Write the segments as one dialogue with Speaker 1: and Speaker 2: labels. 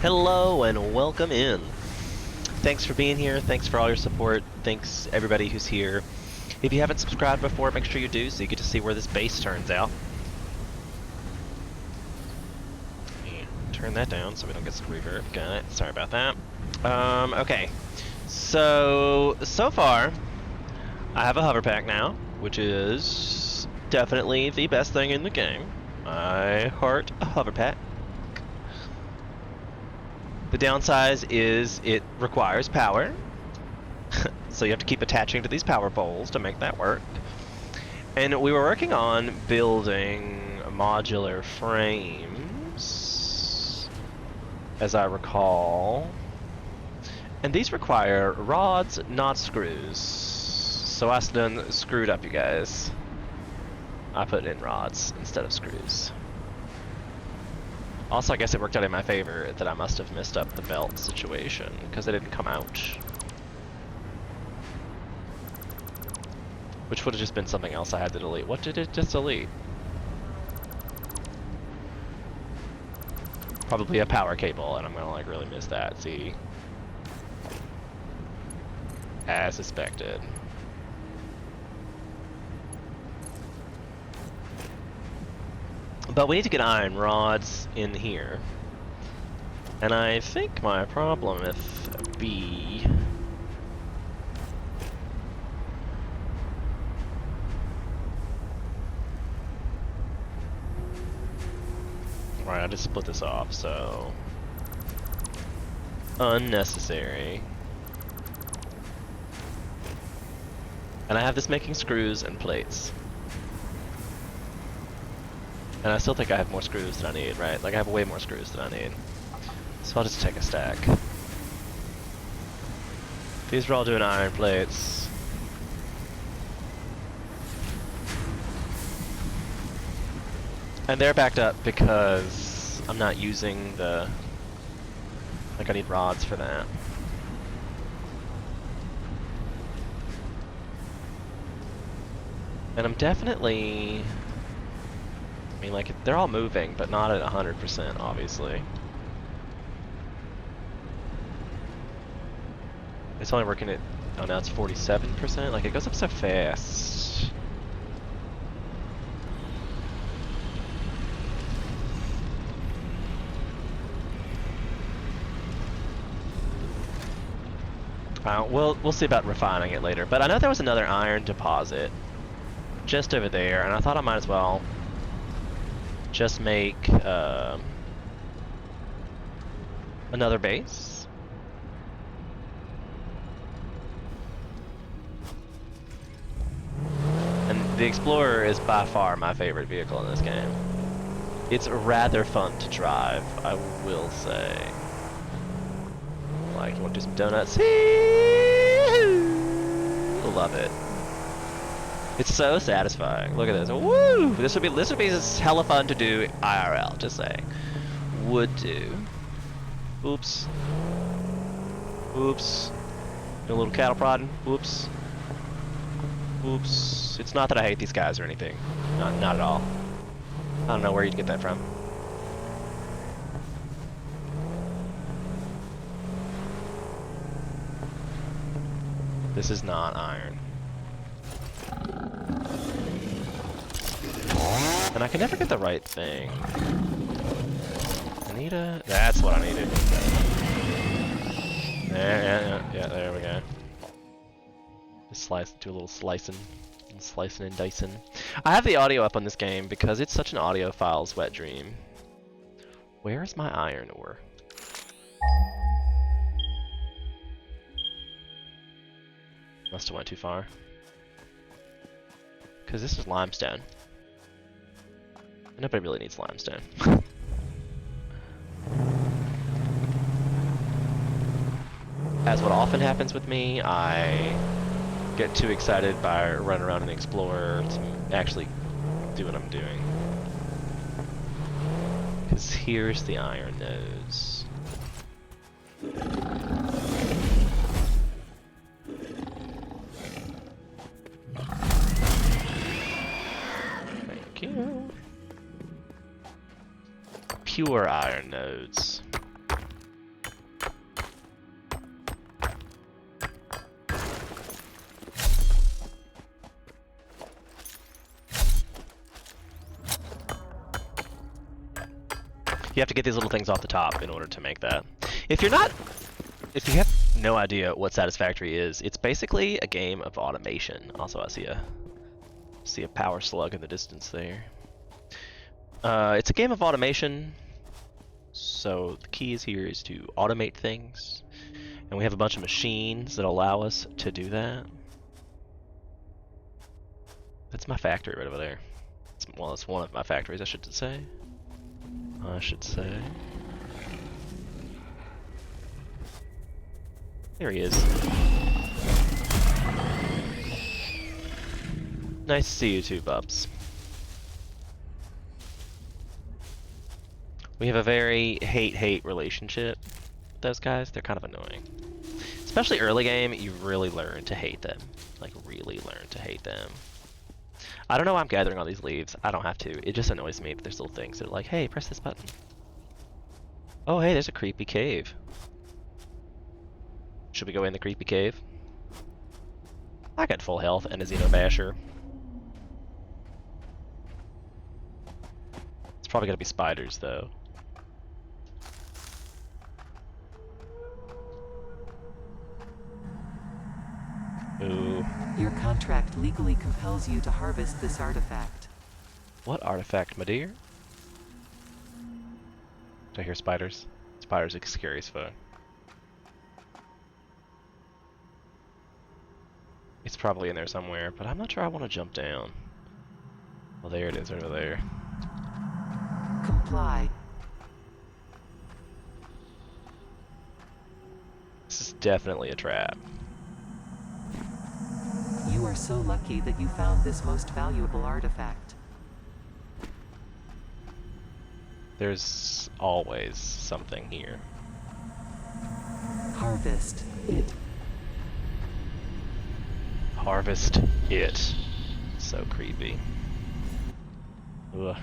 Speaker 1: Hello and welcome in. Thanks for being here. Thanks for all your support. Thanks everybody who's here. If you haven't subscribed before, make sure you do so you get to see where this base turns out. Turn that down so we don't get some reverb. Got it. Sorry about that. Okay. So far, I have a hover pack now, which is definitely the best thing in the game. I heart a hover pack. The downside is it requires power, so you have to keep attaching to these power poles to make that work. And we were working on building modular frames, as I recall. And these require rods, not screws. So I done screwed up, you guys. I put in rods instead of screws. Also, I guess it worked out in my favor that I must have messed up the belt situation, because it didn't come out. Which would have just been something else I had to delete. What did it just delete? Probably a power cable, and I'm gonna like really miss that, see? As suspected. But we need to get iron rods in here. And I think my problem with B... Alright, I just split this off, so... Unnecessary. And I have this making screws and plates. And I still think I have more screws than I need, right? Like I have way more screws than I need. So I'll just take a stack. These are all doing iron plates. And they're backed up because I'm not using the... Like I need rods for that. And I'm definitely... I mean, like, they're all moving, but not at 100%, obviously. It's only working at... Oh, now it's 47%? Like, it goes up so fast. We'll see about refining it later. But I know there was another iron deposit just over there, and I thought I might as well just make another base. And the Explorer is by far my favorite vehicle in this game. It's rather fun to drive, I will say. Like, you want to do some donuts? Love it. It's so satisfying. Look at this. Woo! This would be hella fun to do IRL, just saying. Would do. Oops. Oops. Do a little cattle prodding. Oops. Oops. It's not that I hate these guys or anything. Not at all. I don't know where you'd get that from. This is not iron. And I can never get the right thing. I need a... That's what I needed. There, yeah, there we go. Just do a little slicing and dicing. I have the audio up on this game because it's such an audiophile's wet dream. Where is my iron ore? Must have went too far. Because this is limestone. Nobody really needs limestone. As what often happens with me, I get too excited by running around an Explorer to actually do what I'm doing. Because here's the iron nose. Thank you. Pure iron nodes. You have to get these little things off the top in order to make that. If you have no idea what Satisfactory is, it's basically a game of automation. Also, I see a power slug in the distance there. It's a game of automation. So the key is here is to automate things, and we have a bunch of machines that allow us to do that. That's my factory right over there. Well, it's one of my factories, I should say. There he is. Nice to see you too, Bubs. We have a very hate-hate relationship with those guys. They're kind of annoying. Especially early game, you really learn to hate them. Like, really learn to hate them. I don't know why I'm gathering all these leaves. I don't have to. It just annoys me that there's little things that are like, hey, press this button. Oh, hey, there's a creepy cave. Should we go in the creepy cave? I got full health and a Xenobasher. It's probably gonna be spiders, though. Ooh.
Speaker 2: Your contract legally compels you to harvest this artifact.
Speaker 1: What artifact, my dear? Do I hear spiders? Spiders are scary as fuck. It's probably in there somewhere, but I'm not sure I want to jump down. Well, there it is over there.
Speaker 2: Comply.
Speaker 1: This is definitely a trap.
Speaker 2: You are so lucky that you found this most valuable artifact.
Speaker 1: There's always something here.
Speaker 2: Harvest it.
Speaker 1: Harvest it. So creepy. Ugh.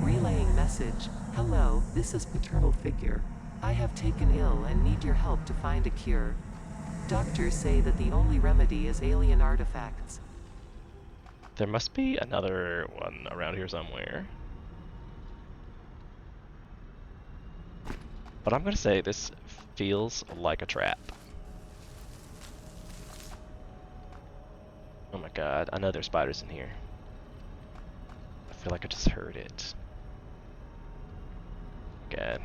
Speaker 2: Relaying message. Hello, this is Paternal Figure. I have taken ill and need your help to find a cure. Doctors say that the only remedy is alien artifacts.
Speaker 1: There must be another one around here somewhere. But I'm gonna say this feels like a trap. Oh my god, I know there's spiders in here. I feel like I just heard it. God.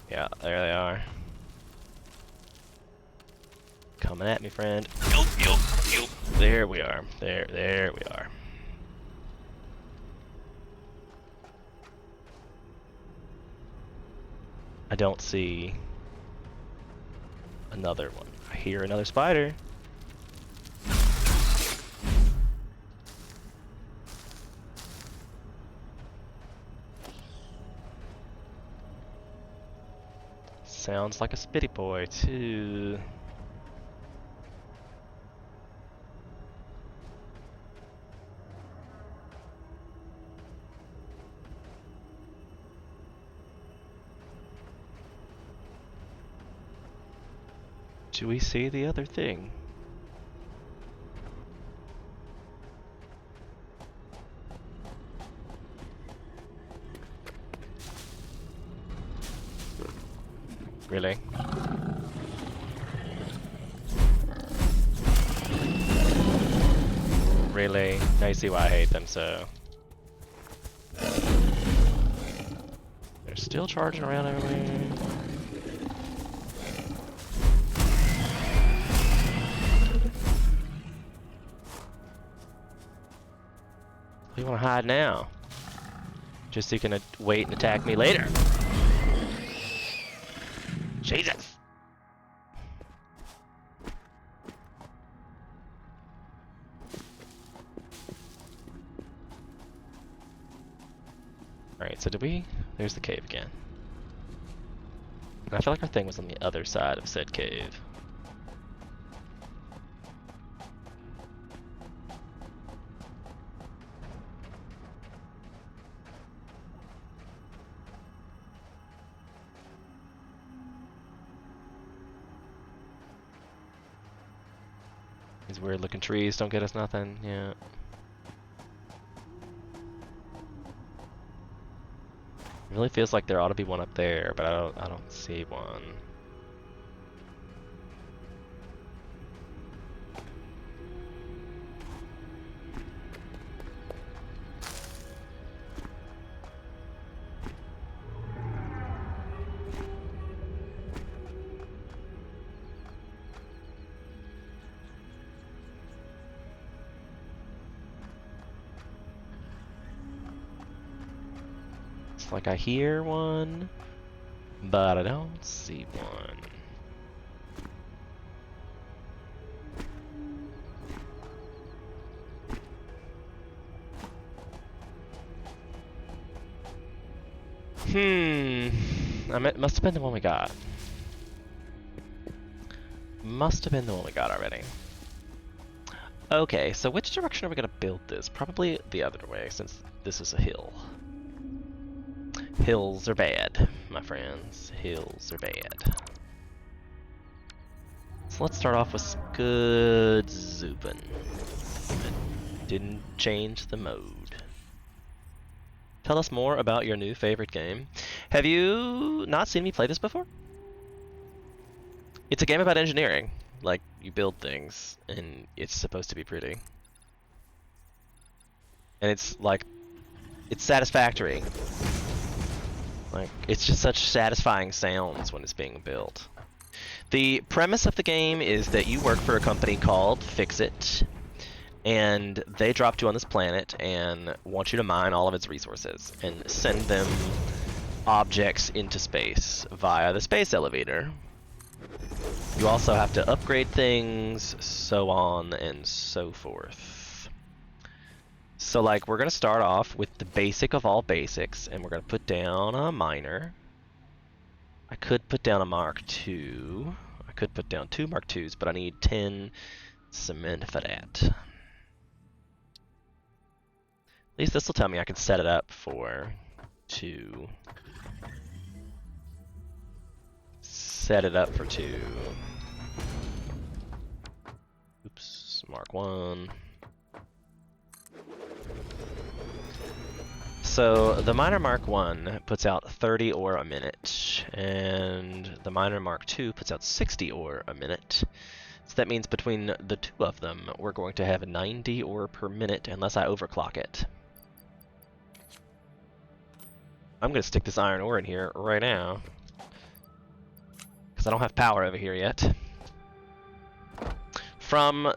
Speaker 1: Yeah, there they are. Coming at me, friend. Yup, yup, yup. There we are. There we are. I don't see another one. I hear another spider. Sounds like a spitty boy too. Do we see the other thing? Really? Really? Now you see why I hate them so. They're still charging around everywhere. You want to hide now? Just so you can wait and attack me later. Jesus! Alright, so there's the cave again. And I feel like our thing was on the other side of said cave. These weird looking trees don't get us nothing, yeah. Really feels like there ought to be one up there, but I don't see one. It's like I hear one, but I don't see one. It must have been the one we got. Must have been the one we got already. Okay, so which direction are we gonna build this? Probably the other way, since this is a hill. Hills are bad, my friends. Hills are bad. So let's start off with some good zooping. Didn't change the mode. Tell us more about your new favorite game. Have you not seen me play this before? It's a game about engineering. Like, you build things, and it's supposed to be pretty. And it's, like, it's satisfactory. Like, it's just such satisfying sounds when it's being built. The premise of the game is that you work for a company called Fixit, and they dropped you on this planet and want you to mine all of its resources and send them objects into space via the space elevator. You also have to upgrade things, so on and so forth. So like, we're gonna start off with the basic of all basics, and we're gonna put down a miner. I could put down a Mark II. I could put down 2 Mark IIs, but I need 10 cement for that. At least this will tell me I can set it up for 2. Set it up for 2. Oops, Mark 1. So the miner Mark 1 puts out 30 ore a minute, and the miner Mark 2 puts out 60 ore a minute. So that means between the two of them, we're going to have 90 ore per minute unless I overclock it. I'm going to stick this iron ore in here right now, because I don't have power over here yet. From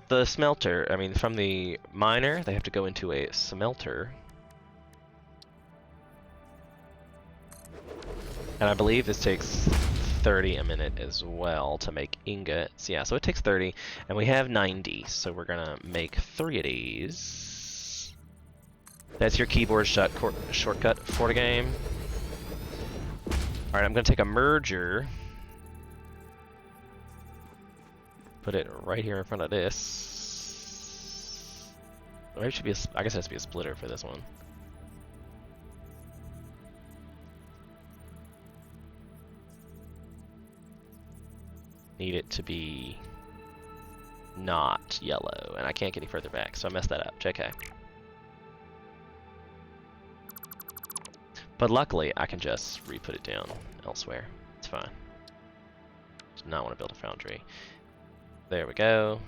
Speaker 1: the smelter, from the miner, they have to go into a smelter. And I believe this takes 30 a minute as well to make ingots. Yeah, so it takes 30, and we have 90, so we're gonna make 3 of these. That's your keyboard shortcut for the game. Alright, I'm gonna take a merger. Put it right here in front of this. Or it should be I guess it has to be a splitter for this one. Need it to be not yellow, and I can't get any further back, so I messed that up. JK. But luckily, I can just re-put it down elsewhere. It's fine. Do not want to build a foundry. There we go.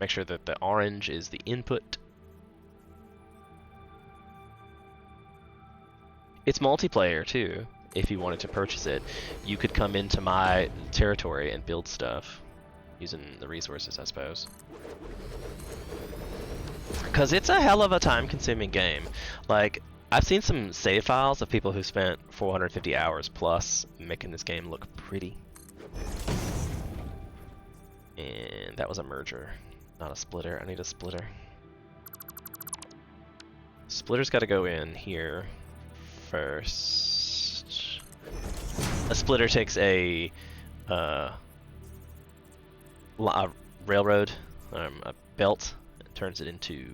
Speaker 1: Make sure that the orange is the input. It's multiplayer too. If you wanted to purchase it, you could come into my territory and build stuff using the resources, I suppose. Because it's a hell of a time-consuming game. Like, I've seen some save files of people who spent 450 hours plus making this game look pretty. And that was a merger, not a splitter. I need a splitter. Splitter's got to go in here first. A splitter takes a railroad, a belt, and turns it into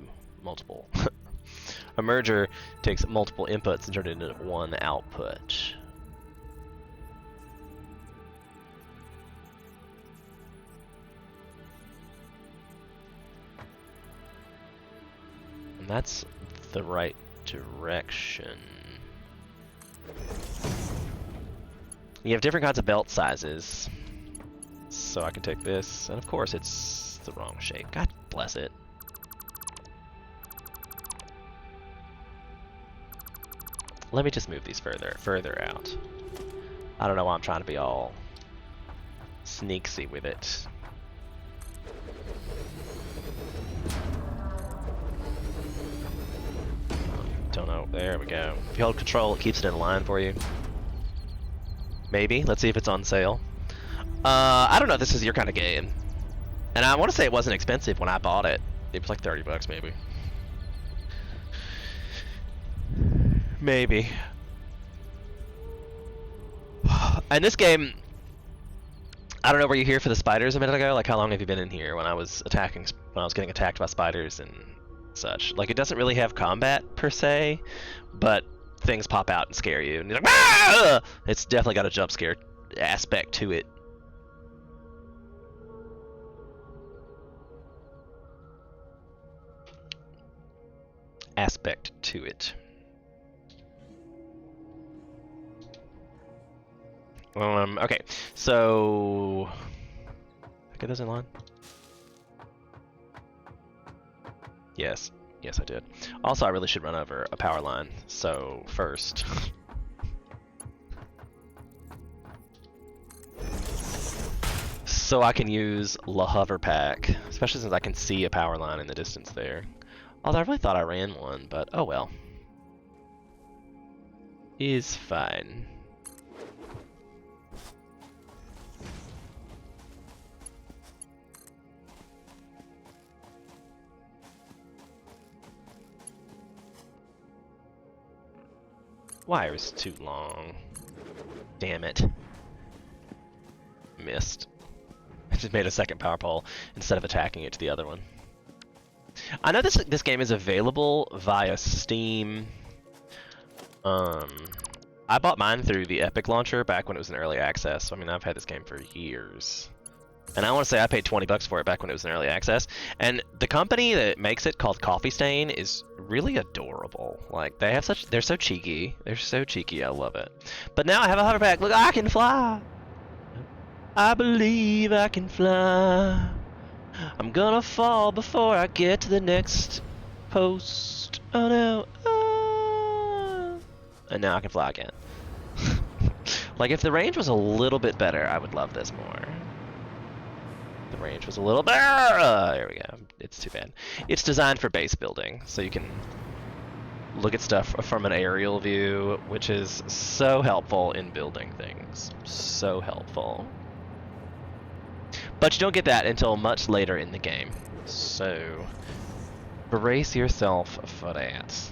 Speaker 1: multiple. A merger takes multiple inputs and turns it into one output. And that's the right direction. You have different kinds of belt sizes. So I can take this, and of course it's the wrong shape. God bless it. Let me just move these further out. I don't know why I'm trying to be all sneaky with it. Don't know. There we go. If you hold control, it keeps it in line for you. Maybe. Let's see if it's on sale. I don't know if this is your kind of game. And I want to say it wasn't expensive when I bought it. It was like 30 bucks maybe. Maybe. And this game, I don't know, were you here for the spiders a minute ago? Like, how long have you been in here when I was getting attacked by spiders and such? Like, it doesn't really have combat per se, but things pop out and scare you, and you're like, ah! It's definitely got a jump scare aspect to it. Okay, so get those in line. Yes, I did. Also, I really should run over a power line. So first, so I can use the hover pack, especially since I can see a power line in the distance there. Although I really thought I ran one, but oh well. Is fine. Wire is too long. Damn it. Missed. I just made a second power pole instead of attacking it to the other one. I know this game is available via Steam. I bought mine through the Epic launcher back when it was in early access. So, I mean, I've had this game for years. And I want to say I paid 20 bucks for it back when it was in early access. And the company that makes it, called Coffee Stain, is really adorable. Like, they're so cheeky. They're so cheeky, I love it. But now I have a hoverpack. Look, I can fly. I believe I can fly. I'm gonna fall before I get to the next post. Oh no. Ah. And now I can fly again. Like, if the range was a little bit better, I would love this more. The range was a little better. There we go. It's too bad. It's designed for base building, so you can look at stuff from an aerial view, which is so helpful in building things. So helpful. But you don't get that until much later in the game. So brace yourself for that.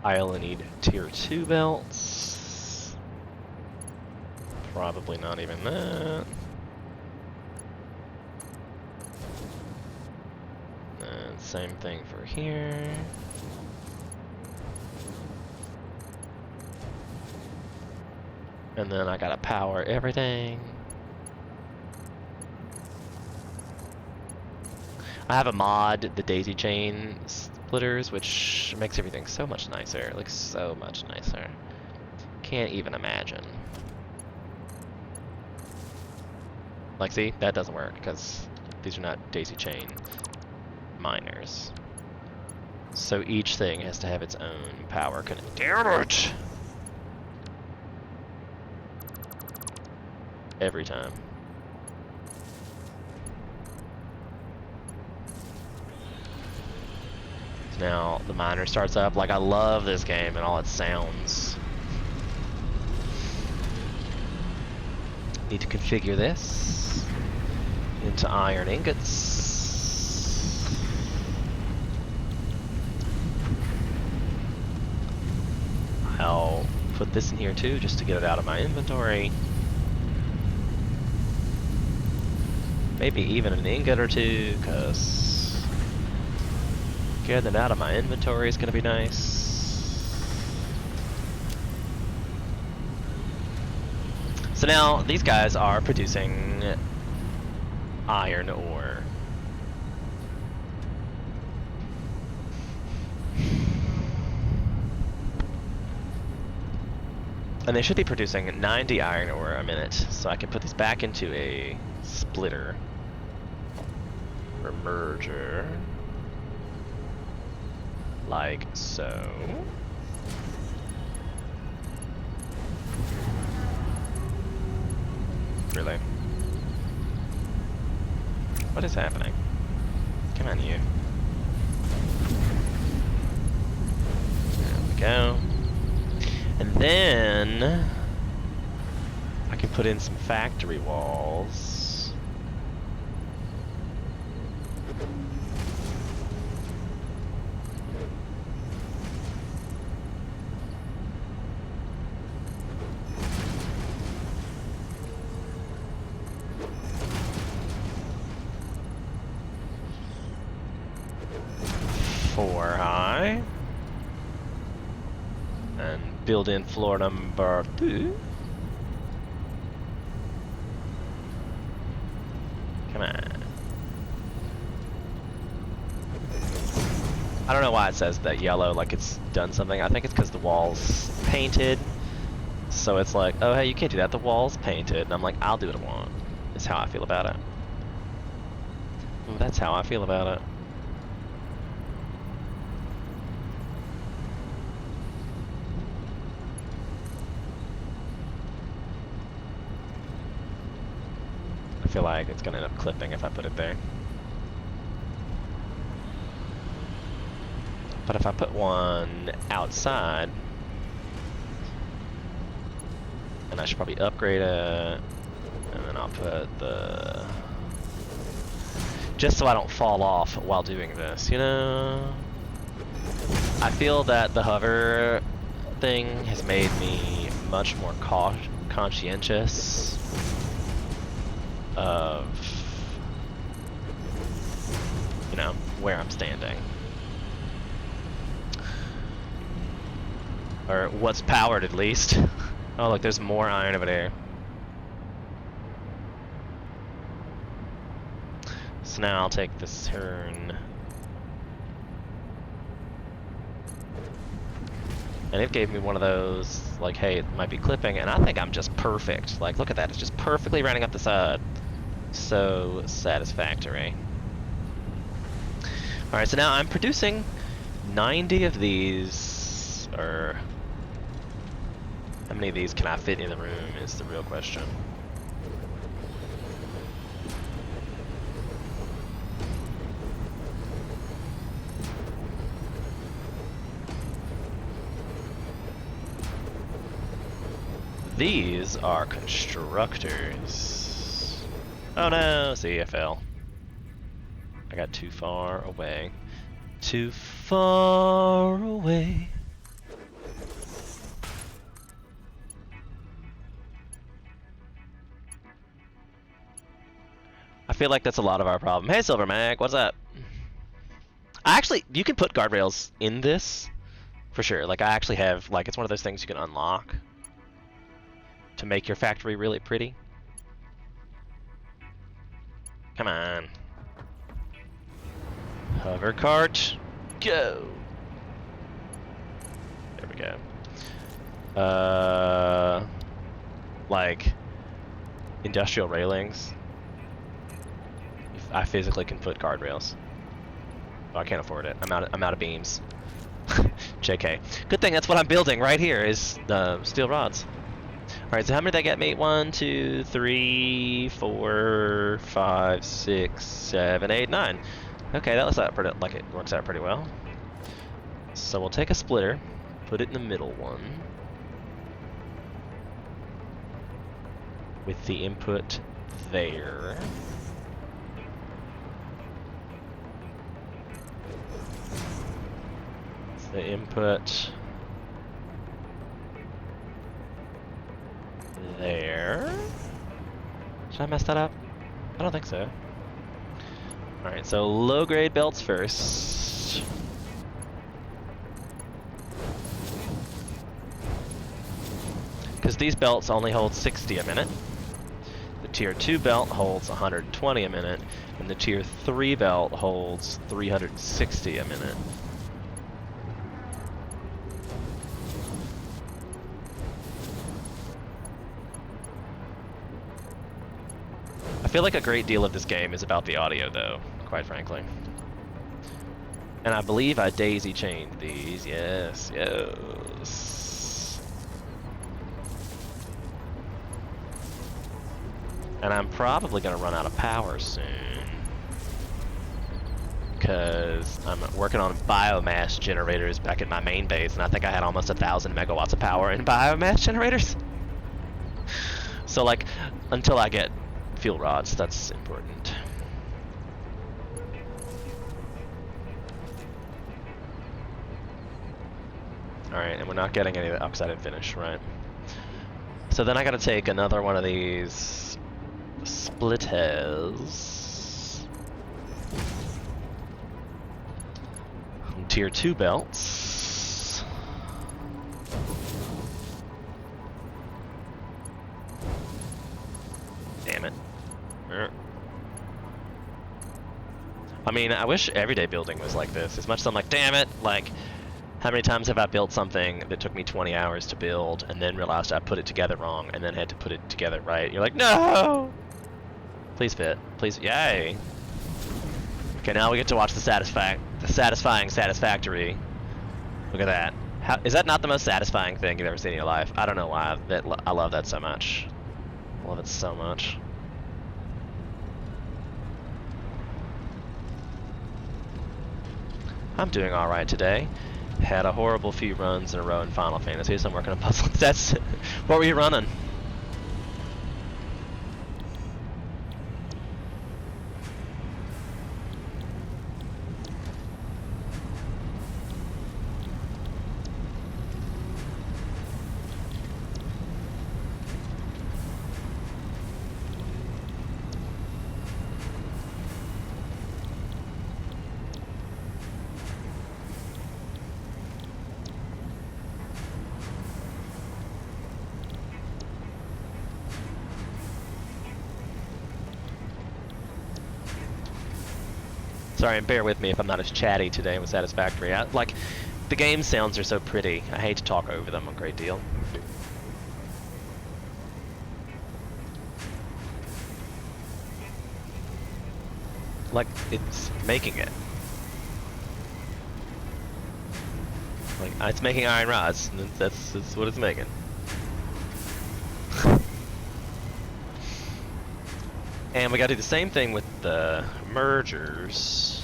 Speaker 1: I only need tier 2 belts. Probably not even that. And same thing for here. And then I gotta power everything. I have a mod, the daisy chain splitters, which makes everything so much nicer. It looks so much nicer. Can't even imagine. Like, see, that doesn't work because these are not daisy chain miners. So each thing has to have its own power connect. Damn it! Every time. So now the miner starts up. Like, I love this game and all its sounds. Need to configure this into iron ingots. I'll put this in here too, just to get it out of my inventory. Maybe even an ingot or two, because getting it out of my inventory is going to be nice. So now these guys are producing iron ore. And they should be producing 90 iron ore a minute, so I can put these back into a splitter. Or merger. Like so. Really? What is happening? Come on, you. There we go. And then I can put in some factory walls. Four high. And build in floor number 2. Come on. I don't know why it says that yellow like it's done something. I think it's because the wall's painted. So it's like, oh hey, you can't do that. The wall's painted. And I'm like, I'll do what I want. Is how I feel about it. That's how I feel about it. I feel like it's gonna end up clipping if I put it there. But if I put one outside, and I should probably upgrade it, and then I'll put the... just so I don't fall off while doing this, you know? I feel that the hover thing has made me much more conscientious of, you know, where I'm standing. Or what's powered, at least. Oh, look, there's more iron over there. So now I'll take this turn. And it gave me one of those, like, hey, it might be clipping, and I think I'm just perfect. Like, look at that, it's just perfectly running up the side. So satisfactory. Alright, so now I'm producing 90 of these, or how many of these can I fit in the room is the real question. These are constructors. Oh no, see, I fell. I got too far away. Too far away. I feel like that's a lot of our problem. Hey, Silver Mag, what's up? Actually, you can put guardrails in this, for sure. Like, I actually have, like, it's one of those things you can unlock to make your factory really pretty. Come on. Hover cart, go. There we go. Like industrial railings. I physically can put guardrails. Oh, I can't afford it. I'm out of beams. JK. Good thing that's what I'm building right here is steel rods. Alright, so how many did that get me? 1, 2, 3, 4, 5, 6, 7, 8, 9. Okay, that looks like it works out pretty well. So we'll take a splitter, put it in the middle one, with the input there. The input there. Should I mess that up? I don't think so. Alright, so low grade belts first. Because these belts only hold 60 a minute. The tier 2 belt holds 120 a minute, and the tier 3 belt holds 360 a minute. I feel like a great deal of this game is about the audio though, quite frankly. And I believe I daisy chained these, yes, yes. And I'm probably gonna run out of power soon. Because I'm working on biomass generators back at my main base, and I think I had almost 1,000 megawatts of power in biomass generators. So like, until I get fuel rods, that's important. Alright, and we're not getting any of the oxide and finish, right? So then I gotta take another one of these splitters. Tier 2 belts. Damn it. I mean, I wish everyday building was like this. As much as I'm like, damn it, like, how many times have I built something that took me 20 hours to build and then realized I put it together wrong and then had to put it together right? You're like, no! Please fit. Please, yay! Okay, now we get to watch the satisfying satisfactory. Look at that. Is that not the most satisfying thing you've ever seen in your life? I don't know why. I love that so much. I love it so much. I'm doing alright today. Had a horrible few runs in a row in Final Fantasy, so I'm working on puzzles. That's what were you running? Sorry, and bear with me if I'm not as chatty today with Satisfactory. Like, the game sounds are so pretty. I hate to talk over them a great deal. Like, it's making it. Like, it's making iron rods. And that's what it's making. And we gotta do the same thing with the mergers,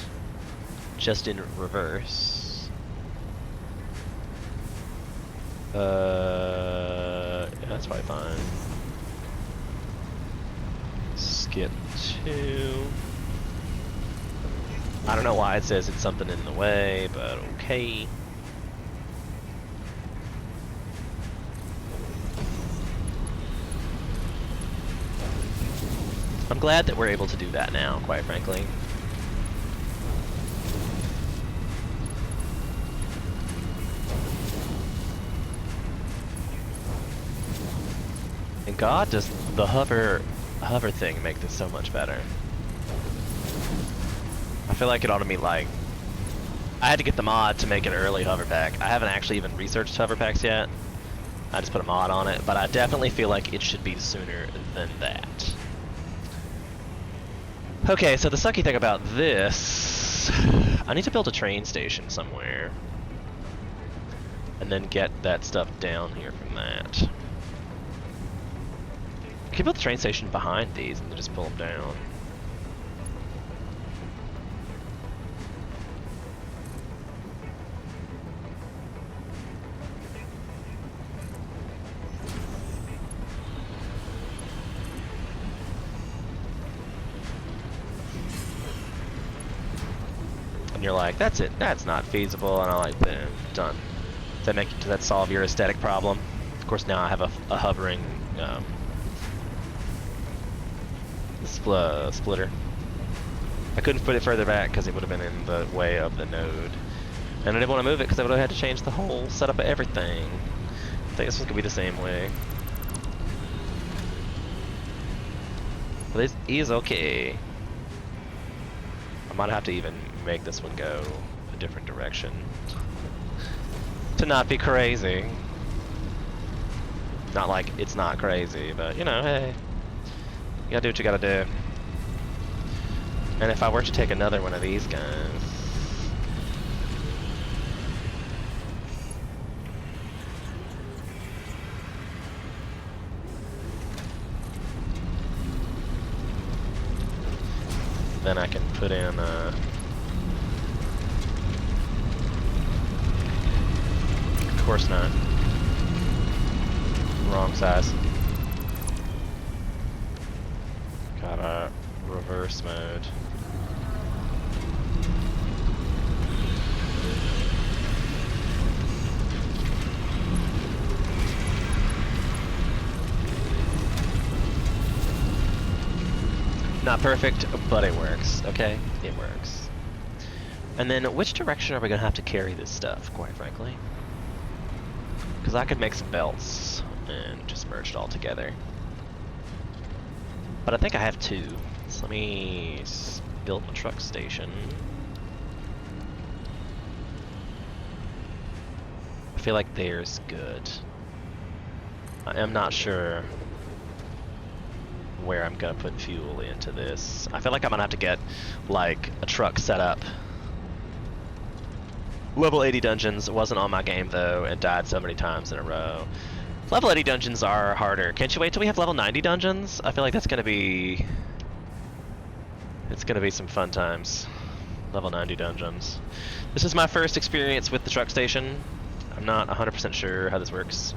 Speaker 1: just in reverse. Yeah, that's probably fine. Skip 2. I don't know why it says it's something in the way, but okay. I'm glad that we're able to do that now, quite frankly. And God, does the hover thing make this so much better. I feel like it ought to be like... I had to get the mod to make an early hover pack. I haven't actually even researched hover packs yet. I just put a mod on it, but I definitely feel like it should be sooner than that. Okay, so the sucky thing about this, I need to build a train station somewhere. And then get that stuff down here from that. I could build the train station behind these and then just pull them down. And you're like, that's it, that's not feasible, and I'm like, done. Does that solve your aesthetic problem? Of course, now I have a hovering splitter. I couldn't put it further back because it would have been in the way of the node. And I didn't want to move it because I would have had to change the whole setup of everything. I think this one's going to be the same way. This is okay. I might have to even make this one go a different direction. To not be crazy. Not like it's not crazy, but you know, hey. You gotta do what you gotta do. And if I were to take another one of these guys... then I can put in of course not. Wrong size. Got a reverse mode. Not perfect, but it works, okay? It works. And then which direction are we gonna have to carry this stuff, quite frankly? Because I could make some belts and just merge it all together. But I think I have two. So let me build a truck station. I feel like there's good. I am not sure where I'm gonna put fuel into this. I feel like I'm gonna have to get like a truck set up. Level 80 dungeons wasn't on my game though and died so many times in a row. Level 80 dungeons are harder. Can't you wait till we have level 90 dungeons? I feel like that's gonna be... it's gonna be some fun times. Level 90 dungeons. This is my first experience with the truck station. I'm not 100% sure how this works.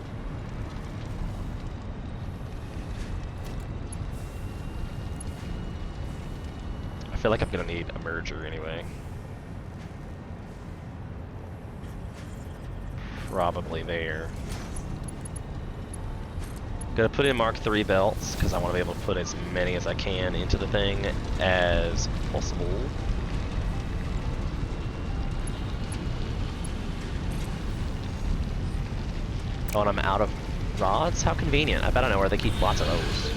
Speaker 1: I feel like I'm gonna need a merger anyway. Probably there. Gonna put in Mark III belts because I want to be able to put as many as I can into the thing as possible. Oh, and I'm out of rods? How convenient. I bet I know where they keep lots of those.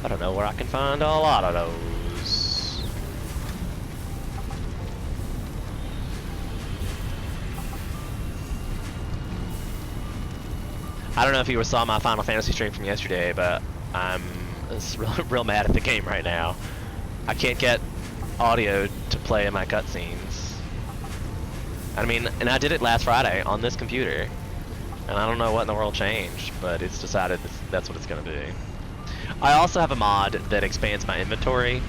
Speaker 1: I don't know where I can find a lot of those. I don't know if you saw my Final Fantasy stream from yesterday, but I'm real mad at the game right now. I can't get audio to play in my cutscenes. I mean, and I did it last Friday on this computer, and I don't know what in the world changed, but it's decided that's what it's gonna be. I also have a mod that expands my inventory,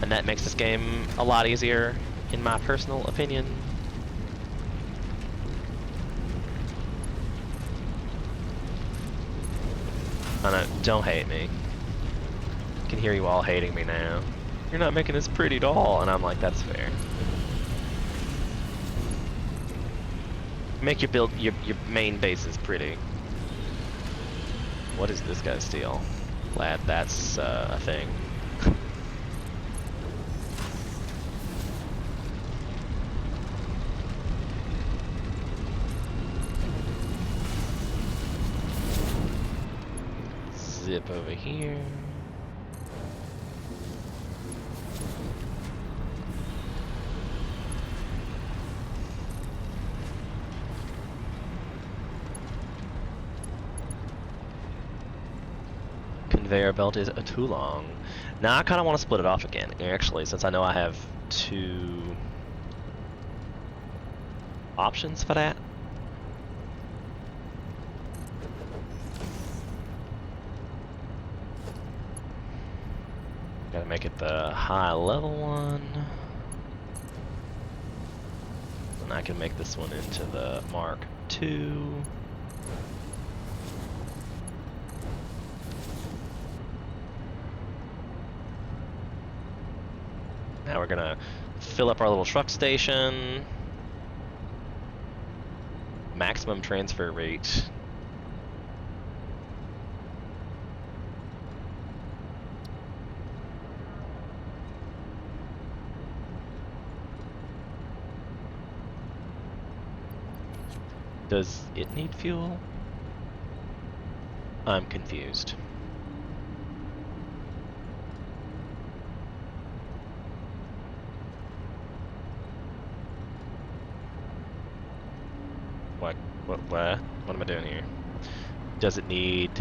Speaker 1: and that makes this game a lot easier, in my personal opinion. I know, don't hate me. I can hear you all hating me now. You're not making this pretty at all, and I'm like, that's fair. Make your main bases pretty. What is this guy's steal? Glad that's a thing. Zip over here. Conveyor belt is too long. Now I kind of want to split it off again, actually, since I know I have two options for that. Gotta make it the high level one. And I can make this one into the Mark II. Now we're gonna fill up our little truck station. Maximum transfer rate. Does it need fuel? I'm confused. What am I doing here? Does it need...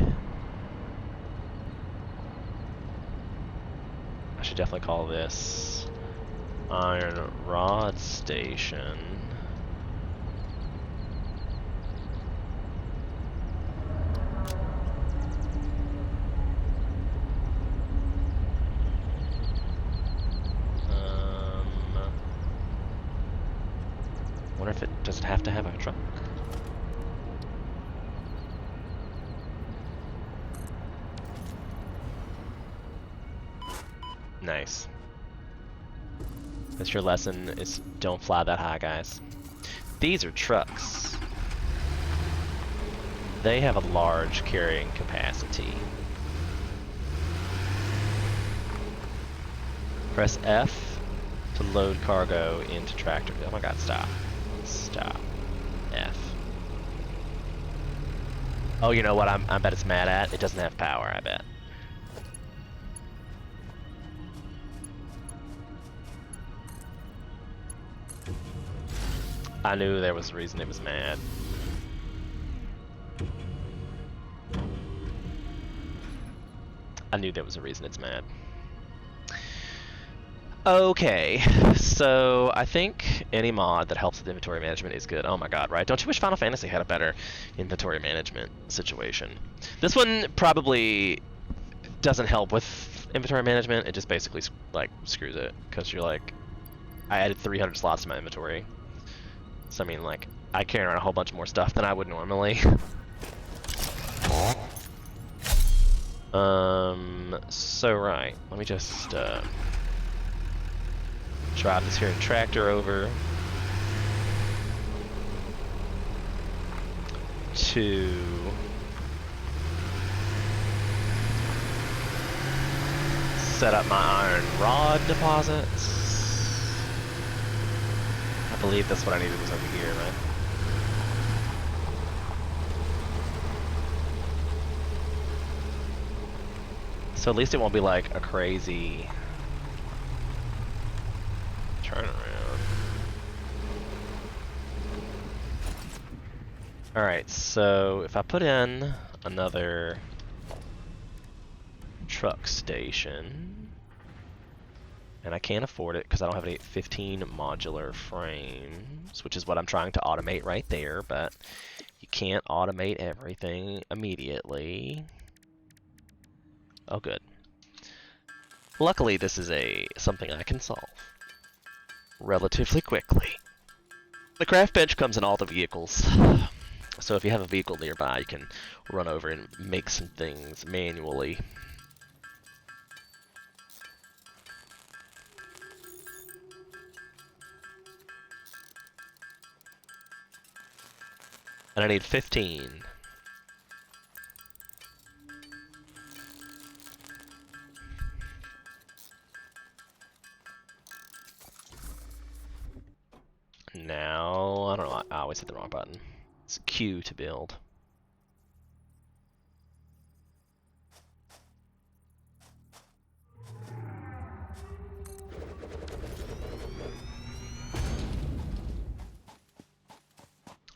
Speaker 1: I should definitely call this Iron Rod Station. Wonder if it does it have to have a truck? Nice. That's your lesson, is don't fly that high, guys. These are trucks. They have a large carrying capacity. Press F to load cargo into tractor. Oh my god, stop. Stop. F. Oh, you know what I bet it's mad at? It doesn't have power, I bet. I knew there was a reason it was mad. I knew there was a reason it's mad. Okay, so I think any mod that helps with inventory management is good. Oh my god, right? Don't you wish Final Fantasy had a better inventory management situation? This one probably doesn't help with inventory management. It just basically like screws it, because you're like, I added 300 slots to my inventory. So I mean, like, I carry around a whole bunch more stuff than I would normally. So right, let me just drive this here and tractor over to set up my iron rod deposits. I believe that's what I needed was over here, right? So at least it won't be like a crazy turnaround. Alright, so if I put in another truck station, and I can't afford it because I don't have any 15 modular frames, which is what I'm trying to automate right there, but you can't automate everything immediately. Oh, good. Luckily, this is something I can solve relatively quickly. The craft bench comes in all the vehicles, so if you have a vehicle nearby, you can run over and make some things manually. And I need 15. Now, I don't know, I always hit the wrong button. It's Q to build.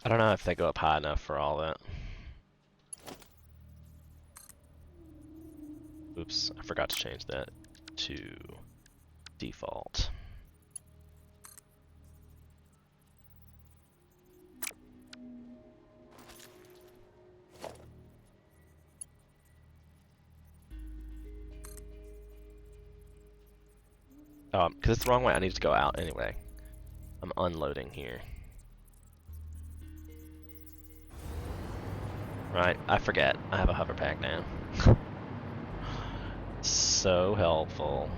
Speaker 1: I don't know if they go up high enough for all that. Oops, I forgot to change that to default. Because it's the wrong way, I need to go out anyway. I'm unloading here. Right, I forget. I have a hover pack now. So helpful.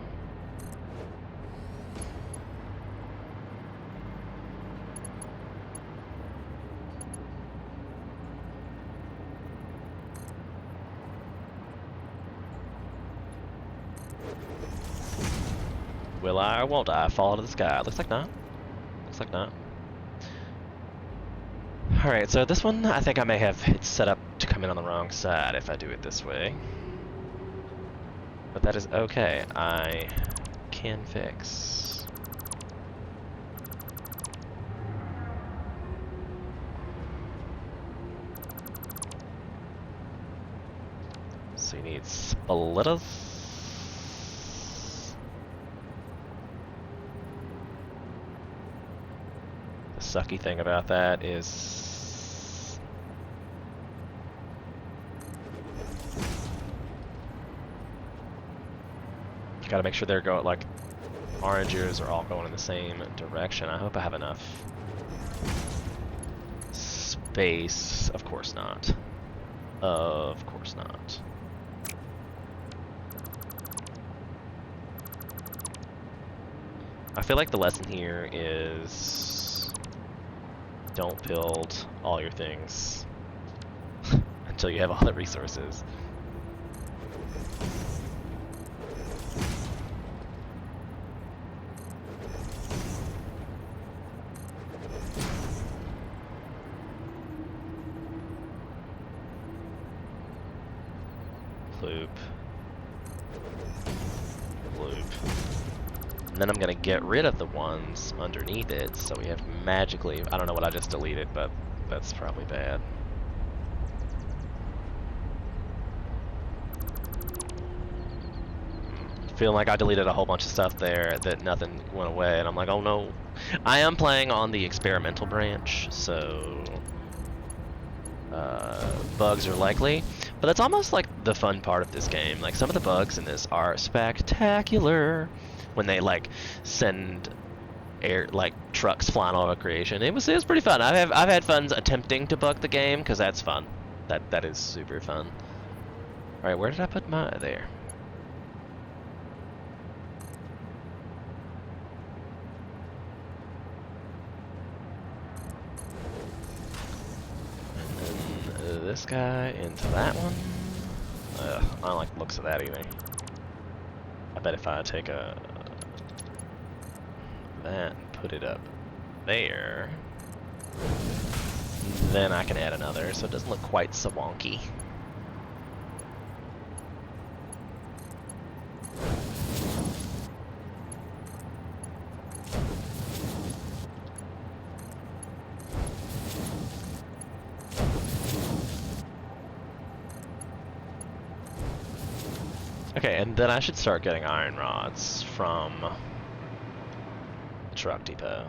Speaker 1: Will I or won't I fall to the sky? Looks like not. Looks like not. Alright, so this one, I think I may have it set up to come in on the wrong side if I do it this way. But that is okay. I can fix. So you need splitters. The sucky thing about that is you gotta make sure they're going, like, oranges are all going in the same direction. I hope I have enough space. Of course not. Of course not. I feel like the lesson here is don't build all your things until you have all the resources. Loop. Loop. And then I'm gonna get rid of the ones underneath it, so we have magically, I don't know what I just deleted, but that's probably bad. Feeling like I deleted a whole bunch of stuff there that nothing went away, and I'm like, oh no. I am playing on the experimental branch, so bugs are likely, but that's almost like the fun part of this game. Like, some of the bugs in this are spectacular. When they, like, send air, like, trucks flying all over creation, it was pretty fun. I've had fun attempting to bug the game, because that's fun. That is super fun. All right, where did I put my there? This guy into that one. I don't like the looks of that either. I bet if I take that and put it up there, then I can add another, so it doesn't look quite so wonky. Okay, and then I should start getting iron rods from the truck depot.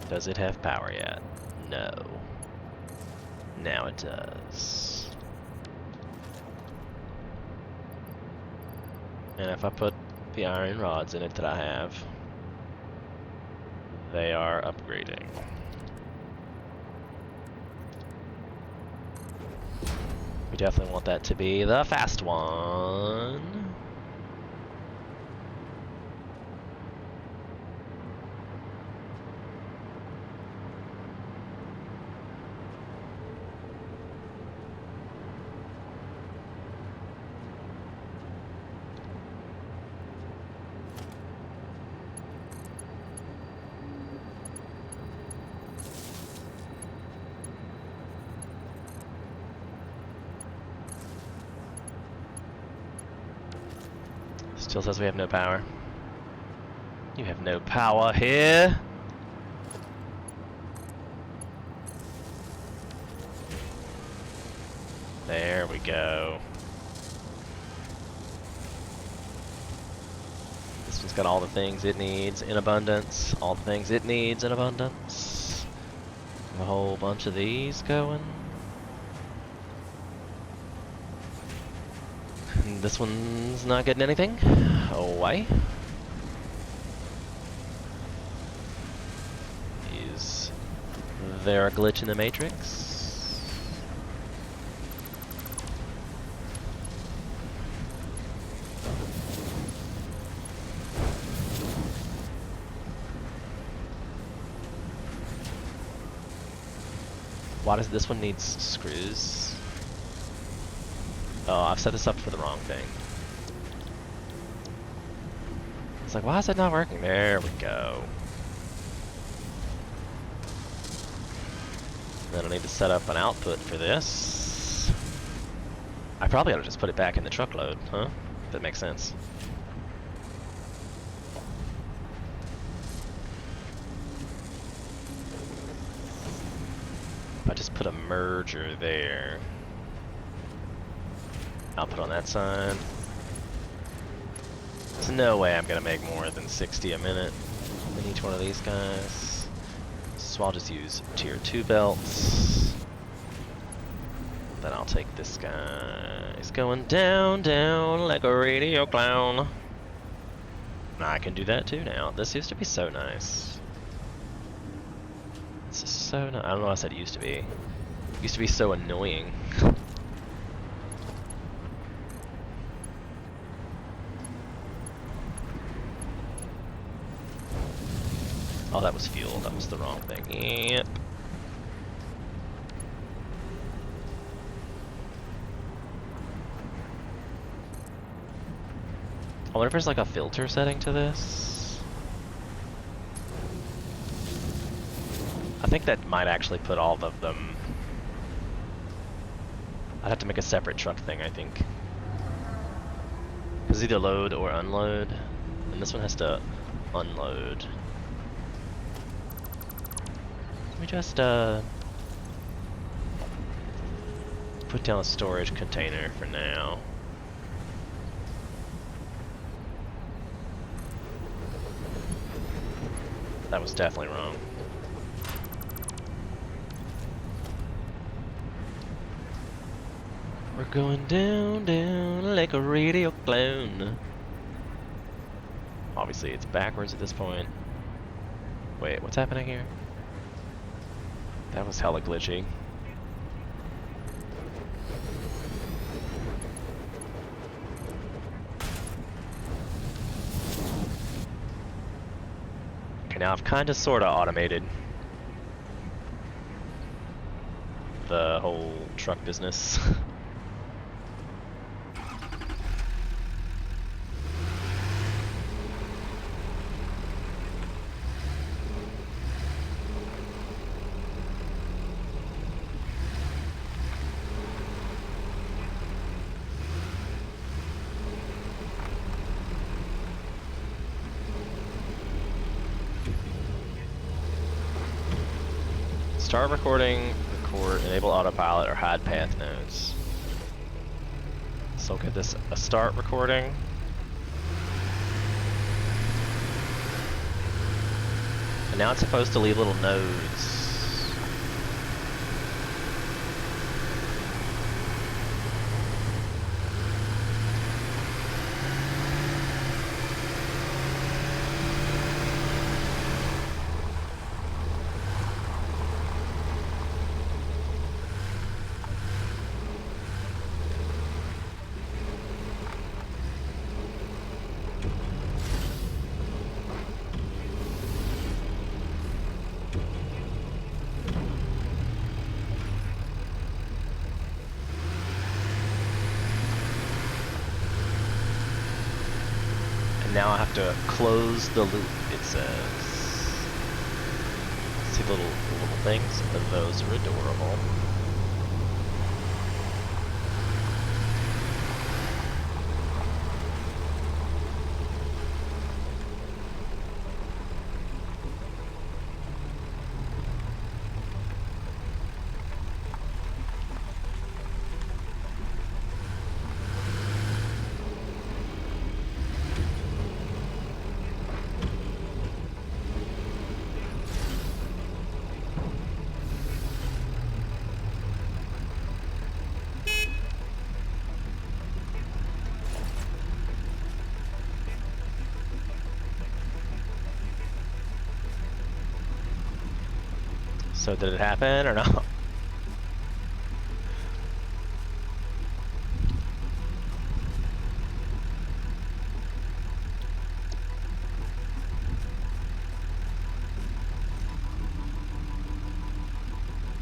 Speaker 1: Does it have power yet? No. Now it does. And if I put the iron rods in it that I have, they are upgrading. We definitely want that to be the fast one. Still says we have no power. You have no power here. There we go. This one's got all the things it needs in abundance. All the things it needs in abundance. A whole bunch of these going. This one's not getting anything. Oh, why? Is there a glitch in the matrix? Why does this one need screws? Oh, I've set this up for the wrong thing. It's like, why is it not working? There we go. Then I need to set up an output for this. I probably ought to just put it back in the truckload, huh? If that makes sense. If I just put a merger there. Output on that side. There's no way I'm gonna make more than 60 a minute in each one of these guys. So I'll just use tier 2 belts. Then I'll take this guy. He's going down, down like a radio clown. I can do that too now. This used to be so nice. This is so nice. I don't know why I said it used to be. It used to be so annoying. Oh, that was fuel. That was the wrong thing. Yep. I wonder if there's like a filter setting to this. I think that might actually put all of them. I'd have to make a separate truck thing, I think. Because either load or unload. And this one has to unload. Let me just put down a storage container for now. That was definitely wrong. We're going down, down like a radio clown. Obviously it's backwards at this point. Wait, what's happening here? That was hella glitchy. Okay, now I've kinda sorta automated the whole truck business. Start recording, record, enable autopilot, or hide path nodes. So get this a start recording. And now it's supposed to leave little nodes. Now I have to close the loop, it says. See little things? Those are adorable. So did it happen or not?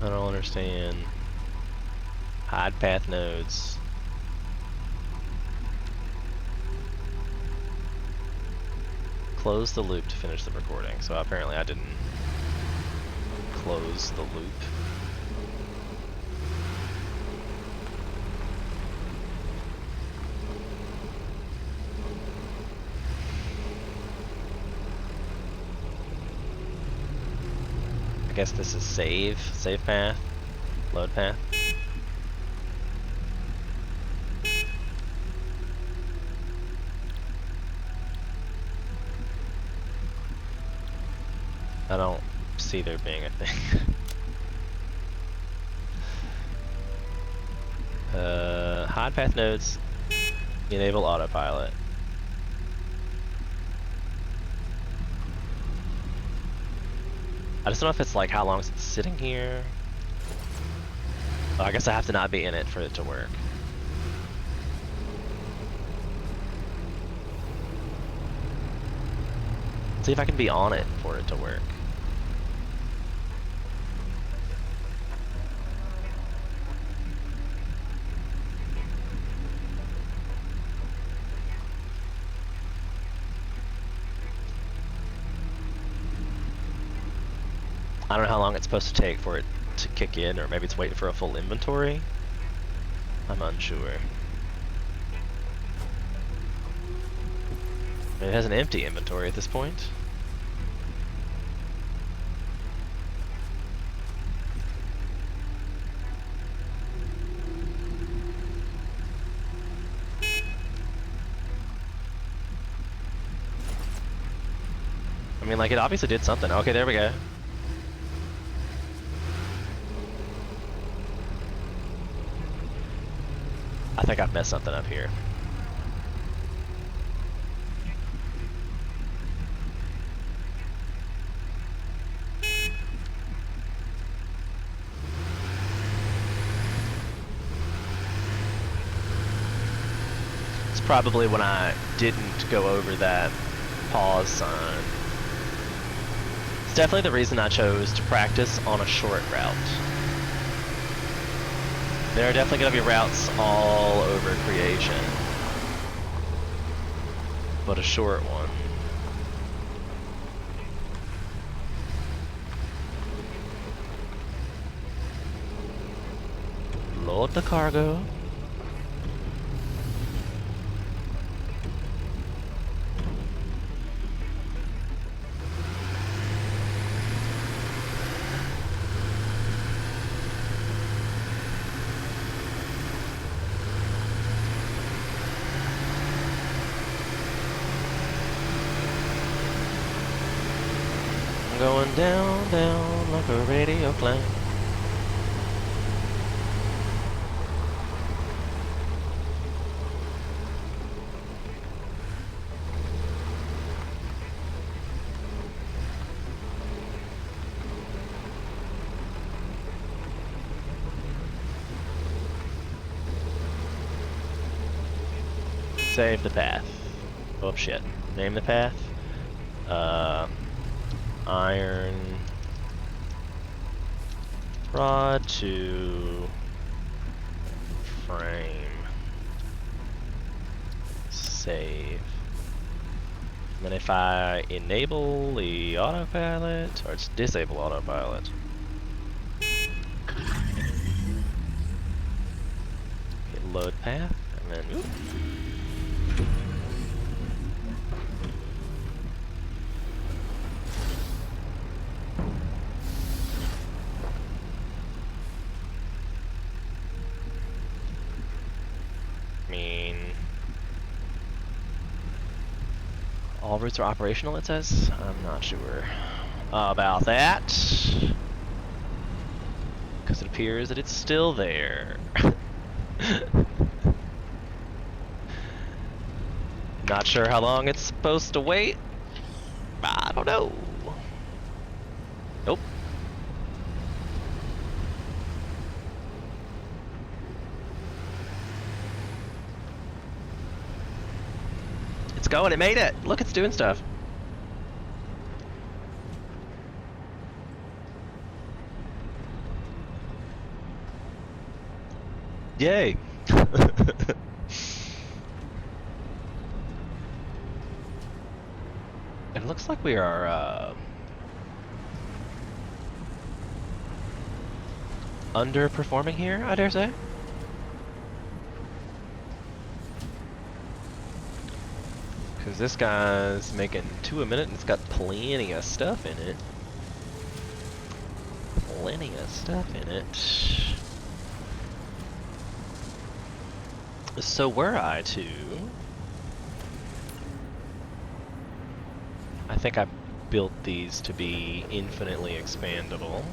Speaker 1: I don't understand. Hide path nodes. Close the loop to finish the recording. So apparently I didn't close the loop. I guess this is save path. Load path. I don't see there being a thing. Hide path nodes. Enable autopilot. I just don't know if it's like how long it's sitting here. Oh, I guess I have to not be in it for it to work. Let's see if I can be on it for it to work. I don't know how long it's supposed to take for it to kick in, or maybe it's waiting for a full inventory. I'm unsure. It has an empty inventory at this point. I mean, like, it obviously did something. Okay, there we go. I think I've messed something up here. It's probably when I didn't go over that pause sign. It's definitely the reason I chose to practice on a short route. There are definitely going to be routes all over creation, but a short one. Load the cargo. Going down, down like a radio plane. Save the path. Oh shit. Name the path. Iron rod to frame. Save. And then if I enable the autopilot, or it's disable autopilot. Hit load path, and then oop. All routes are operational, it says? I'm not sure about that. Because it appears that it's still there. Not sure how long it's supposed to wait. I don't know. Nope. It's going, it made it! Look, it's doing stuff. Yay! It looks like we are, underperforming here, I dare say. Because this guy's making 2 a minute and it's got plenty of stuff in it. Plenty of stuff in it. So were I to... I think I built these to be infinitely expandable.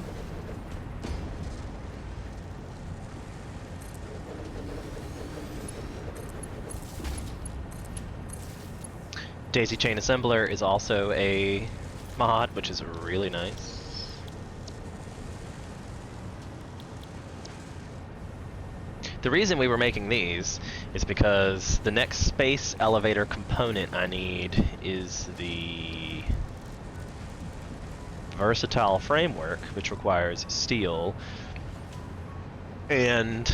Speaker 1: Daisy Chain Assembler is also a mod, which is really nice. The reason we were making these is because the next space elevator component I need is the versatile framework, which requires steel and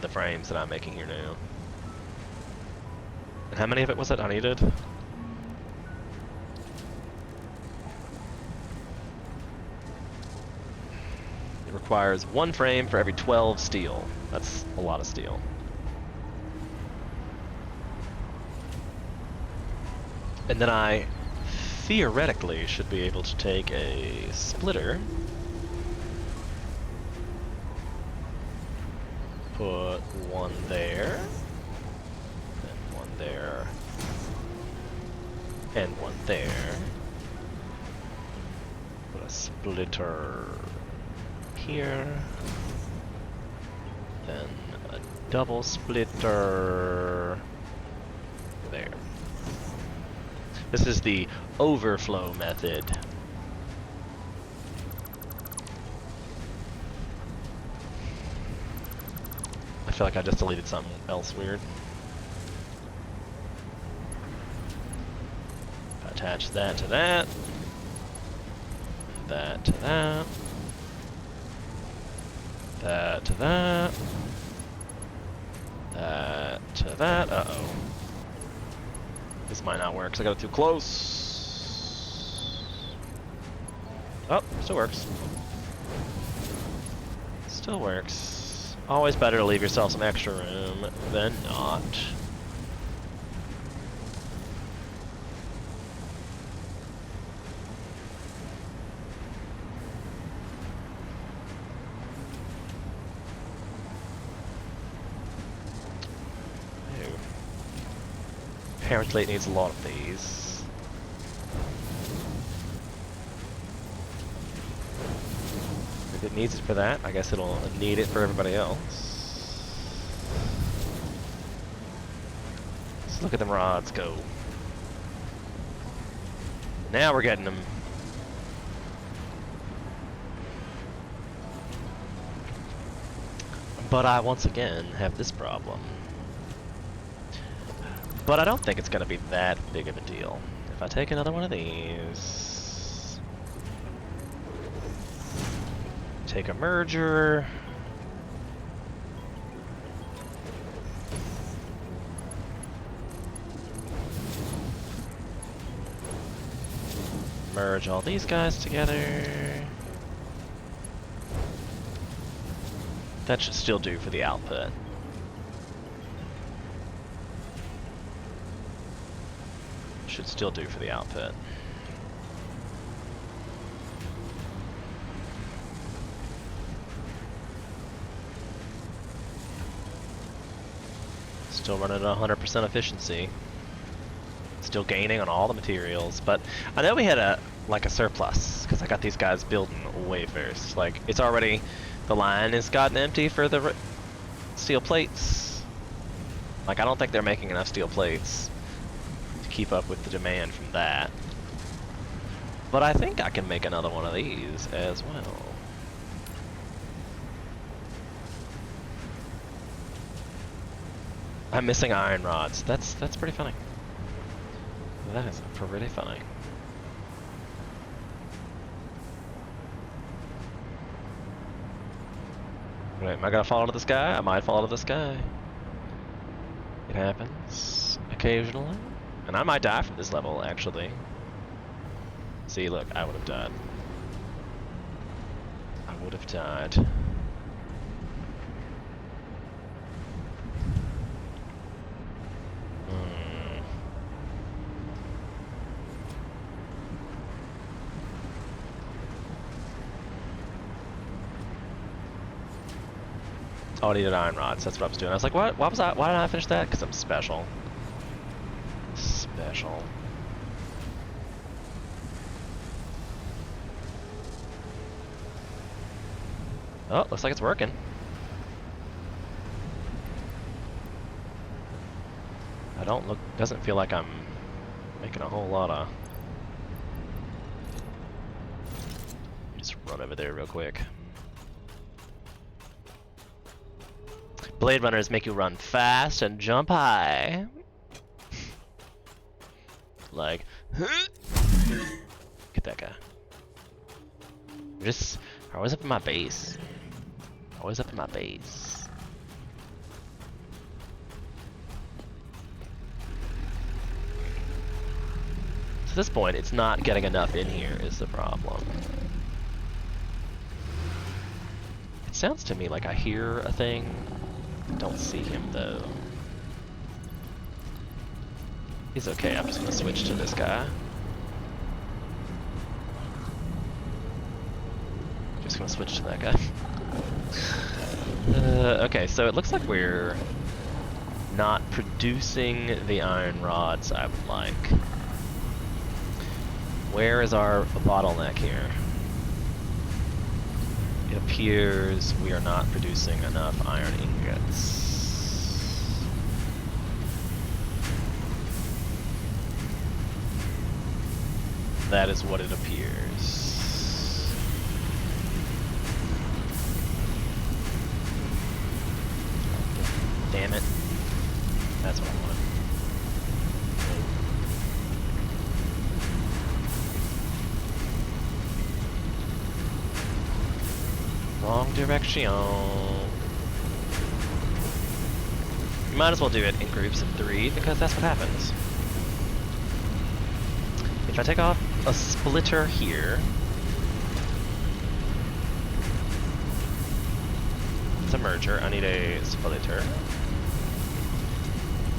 Speaker 1: the frames that I'm making here now. And how many of it was it I needed? It requires 1 frame for every 12 steel. That's a lot of steel. And then I theoretically should be able to take a splitter, put 1 there, and 1 there, and 1 there. Put a splitter here, then a double splitter there. This is the overflow method. I feel like I just deleted something else weird. Attach that to that. That to that. That to that. That to that. Uh-oh. This might not work because I got it too close. Oh, still works. Still works. Always better to leave yourself some extra room than not. Apparently it needs a lot of these. If it needs it for that, I guess it'll need it for everybody else. Let's look at them rods go. Now we're getting them. But I once again have this problem. But I don't think it's going to be that big of a deal. If I take another one of these, take a merger, merge all these guys together. That should still do for the output. Should still do for the output. Still running at 100% efficiency. Still gaining on all the materials, but I know we had a surplus because I got these guys building way first. Like it's already, the line has gotten empty for the steel plates. Like I don't think they're making enough steel plates keep up with the demand from that. But I think I can make another one of these as well. I'm missing iron rods. That's pretty funny. That is pretty funny. Right, am I gonna fall to the sky? I might fall to the sky. It happens occasionally. And I might die from this level, actually. See, look, I would have died. I would have died. Oh, I needed iron rods. That's what I was doing. I was like, what? Why was I? Why did I finish that? Because I'm special. Special. Oh, looks like it's working. Doesn't feel like I'm making a whole lot of. Just run over there real quick. Blade runners make you run fast and jump high. Like, get that guy. Just always up in my base. Always up in my base. So at this point, it's not getting enough in here is the problem. It sounds to me like I hear a thing. Don't see him though. He's okay, I'm just gonna switch to this guy. Just gonna switch to that guy. Okay, so it looks like we're not producing the iron rods I would like. Where is our bottleneck here? It appears we are not producing enough iron ingots. That is what it appears. Damn it. That's what I wanted. Wrong direction. You might as well do it in groups of 3 because that's what happens. If I take off a splitter here, it's a merger. I need a splitter.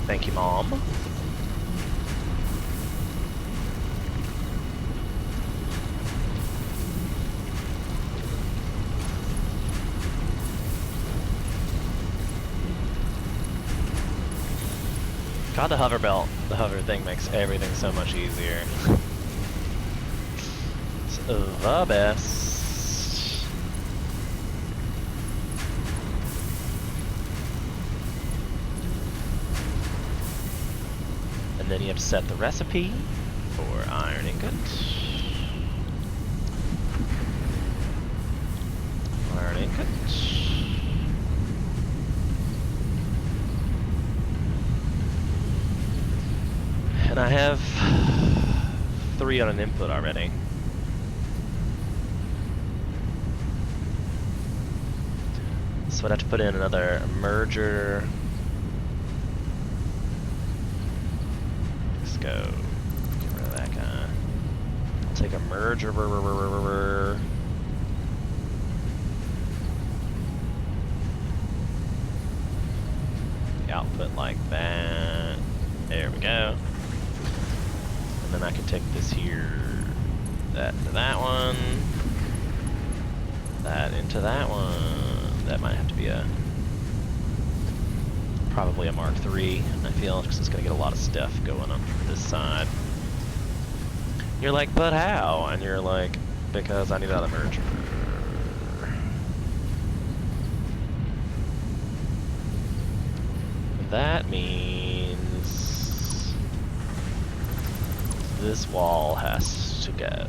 Speaker 1: Thank you, Mom. God, the hover belt, the hover thing makes everything so much easier. It's the best. And then you have to set the recipe for iron ingot. Iron ingot. And I have 3 on an input already. So I'd have to put in another merger. Let's go. Get rid of that guy. I'll take a merger. The output like that. There we go. And then I can take this here, that to that one, that into that one. That might have to be probably a Mark III, I feel, because it's going to get a lot of stuff going on this side. You're like, but how? And you're like, because I need another merger. That means this wall has to go.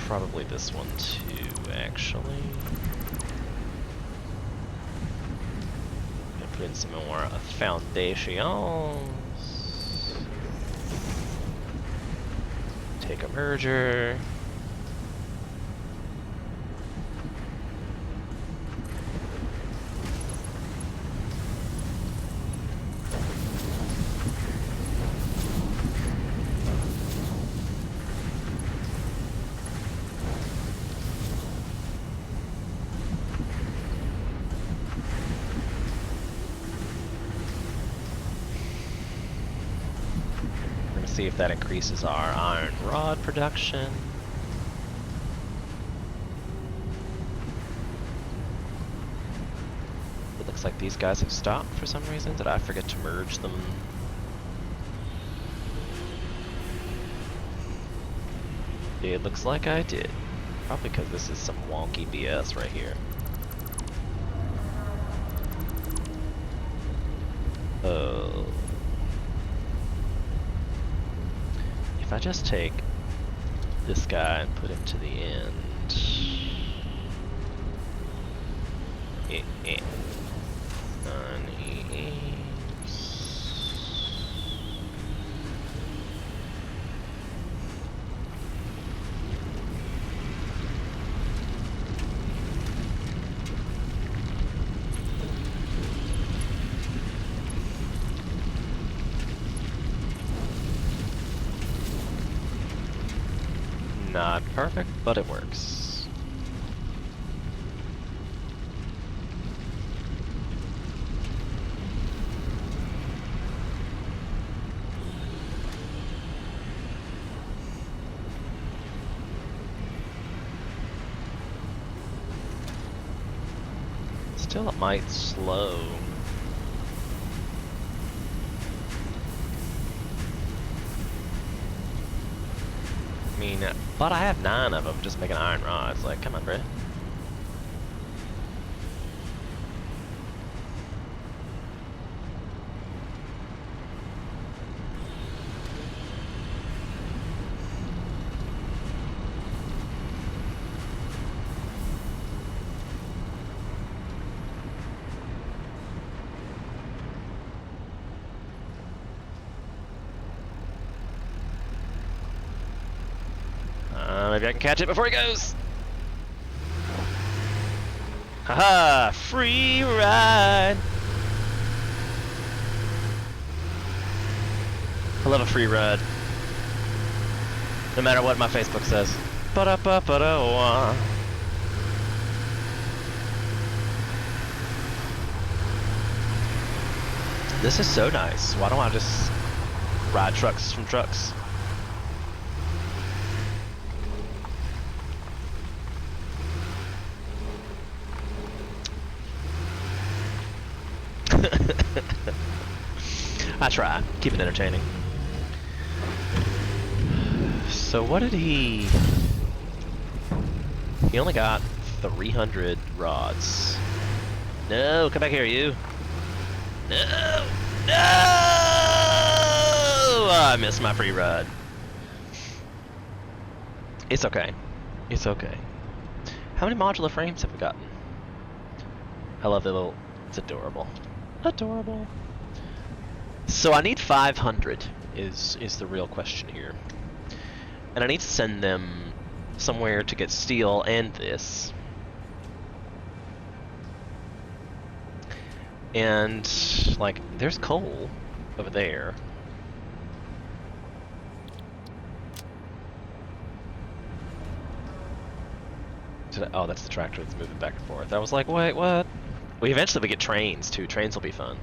Speaker 1: Probably this one too, actually. Gonna put in some more foundations. Take a merger. See if that increases our iron rod production. like these guys have stopped for some reason. Did I forget to merge them? It looks like I did. Probably because this is some wonky BS right here. Oh. If I just take this guy and put him to the end. Not perfect, but it works. Still, it might slow. I mean, but I have 9 of them just making iron rods. Like, come on, bro. Maybe I can catch it before he goes. Haha, free ride. I love a free ride. No matter what my Facebook says. Ba-da-ba-ba-da-wah. This is so nice. Why don't I just ride trucks from trucks? I try. Keep it entertaining. So what did he... He only got 300 rods. No, come back here, you. No! No! Oh, I missed my free ride. It's okay. It's okay. How many modular frames have we gotten? I love the little... It's adorable. Adorable. So I need 500 is the real question here. And I need to send them somewhere to get steel and this. And, like, there's coal over there. Oh, that's the tractor that's moving back and forth. I was like, wait, what? Well, eventually we get trains, too. Trains will be fun.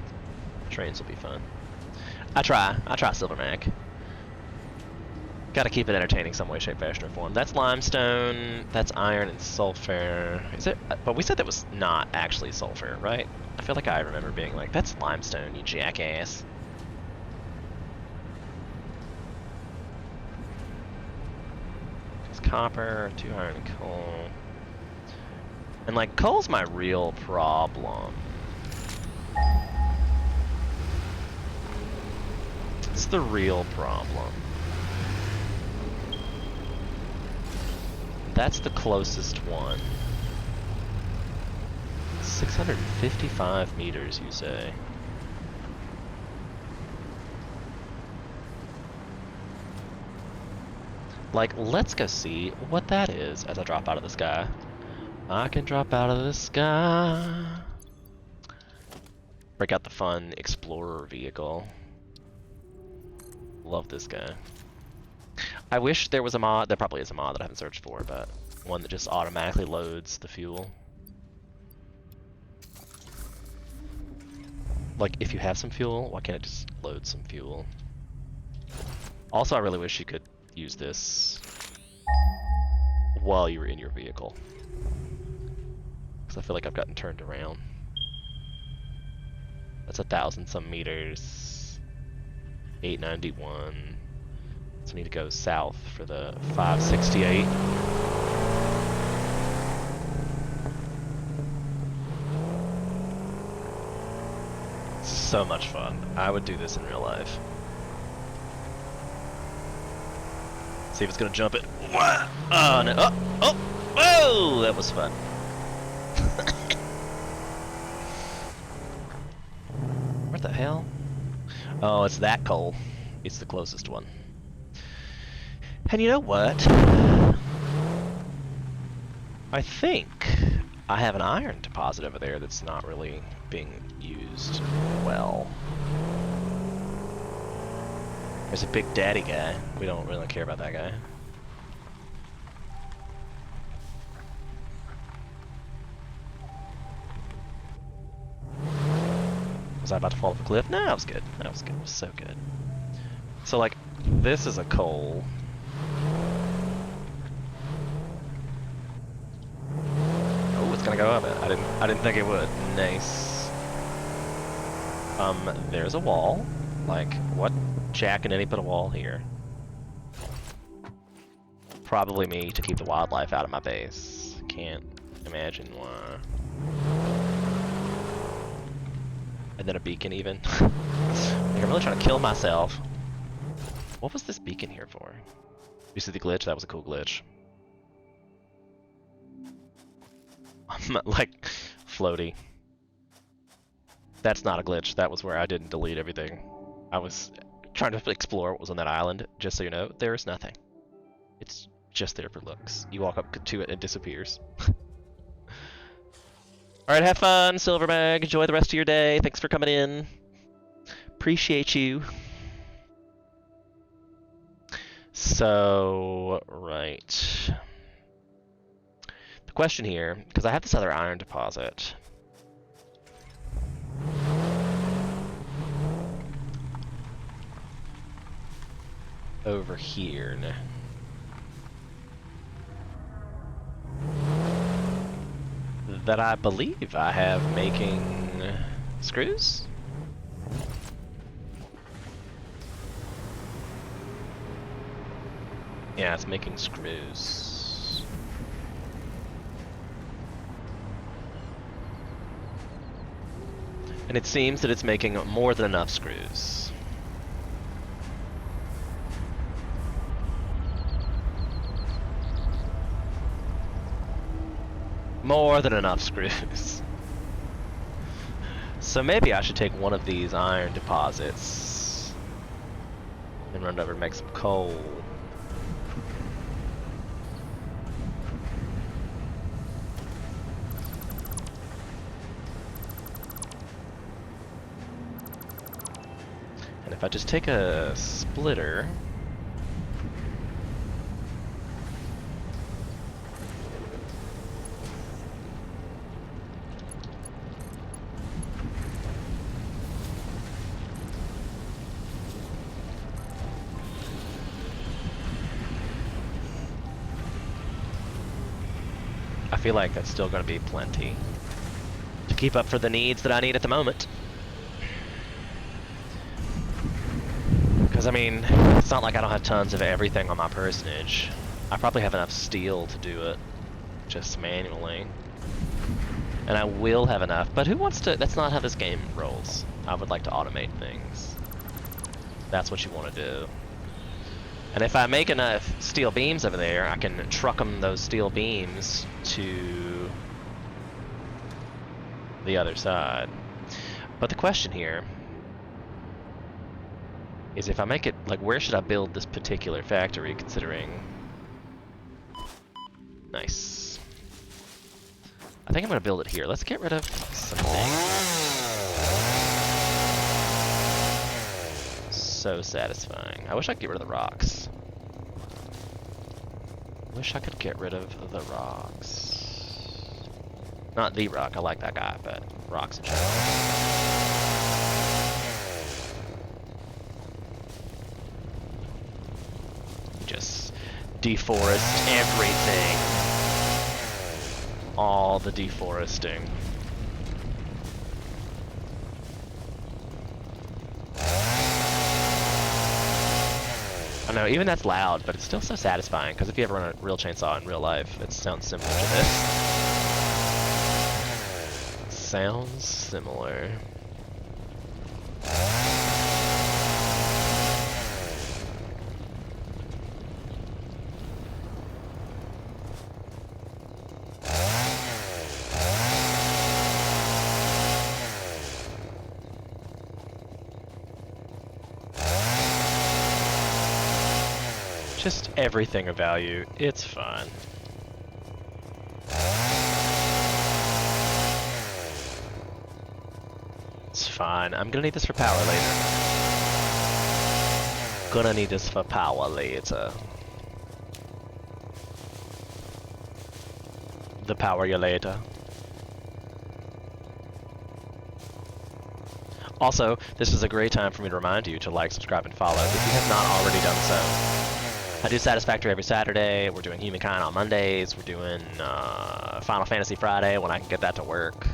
Speaker 1: Trains will be fun. I try Silvermac. Gotta keep it entertaining some way, shape, fashion, or form. That's limestone, that's iron and sulfur. Is it? But we said that was not actually sulfur, right? I feel like I remember being like, that's limestone, you jackass. It's copper, 2 iron and coal. And like, coal's my real problem. It's the real problem. That's the closest one. 655 meters, you say? Like, let's go see what that is as I drop out of the sky. I can drop out of the sky. Break out the fun Explorer vehicle. Love this guy. I wish there was a mod, there probably is a mod that I haven't searched for, but one that just automatically loads the fuel. Like, if you have some fuel, why can't it just load some fuel? Also, I really wish you could use this while you were in your vehicle. Because I feel like I've gotten turned around. That's 1,000 some meters. 891. So I need to go south for the 568. This is so much fun. I would do this in real life. See if it's gonna jump it. What? Oh no! Oh! Oh! Whoa! That was fun. What the hell? Oh, it's that coal. It's the closest one. And you know what? I think I have an iron deposit over there that's not really being used well. There's a big daddy guy. We don't really care about that guy. Was I about to fall off a cliff? No, that was good. That was good. It was so good. So, like, this is a coal. Oh, it's gonna go up it. I didn't think it would. Nice. There's a wall. Like, what jack and any put a wall here? Probably me to keep the wildlife out of my base. Can't imagine why. And then a beacon even. Like, I'm really trying to kill myself. What was this beacon here for? You see the glitch? That was a cool glitch. I'm like floaty. That's not a glitch. That was where I didn't delete everything. I was trying to explore what was on that island. Just so you know, there is nothing. It's just there for looks. You walk up to it and it disappears. Alright, have fun, Silverbag. Enjoy the rest of your day. Thanks for coming in. Appreciate you. So, right. The question here, because I have this other iron deposit. Over here. That I believe I have making screws? Yeah, it's making screws. And it seems that it's making more than enough screws. More than enough screws. So maybe I should take one of these iron deposits and run over and make some coal. And if I just take a splitter, I feel like that's still going to be plenty to keep up for the needs that I need at the moment. Because, I mean, it's not like I don't have tons of everything on my personage. I probably have enough steel to do it, just manually. And I will have enough, but who wants to... That's not how this game rolls. I would like to automate things. That's what you want to do. And if I make enough steel beams over there, I can truck them those steel beams to the other side. But the question here is, if I make it, like, where should I build this particular factory, considering... Nice. I think I'm going to build it here. Let's get rid of some things. So satisfying. I wish I could get rid of the rocks. Wish I could get rid of the rocks. Not the rock, I like that guy, but rocks in general. Just deforest everything. All the deforesting. I know, even that's loud, but it's still so satisfying, because if you ever run a real chainsaw in real life, it sounds similar to this. Sounds similar. Just everything of value. It's fun. It's fine. I'm gonna need this for power later. Gonna need this for power later. The power you later. Also, this is a great time for me to remind you to like, subscribe, and follow if you have not already done so. I do Satisfactory every Saturday. We're doing Humankind on Mondays. We're doing Final Fantasy Friday when I can get that to work.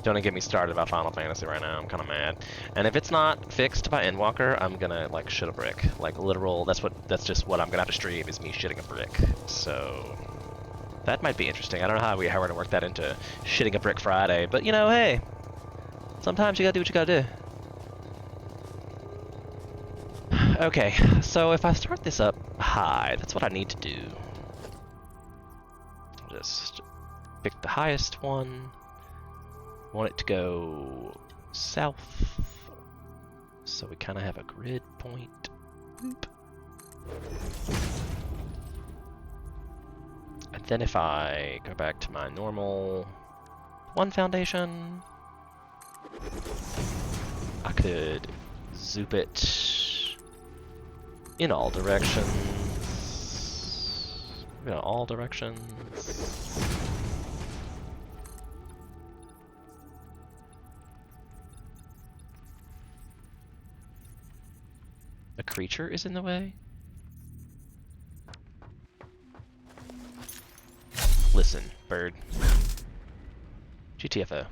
Speaker 1: Don't even get me started about Final Fantasy right now. I'm kind of mad. And if it's not fixed by Endwalker, I'm gonna like shit a brick. Like literal. That's just what I'm gonna have to stream is me shitting a brick. So that might be interesting. I don't know how we're gonna work that into shitting a brick Friday, but you know, hey, sometimes you gotta do what you gotta do. Okay, so if I start this up high, that's what I need to do. Just pick the highest one. Want it to go south, so we kind of have a grid point. Boop. And then if I go back to my normal one foundation, I could zoop it in all directions. In all directions. A creature is in the way? Listen, bird. GTFO.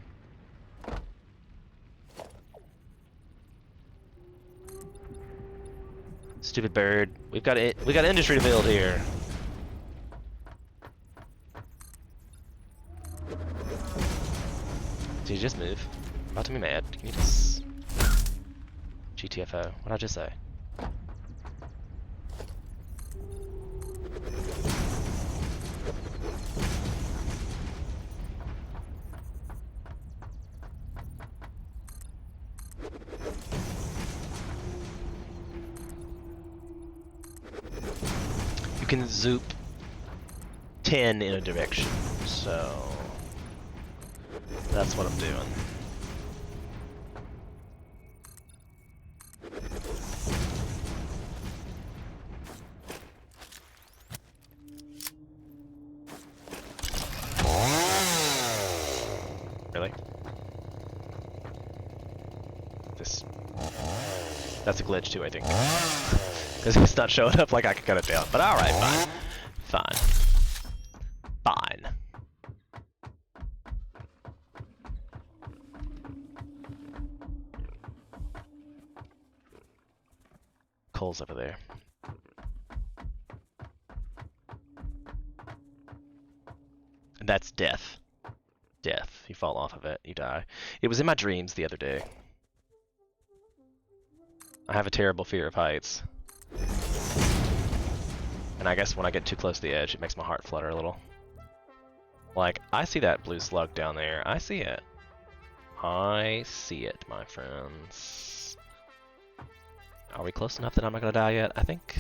Speaker 1: Stupid bird. We got industry to build here. Did you just move? I'm about to be mad. Can you just... GTFO. What'd I just say? You can zoop 10 in a direction, so that's what I'm doing. Really? That's a glitch too, I think. Because it's not showing up like I can cut it down. But alright, fine. Fine. Fine. Cole's over there. And that's death. Death. You fall off of it, you die. It was in my dreams the other day. I have a terrible fear of heights. And I guess when I get too close to the edge, it makes my heart flutter a little. Like, I see that blue slug down there. I see it. I see it, my friends. Are we close enough that I'm not gonna die yet? I think...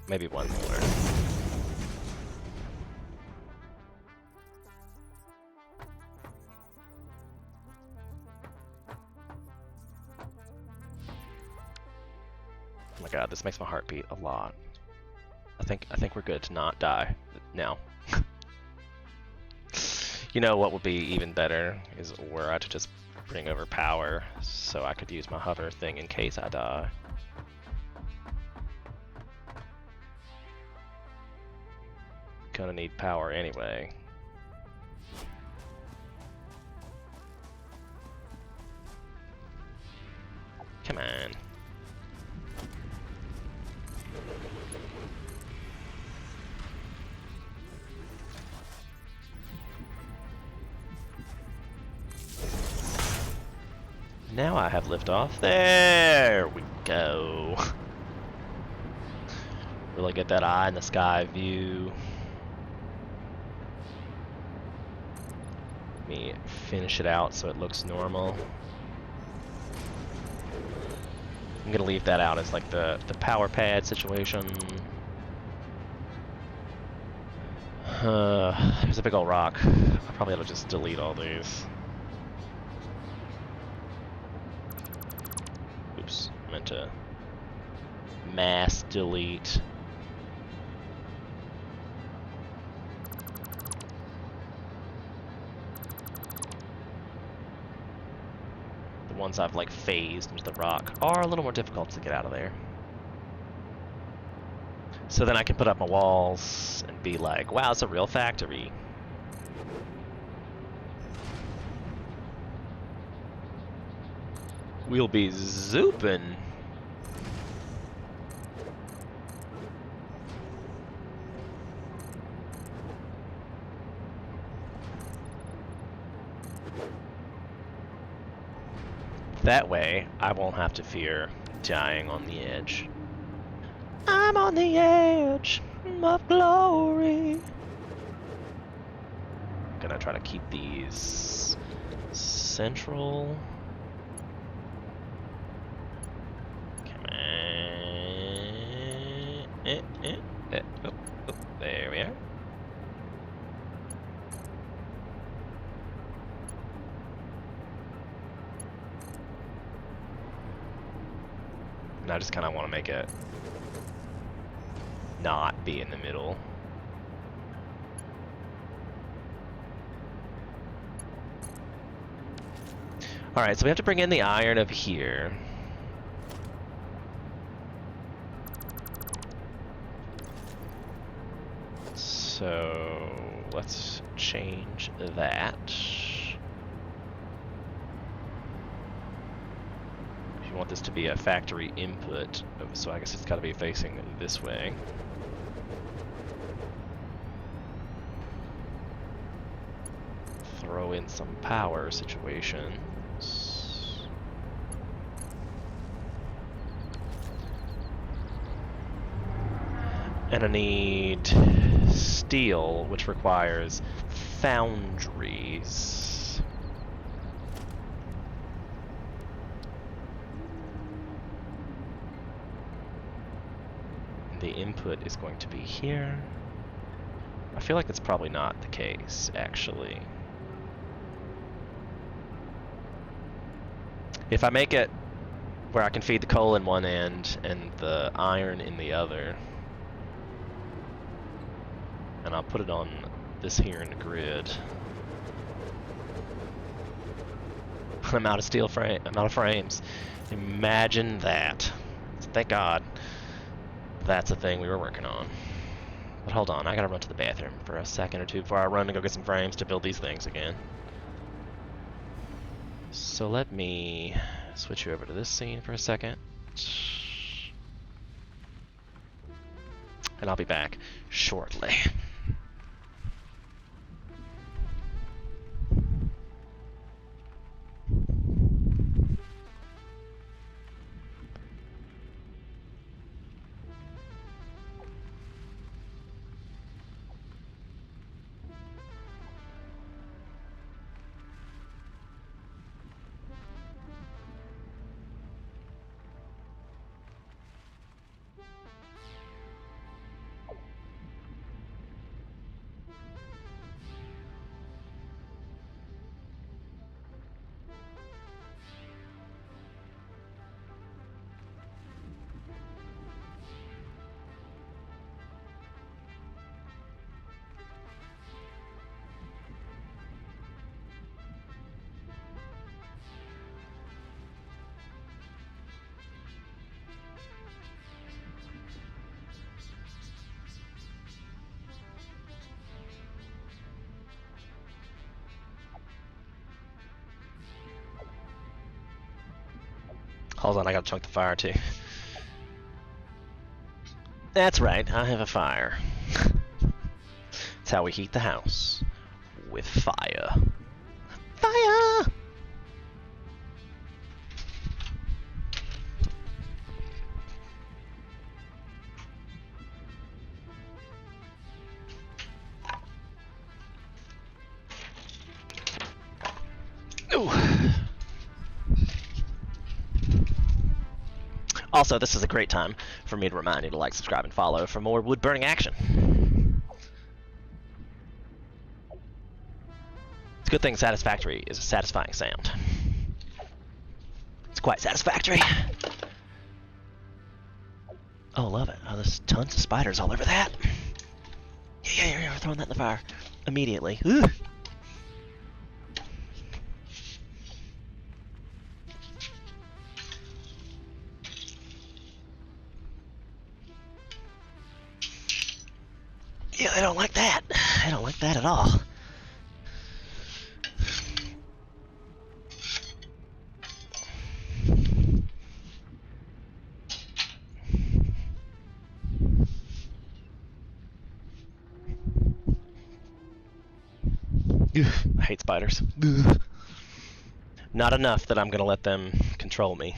Speaker 1: maybe one more. Oh my god, this makes my heart beat a lot. I think we're good to not die now. You know what would be even better is were I to just bring over power so I could use my hover thing in case I die. Gonna need power anyway. Come on. Now I have liftoff. There we go. Really get that eye in the sky view. Let me finish it out so it looks normal. I'm gonna leave that out as like the power pad situation. There's a big old rock. I probably ought to just delete all these. Oops, meant to mass delete. The ones I've like phased into the rock are a little more difficult to get out of there. So then I can put up my walls and be like, wow, it's a real factory. We'll be zoopin'. That way, I won't have to fear dying on the edge. I'm on the edge of glory. Gonna try to keep these central. Come on. Oh, there we are. And I just kind of want to make it not be in the middle. Alright, so we have to bring in the iron over here. So let's change that. If you want this to be a factory input, so I guess it's got to be facing this way. Throw in some power situations. And I need steel, which requires foundries. The input is going to be here. I feel like that's probably not the case, actually. If I make it where I can feed the coal in one end and the iron in the other, and I'll put it on this here in the grid. I'm out of steel frame. I'm out of frames. Imagine that. Thank God that's a thing we were working on. But hold on, I gotta run to the bathroom for a second or two before I run to go get some frames to build these things again. So let me switch you over to this scene for a second. And I'll be back shortly. Hold on, I gotta chunk the fire too. That's right, I have a fire. That's how we heat the house. With fire. Fire! Ooh. Also, this is a great time for me to remind you to like, subscribe, and follow for more wood burning action. It's a good thing Satisfactory is a satisfying sound. It's quite satisfactory. Oh, love it. Oh, there's tons of spiders all over that. Yeah, we're throwing that in the fire immediately. Ooh. Yeah, I don't like that. I don't like that at all. I hate spiders. Not enough that I'm gonna let them control me.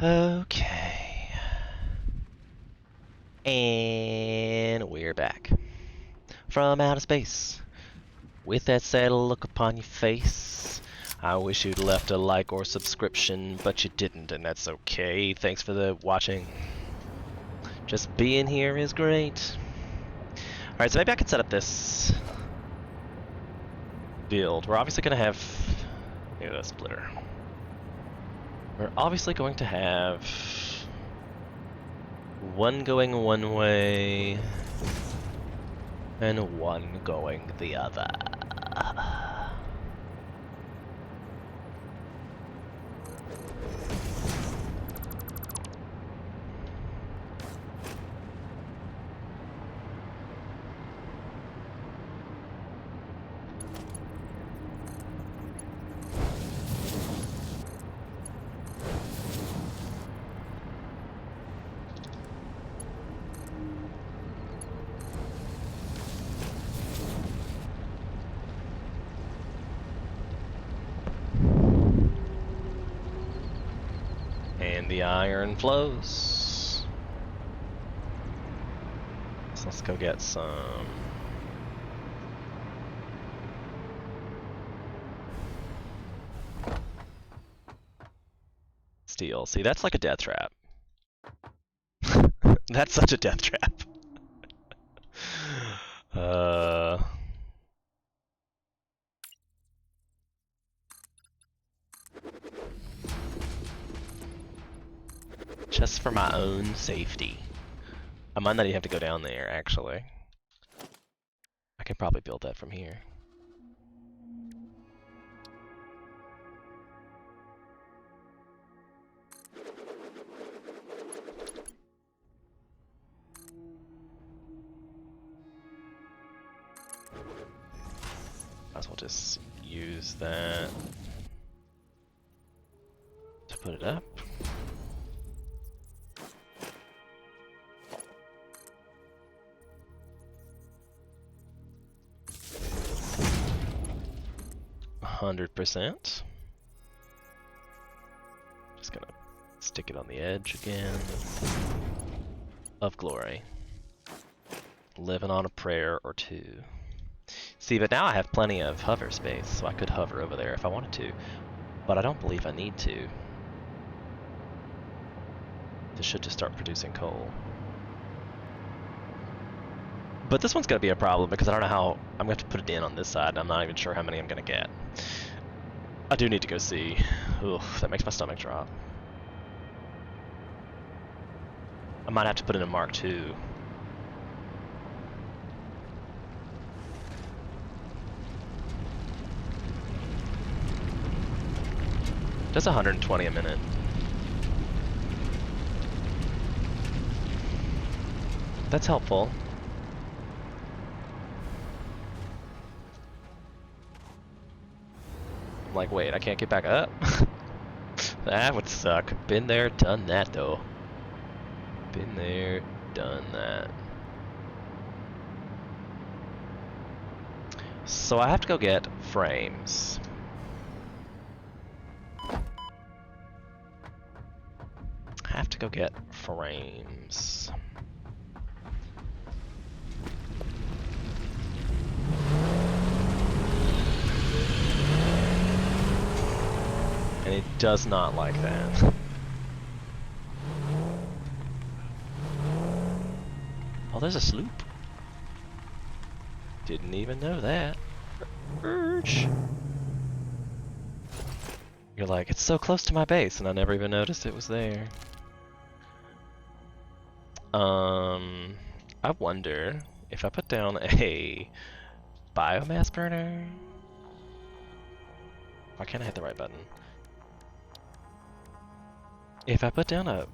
Speaker 1: Okay. And we're back. From outer space. With that sad look upon your face, I wish you'd left a like or subscription, but you didn't, and that's okay. Thanks for the watching. Just being here is great. Alright, so maybe I could set up this build. We're obviously going to have a splitter. We're obviously going to have one going one way and one going the other. And the iron flows. So let's go get some steel. See, that's like a death trap. That's such a death trap. Just for my own safety. I might not even have to go down there, actually. I could probably build that from here. Might as well just use that to put it up. %. Just gonna stick it on the edge again. Of glory. Living on a prayer or two. See, but now I have plenty of hover space, so I could hover over there if I wanted to. But I don't believe I need to. This should just start producing coal. But this one's gonna be a problem because I don't know how I'm gonna have to put it in on this side, and I'm not even sure how many I'm gonna get. I do need to go see. Oof, that makes my stomach drop. I might have to put in a Mark II. Does 120 a minute. That's helpful. I'm like, wait, I can't get back up? That would suck. Been there, done that though. Been there, done that. So I have to go get frames. I have to go get frames. And it does not like that. Oh, there's a sloop. Didn't even know that. Urge. You're like, it's so close to my base, and I never even noticed it was there. I wonder if I put down a biomass burner. Why can't I hit the right button? If I put down a...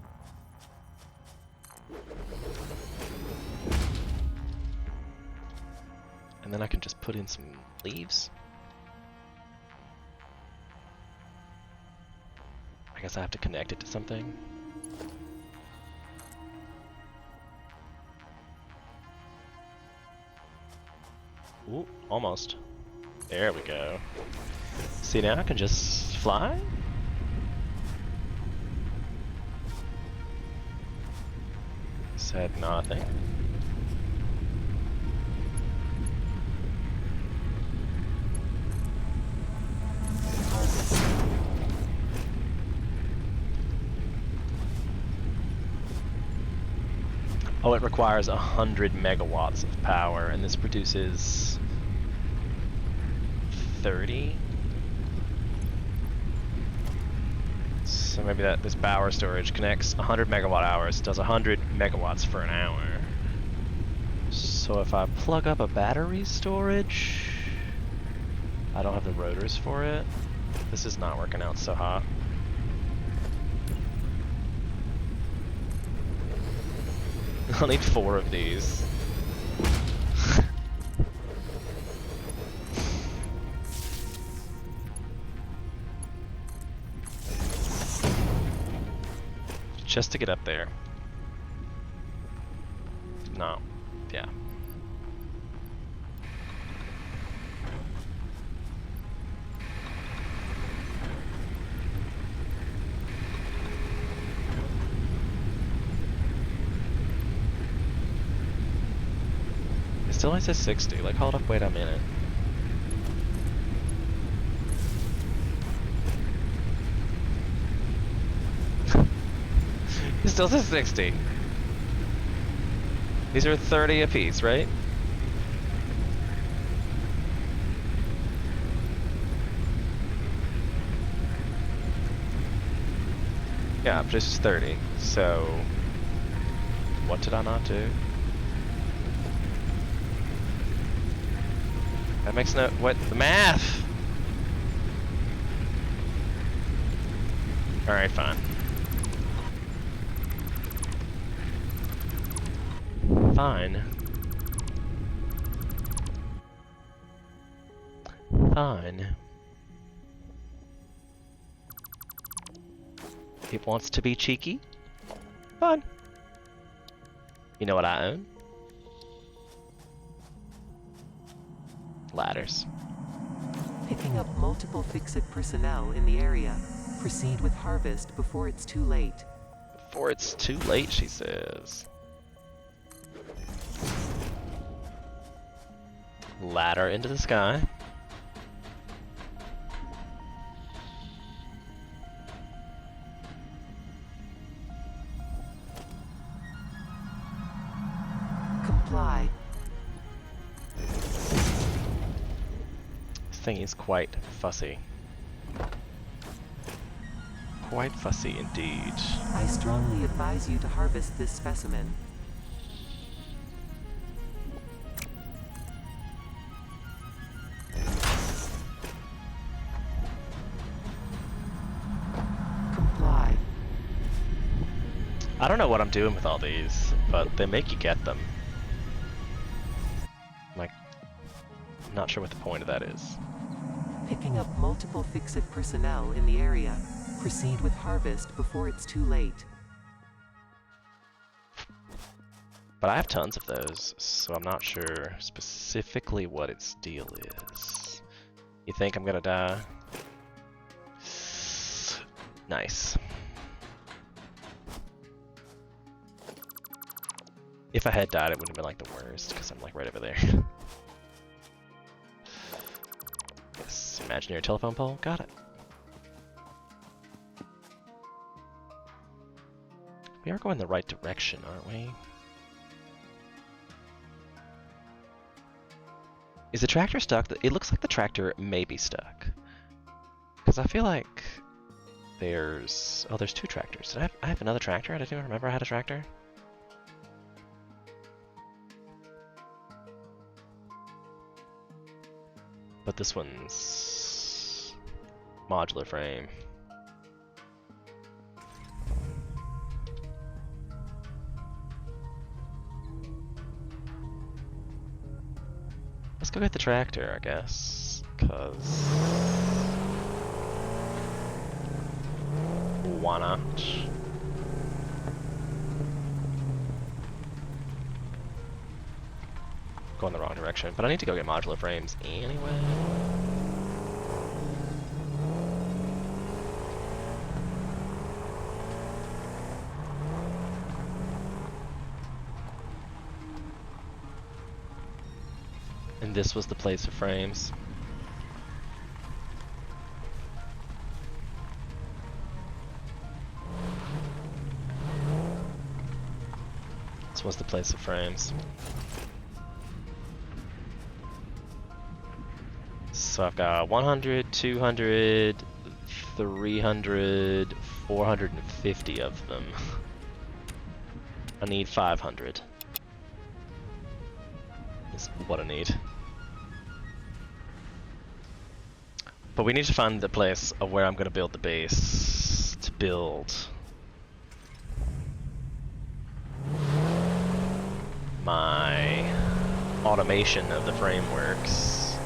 Speaker 1: And then I can just put in some leaves. I guess I have to connect it to something. Ooh, almost. There we go. See, now I can just fly? Said nothing. Oh, it requires 100 megawatts of power, and this produces 30? So maybe this power storage connects 100 megawatt hours, does 100 megawatts for an hour. So if I plug up a battery storage, I don't have the rotors for it. This is not working out so hot. I'll need 4 of these. Just to get up there. No. Yeah. It still only says 60. Like, hold up, wait a minute. It still says 60. These are 30 apiece, right? Yeah, just 30. So, what did I not do? That makes no... What? The math! Alright, fine. Fine. Fine. It wants to be cheeky? Fine. You know what I own? Ladders.
Speaker 2: Picking up multiple Fix-It personnel in the area. Proceed with harvest before it's too late.
Speaker 1: Before it's too late, she says. Ladder into the sky.
Speaker 2: Comply.
Speaker 1: This thing is quite fussy. Quite fussy indeed.
Speaker 2: I strongly advise you to harvest this specimen. Comply.
Speaker 1: I don't know what I'm doing with all these, but they make you get them. Like, not sure what the point of that is.
Speaker 2: picking up multiple Fix-It personnel in the area. Proceed with harvest before it's too late.
Speaker 1: But I have tons of those, so I'm not sure specifically what its deal is. You think I'm gonna die? Nice. If I had died, it would have been like the worst, because I'm like right over there. Yes, imaginary telephone pole, got it. We are going the right direction, aren't we? Is the tractor stuck? It looks like the tractor may be stuck. Because I feel like there's... Oh, there's two tractors. Did I have another tractor? I didn't even remember I had a tractor. But this one's... modular frame. Let's go get the tractor, I guess, because why not? Going the wrong direction, but I need to go get modular frames anyway. And this was the place for frames. This was the place for frames. So I've got 100, 200, 300, 450 of them. I need 500. Is what I need. But we need to find the place of where I'm going to build the base to build my automation of the frameworks.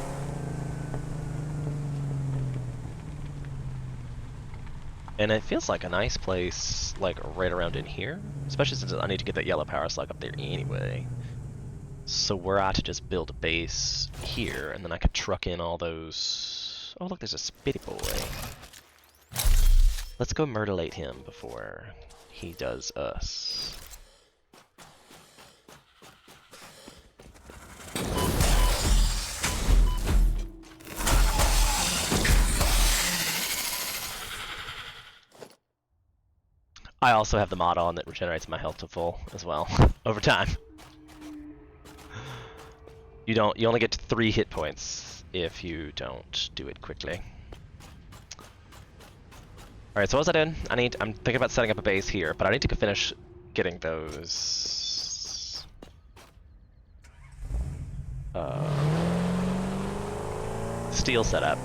Speaker 1: And it feels like a nice place, like right around in here, especially since I need to get that yellow power slug up there anyway. So were I to just build a base here, and then I could truck in all those... Oh look, there's a spitty boy. Let's go murderate him before he does us. I also have the mod on that regenerates my health to full as well, over time. You only get 3 hit points if you don't do it quickly. Alright, so what was I doing? I'm thinking about setting up a base here, but I need to finish getting those steel set up.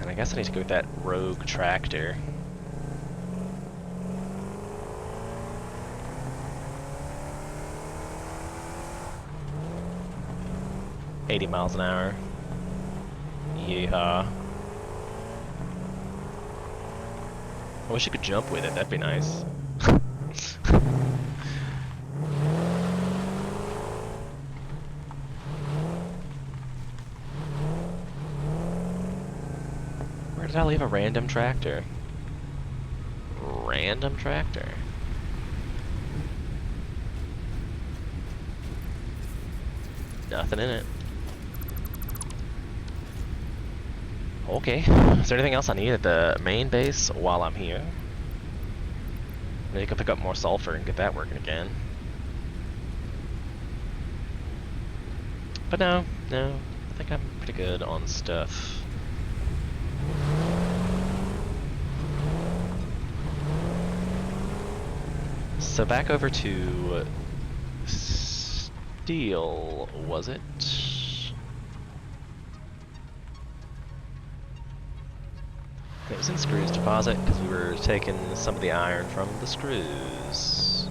Speaker 1: And I guess I need to go with that rogue tractor. $80 miles an hour. Yeehaw. I wish you could jump with it, that'd be nice. Where did I leave a random tractor? Random tractor. Nothing in it. Okay, is there anything else I need at the main base while I'm here? Maybe I can pick up more sulfur and get that working again. But no, I think I'm pretty good on stuff. So back over to steel, was it? It was in screws deposit because we were taking some of the iron from the screws.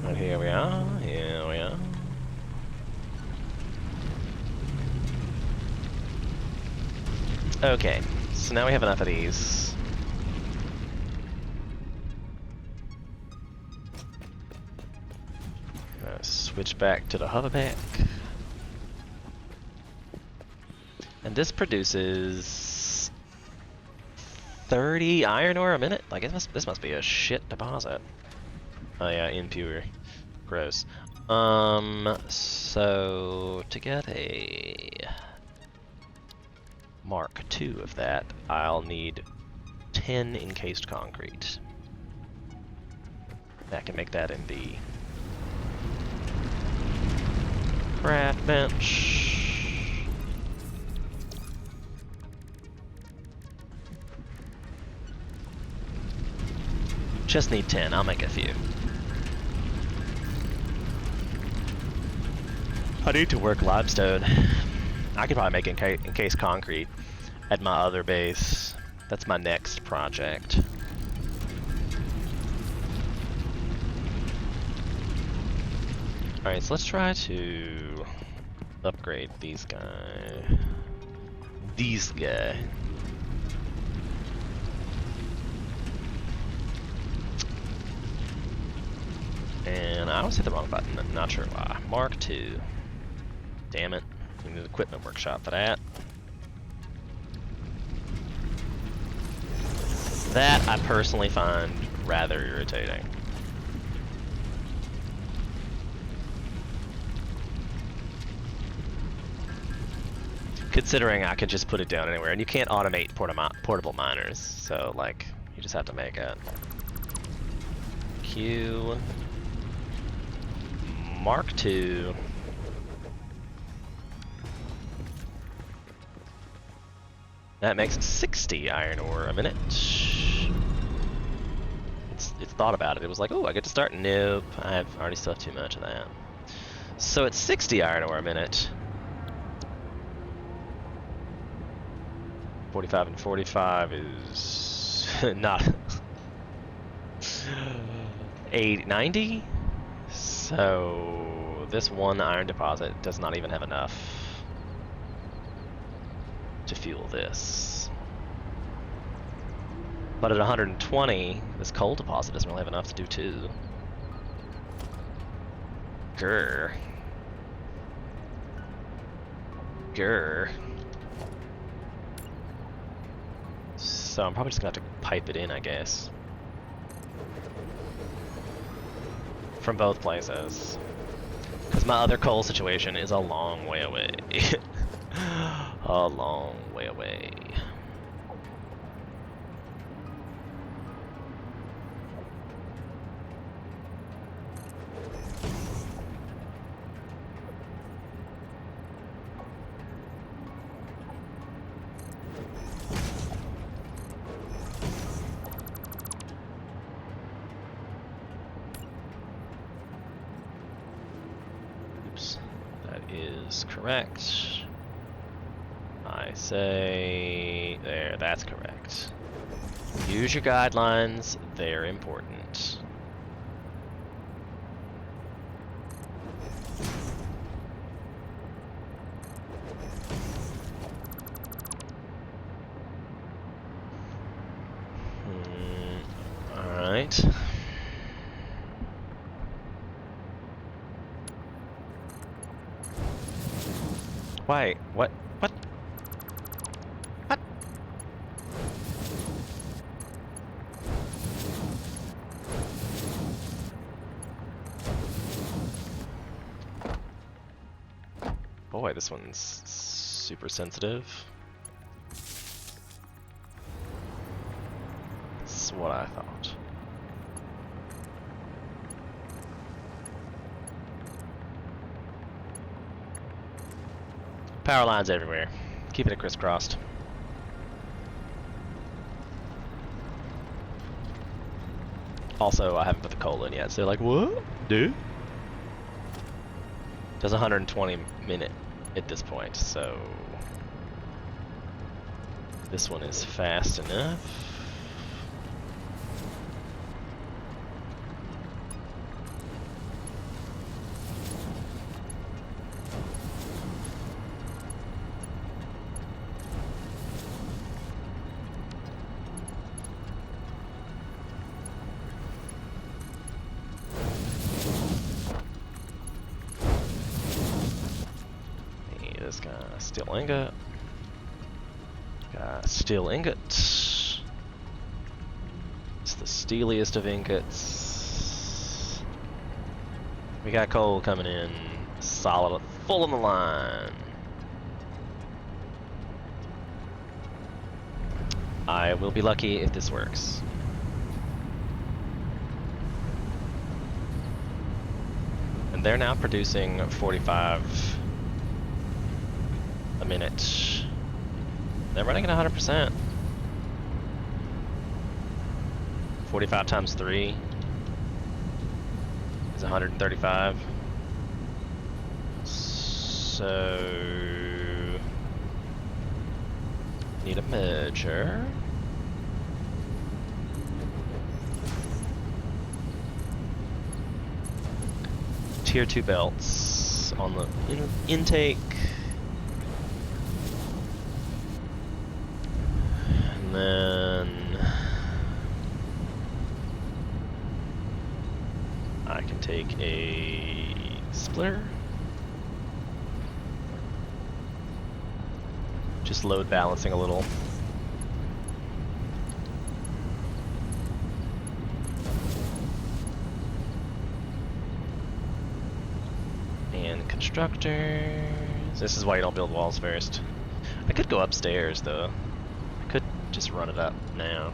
Speaker 1: And here we are, here we are. Okay, so now we have enough of these. Switch back to the hoverback. And this produces 30 iron ore a minute? Like, this must be a shit deposit. Oh yeah, impure. Gross. So to get a Mark II of that, I'll need 10 encased concrete. I can make that in the craft bench. Just need 10, I'll make a few. I need to work limestone. I could probably make encased concrete at my other base. That's my next project. Alright, so let's try to upgrade these guys. These guys. And I always hit the wrong button, I'm not sure why. Mark II. Damn it. We need an equipment workshop for that. That I personally find rather irritating. Considering I could just put it down anywhere, and you can't automate portable miners, so like, you just have to make it. Q. Mark II. That makes 60 iron ore a minute. It's thought about it. It was like, oh, I get to start. Nope, I've already still have too much of that. So it's 60 iron ore a minute. 45 and 45 is not 90. So this one iron deposit does not even have enough to fuel this. But at 120, this coal deposit doesn't really have enough to do two. Grr. Grr. So I'm probably just gonna have to pipe it in, I guess. From both places. Because my other coal situation is a long way away. A long way away. Oops, that is correct. I say there, that's correct. Use your guidelines, they're important. Alright. Wait, what? What? What? Boy, this one's super sensitive. That's what I thought. Power lines everywhere. Keeping it crisscrossed. Also, I haven't put the coal in yet, so they're like, what? Dude? Does 120 minute at this point, so this one is fast enough. This guy, steel ingot. Steel ingot. It's the steeliest of ingots. We got coal coming in, solid, full on the line. I will be lucky if this works. And they're now producing 45 a minute. They're running at 100%. 45 times 3 is 135. So need a merger. Tier 2 belts on the intake. And then I can take a splitter. Just load balancing a little. And constructors. This is why you don't build walls first. I could go upstairs though. I could just run it up now.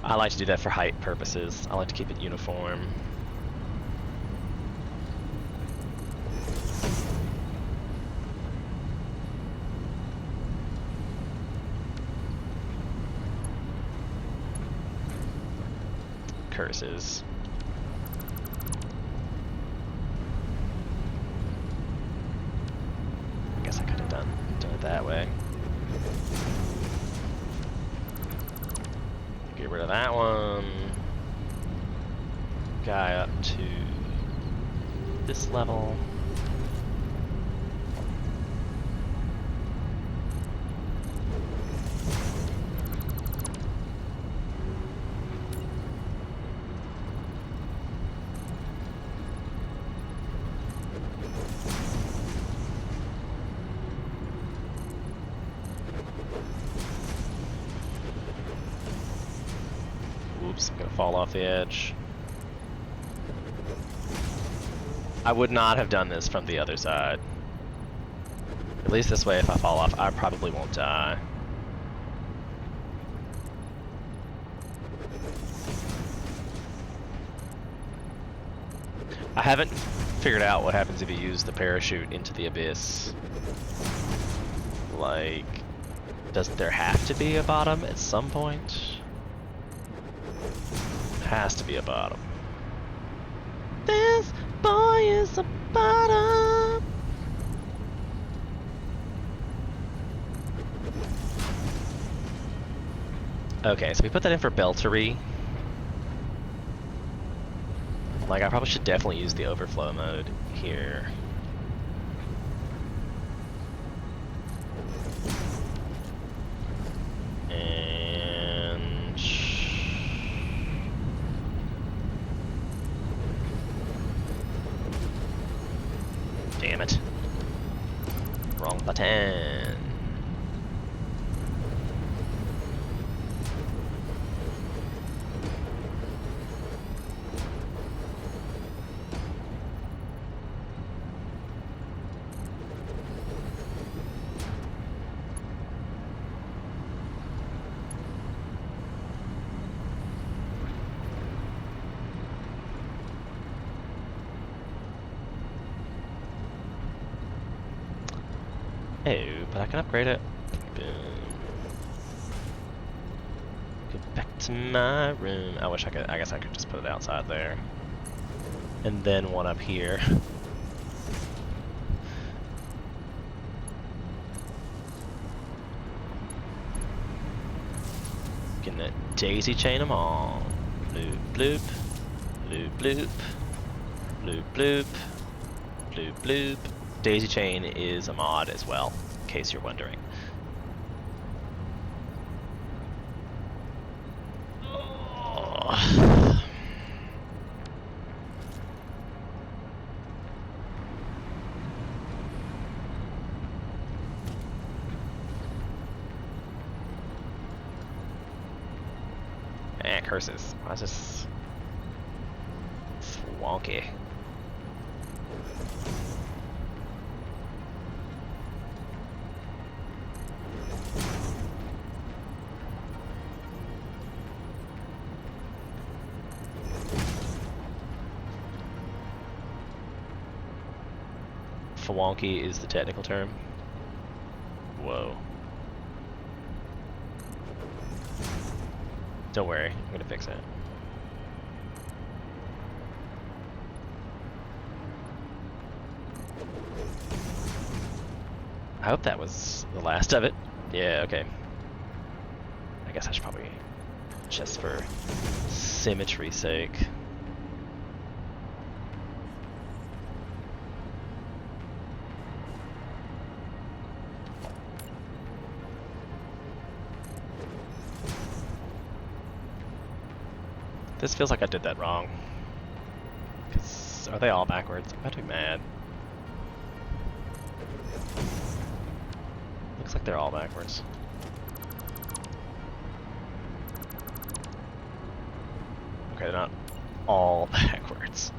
Speaker 1: I like to do that for height purposes. I like to keep it uniform. Curses. I guess I could have done it that way. Get rid of that one. Guy up to this level. Oops, I'm gonna fall off the edge. I would not have done this from the other side. At least this way, if I fall off, I probably won't die. I haven't figured out what happens if you use the parachute into the abyss. Like, does there have to be a bottom at some point? Has to be a bottom. This boy is a bottom. Okay, so we put that in for Beltery. Like, I probably should definitely use the overflow mode here. Damn it. Wrong button. Oh, but I can upgrade it. Boom. to my room. I wish I could. I guess I could just put it outside there. And then one up here. Gonna daisy chain them all. Bloop, bloop. Bloop, bloop. Bloop, bloop. Bloop, bloop. Daisy chain is a mod as well, in case you're wondering. Oh. Curses. Why is this wonky? Fwonky is the technical term. Whoa. Don't worry, I'm gonna fix it. I hope that was the last of it. Yeah, okay. I guess I should probably, just for symmetry's sake. This feels like I did that wrong. 'Cause are they all backwards? I'm about to be mad. Looks like they're all backwards. Okay, they're not all backwards.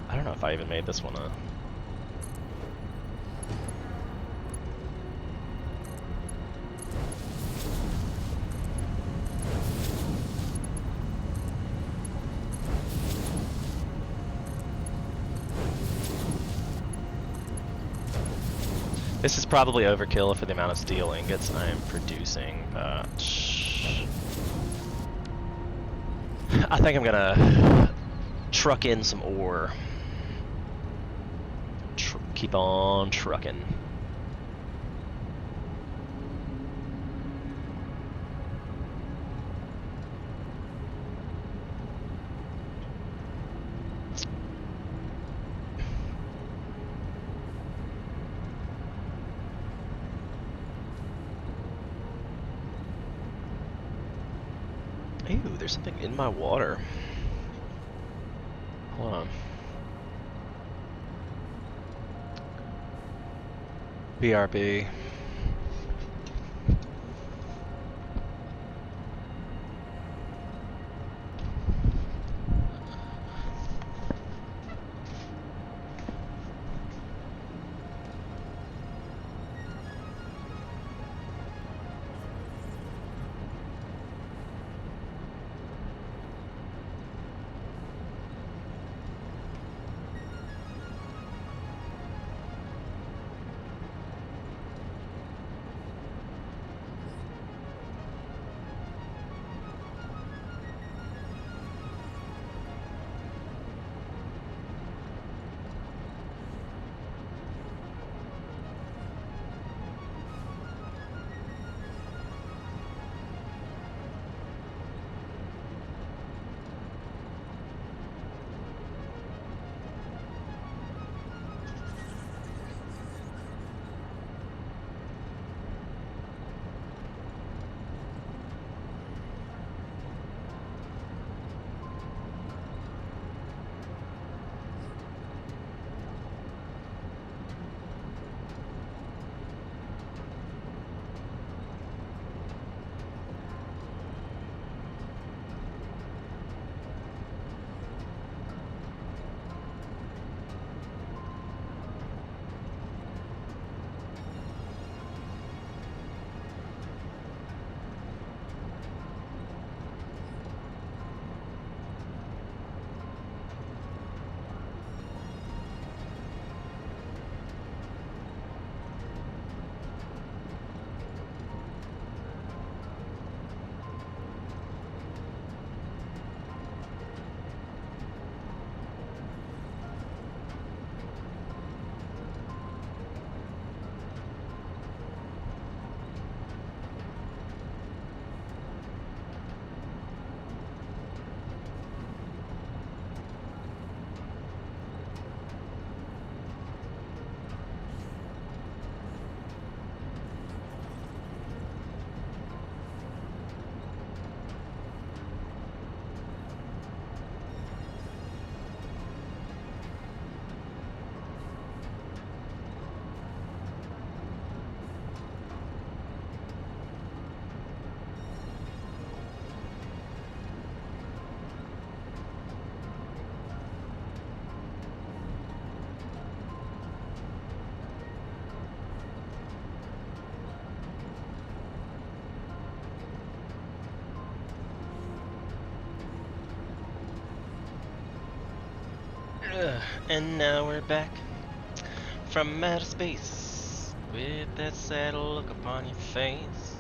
Speaker 1: I don't know if I even made this one up. This is probably overkill for the amount of steel ingots I am producing, but I think I'm gonna truck in some ore. Keep on trucking. Ew, there's something in my water. Hold on. BRB. And now we're back from outer space with that sad look upon your face.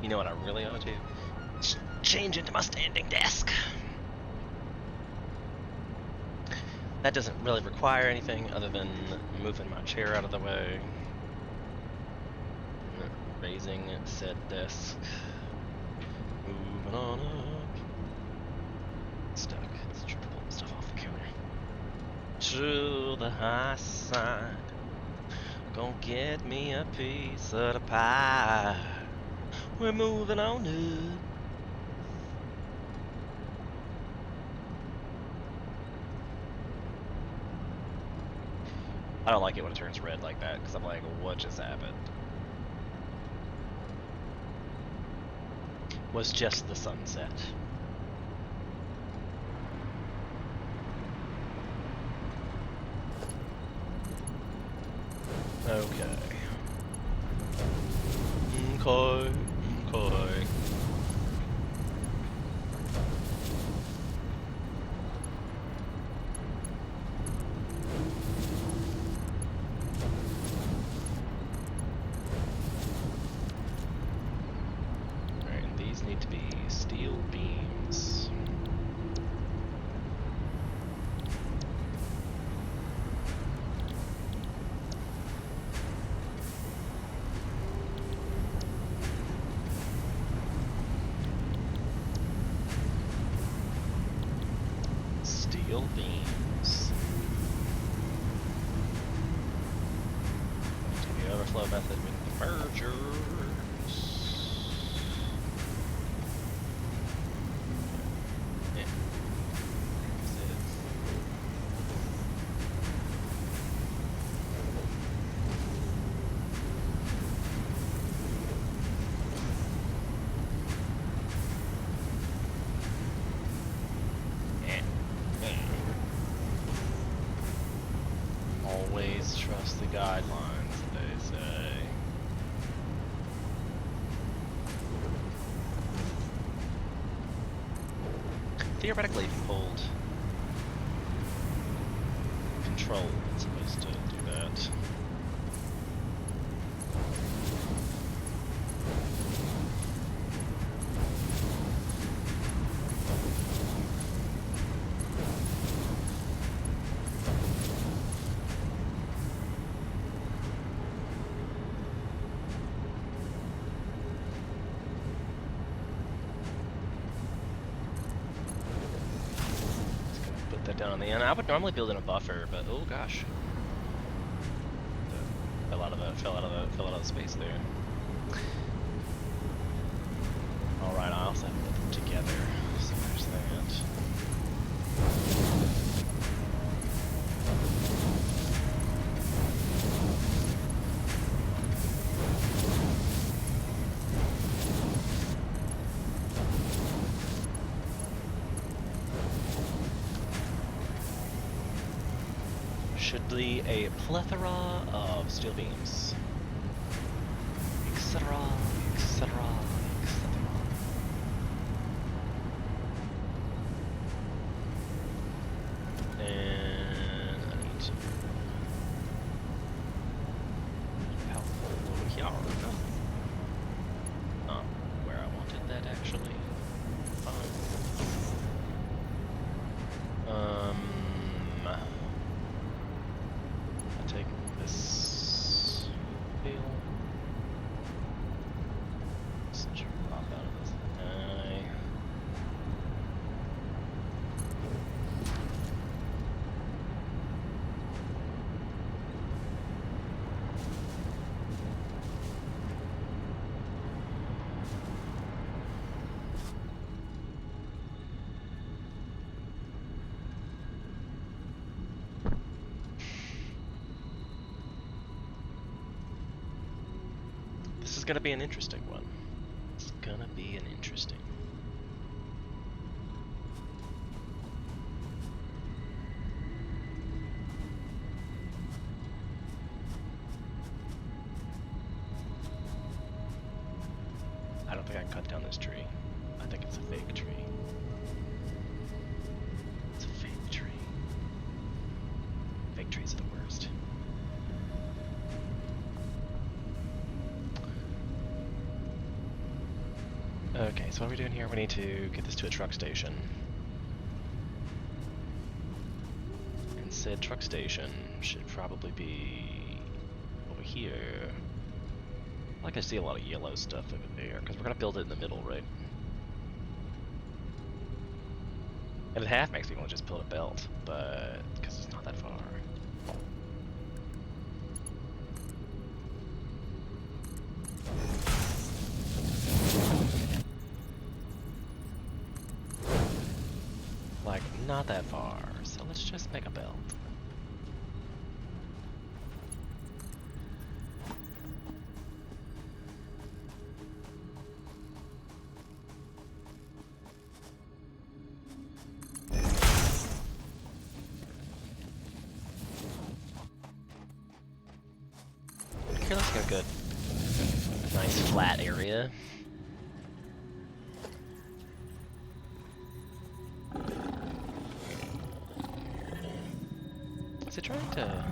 Speaker 1: You know what I really ought to do? Change into my standing desk. That doesn't really require anything other than moving my chair out of the way. Raising said desk. Moving on up. Stuck. Let's try to pull stuff off the counter. To the high side. Gonna get me a piece of the pie. We're moving on up. I don't like it when it turns red like that, because I'm like, what just happened? Was just the sunset. Okay. Okay. Okay. Alright, and these need to be steel beams. Steel beams. To the overflow method with the mergers. Yeah. Always trust the guidelines, they say. Theoretically, if you hold control, it's supposed to do that. That down on the end. I would normally build in a buffer, but oh gosh, fell out of the space there. All right, I also have to put them together, so there's that. Should be a plethora of steel beams, etc., etc., etc. And I need to over here. Not where I wanted that actually. Take this wheel. Let's drop out of this guy. This is gonna be an interesting one. It's gonna be an interesting. I don't think I can cut down this tree. I think it's a fake tree. It's a fake tree. trees are the worst. Okay, so what are we doing here? We need to get this to a truck station. And said truck station should probably be over here. Like I see a lot of yellow stuff over there, because we're gonna build it in the middle, right? And it half makes me want to just build a belt, but because it's not that far. Like, not that far, so let's just make a belt. Okay, let's go good. Nice flat area. Is it trying to...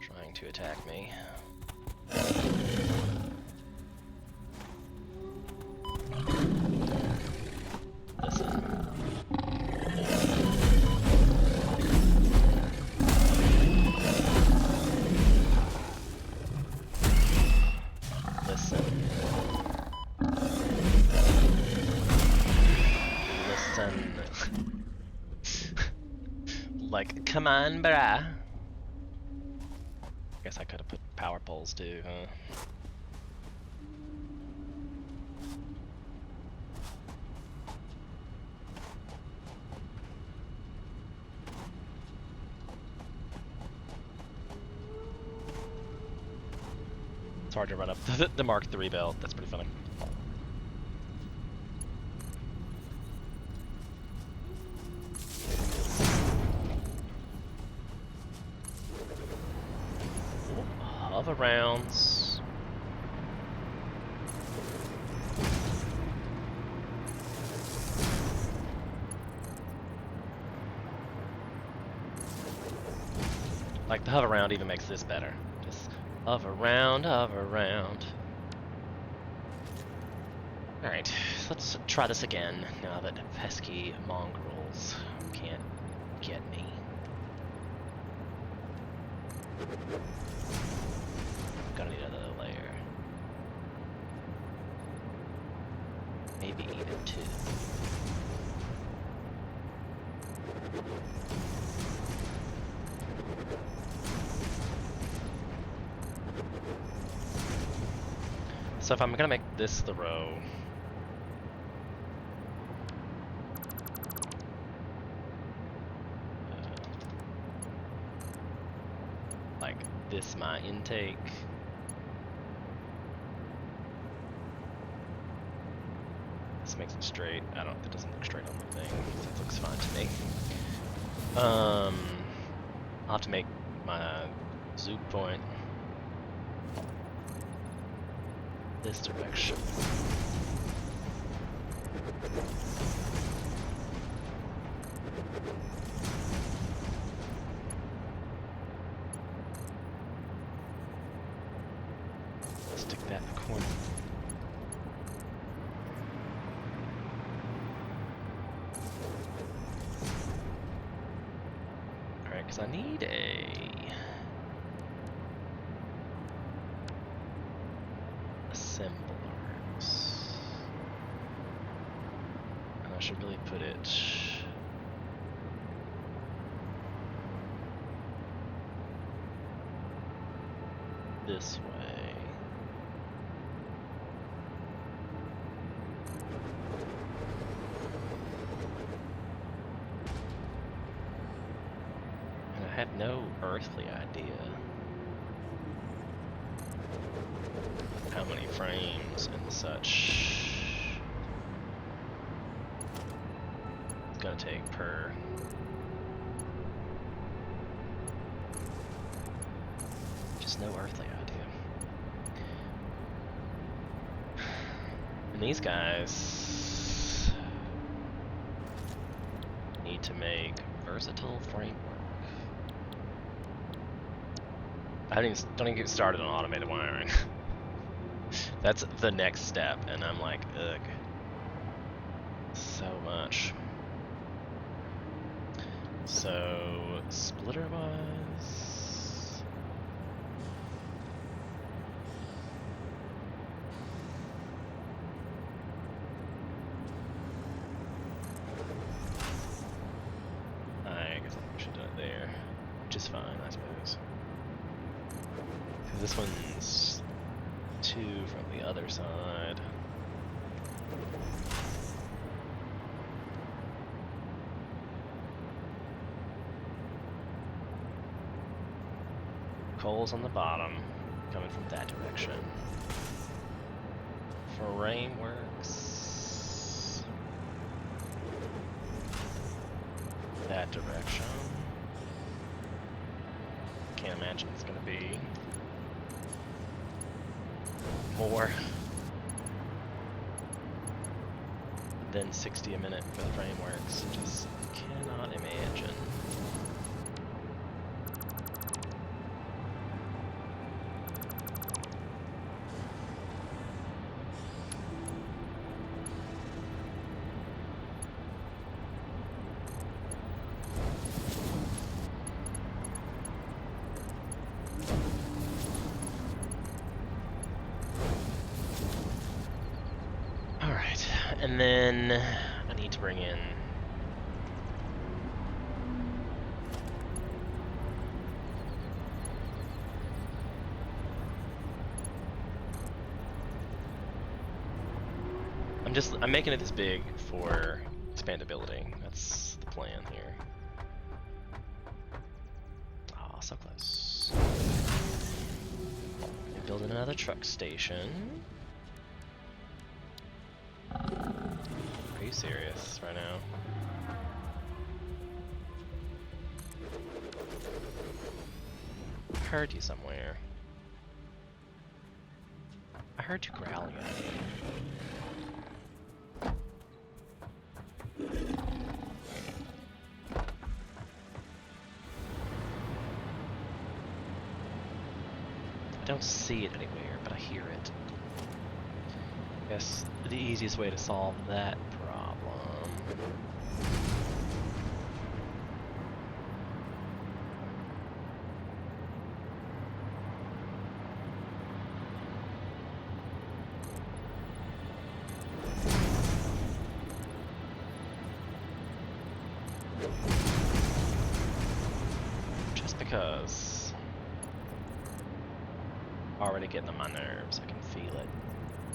Speaker 1: trying to attack me? Listen. Like, come on, brah. Guess I could have put power poles too, huh? It's hard to run up the Mark III belt. That's pretty funny. Hover rounds. Like the hover round even makes this better. Just hover round, hover round. Alright, let's try this again now that pesky mongrels can't get me. Gonna need another layer. Maybe even two. So if I'm gonna make this the row, like this my intake. This makes it straight. That doesn't look straight on the thing. That looks fine to me. I'll have to make my zoom point this direction. Stick that in the corner. Alright, because I need assemblers. And I should really put it this way. And I have no earthly idea how many frames and such it's gonna take per. Just no earthly idea. And these guys need to make Versatile framework. Don't even get started on automated wiring. That's the next step, and I'm like, ugh. So much. So, splitter-wise... I guess we should do it there. Which is fine, I suppose. Because this one's 2 from the other side. Coals on the bottom, coming from that direction. Frameworks. That direction. Can't imagine it's gonna be more than 60 a minute for the frameworks. Just cannot imagine. And then I need to bring in I'm making it this big for expandability. That's the plan here. Ah, so close. And building another truck station. Are you serious right now? I heard you somewhere. I heard you growling at me. I don't see it anywhere, but I hear it. I guess the easiest way to solve that problem just because already getting on my nerves. I can feel it.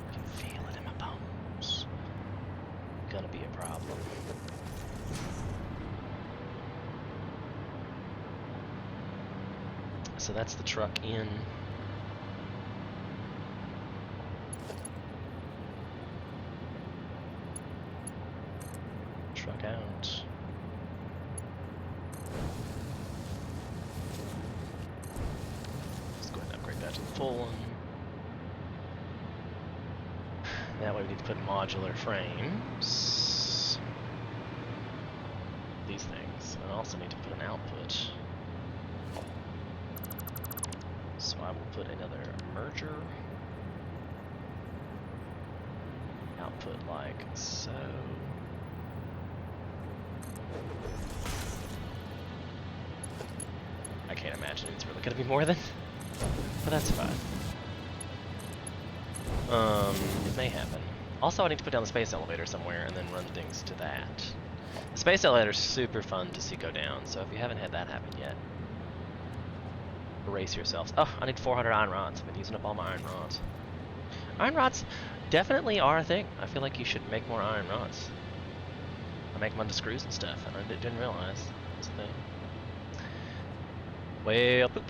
Speaker 1: I can feel it in my bones. Gonna be a problem. So that's the truck in. Truck out. Let's go ahead and upgrade that to the full one. That way we need to put modular frames. These things. And I also need to put an output. So I will put another merger. Output like so. I can't imagine it's really gonna be more than, but that's fine. It may happen. Also, I need to put down the space elevator somewhere and then run things to that. The space elevator is super fun to see go down, so if you haven't had that happen yet, brace yourselves. Oh, I need 400 iron rods. I've been using up all my iron rods. Iron rods definitely are a thing. I feel like you should make more iron rods. I make them onto screws and stuff, and I didn't realize it was a thing. Well, poop.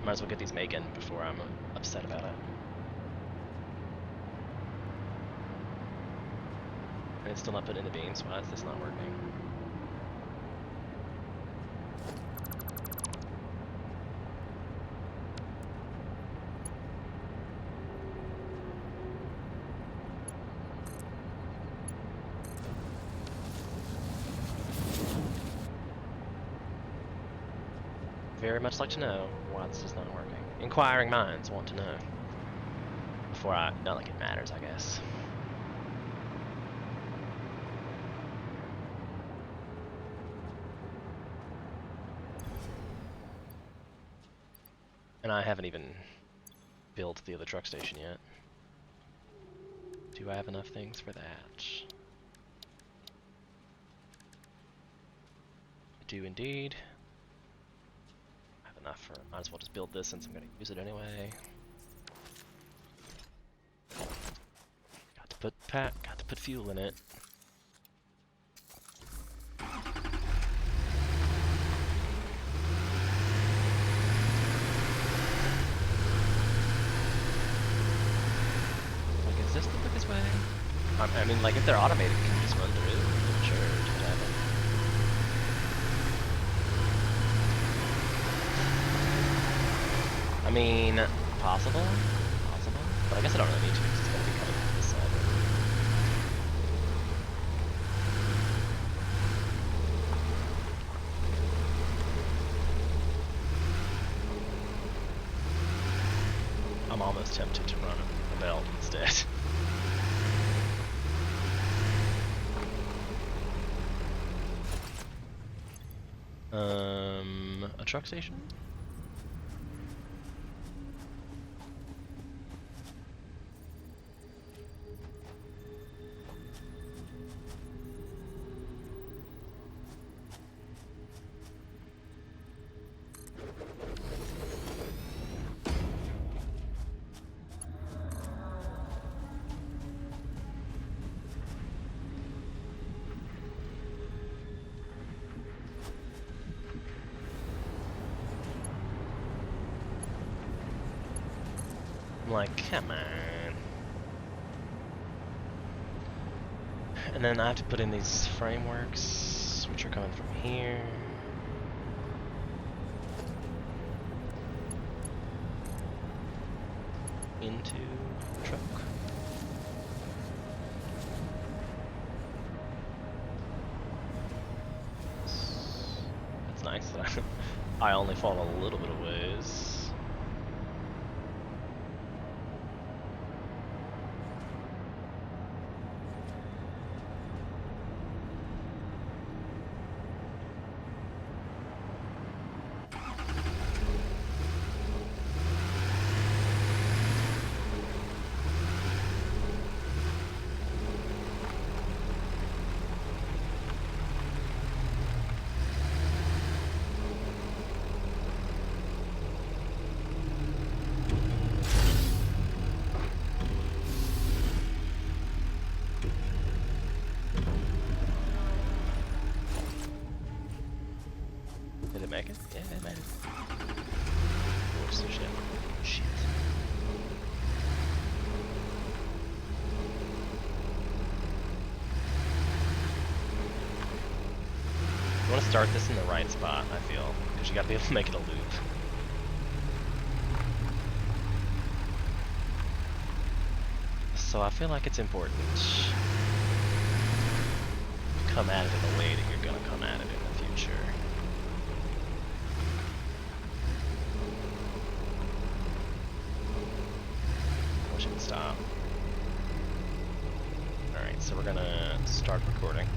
Speaker 1: Might as well get these making before I'm upset about it. And it's still not put in the beams. Why is this not working? very much like to know why this is not working. Inquiring minds want to know. Before I, not like it matters, I guess. And I haven't even built the other truck station yet. Do I have enough things for that? I do indeed. I have enough for, might as well just build this since I'm going to use it anyway. Got to put fuel in it. Is this the quickest way? I mean, like, if they're automated, can you just run through? Sure, whatever. I mean, possible? Possible? But I guess I don't really need to, because it's going to be coming from this side. I'm almost tempted to run a belt instead. A truck station? I'm like, come on. And then I have to put in these frameworks, which are coming from here. Into the truck. That's nice. I only fall a little bit of ways. Did it make it? Yeah, it made it. What's the shit? Shit. You want to start this in the right spot, I feel, because you got to be able to make it a loop. So I feel like it's important to come at it in the way that you're going to come at it in the future. I should stop. Alright, so we're going to start recording.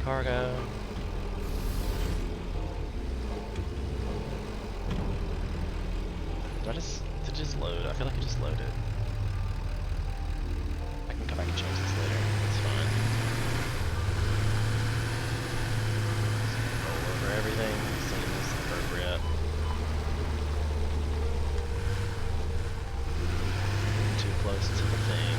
Speaker 1: Cargo. Did it just load? I feel like it just loaded. I can come back and change this later. That's fine. Just roll over everything. Seems appropriate. Too close to the thing.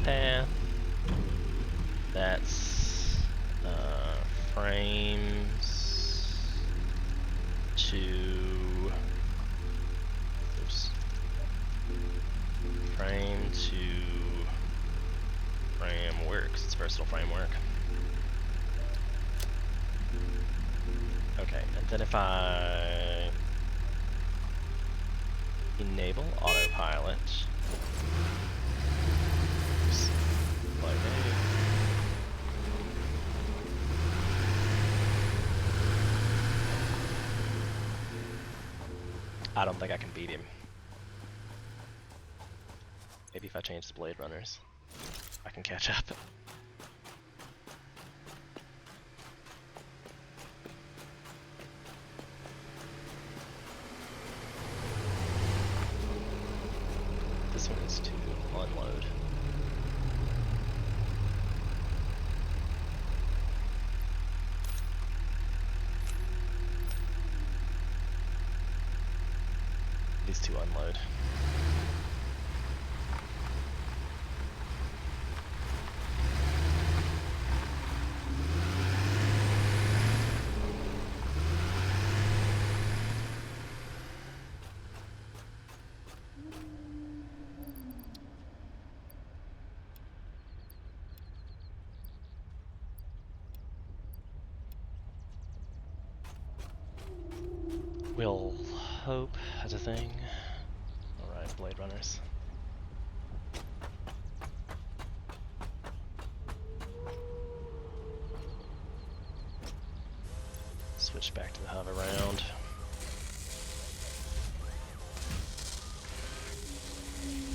Speaker 1: path. That's frames to oops, frame to frameworks. It's versatile framework. Okay, and then if I enable autopilot, oops, like I don't think I can beat him. Maybe if I change the Blade Runners, I can catch up. This one is to unload. These two unload. We'll hope as a thing. Alright, Blade Runners. Switch back to the hover round.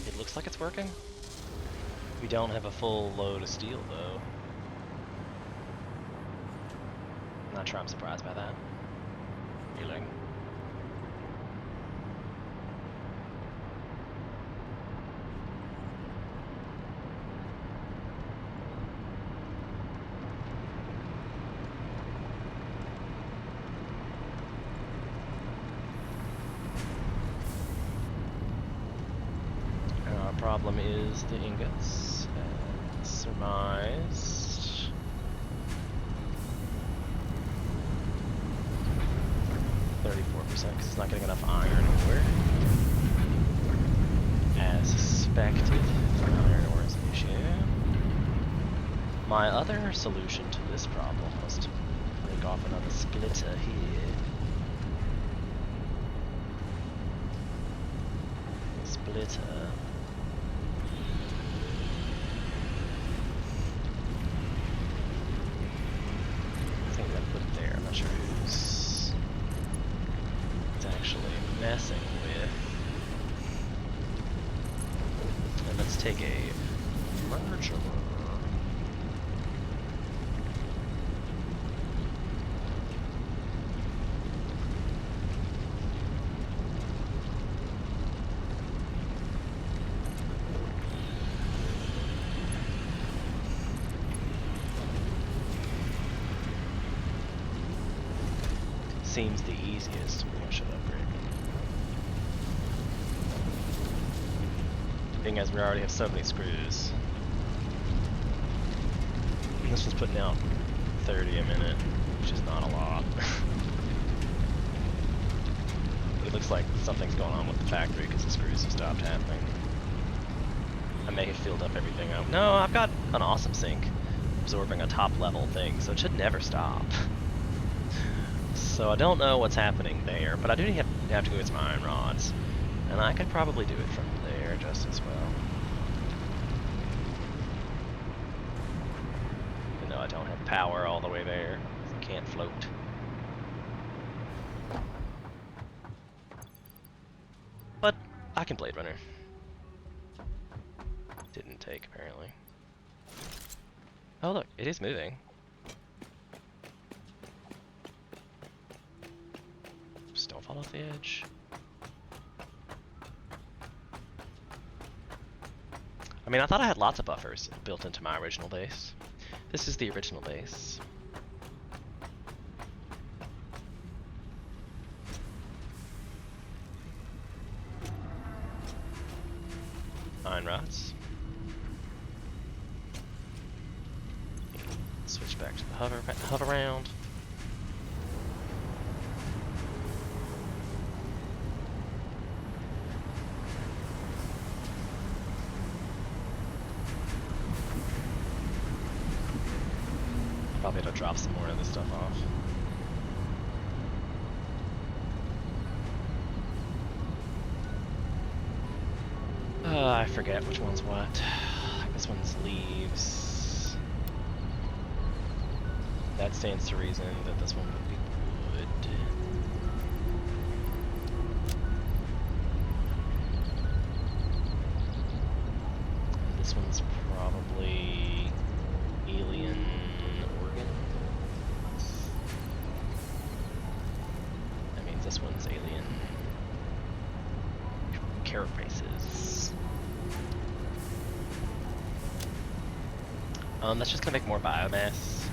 Speaker 1: It looks like it's working. We don't have a full load of steel though. Not sure I'm surprised by that. Feeling. Our problem is the ingots, as surmised. %, because it's not getting enough iron ore. As suspected, iron ore is an issue. My other solution to this problem was to break off another splitter here. Splitter. I think I'm gonna put it there. I'm not sure who's it's actually messing with. And let's take a merger. Seems the easiest. Maybe I should upgrade. Being as we already have so many screws. This one's putting out 30 a minute, which is not a lot. It looks like something's going on with the factory because the screws have stopped happening. I may have filled up everything up. No, I've got an awesome sink absorbing a top level thing, so it should never stop. So I don't know what's happening there, but I do have to go get some iron rods. And I could probably do it from there just as well. Even though I don't have power all the way there. I can't float. But I can Blade Runner. Didn't take, apparently. Oh look, it is moving. Just don't fall off the edge. I mean, I thought I had lots of buffers built into my original base. This is the original base. Iron rods. back to the hover round. Probably have to drop some more of this stuff off. I forget which one's what. This one's leaves. That stands to reason that this one would be wood. And this one's probably alien organs. That means this one's alien carapaces. That's just gonna make more biomass,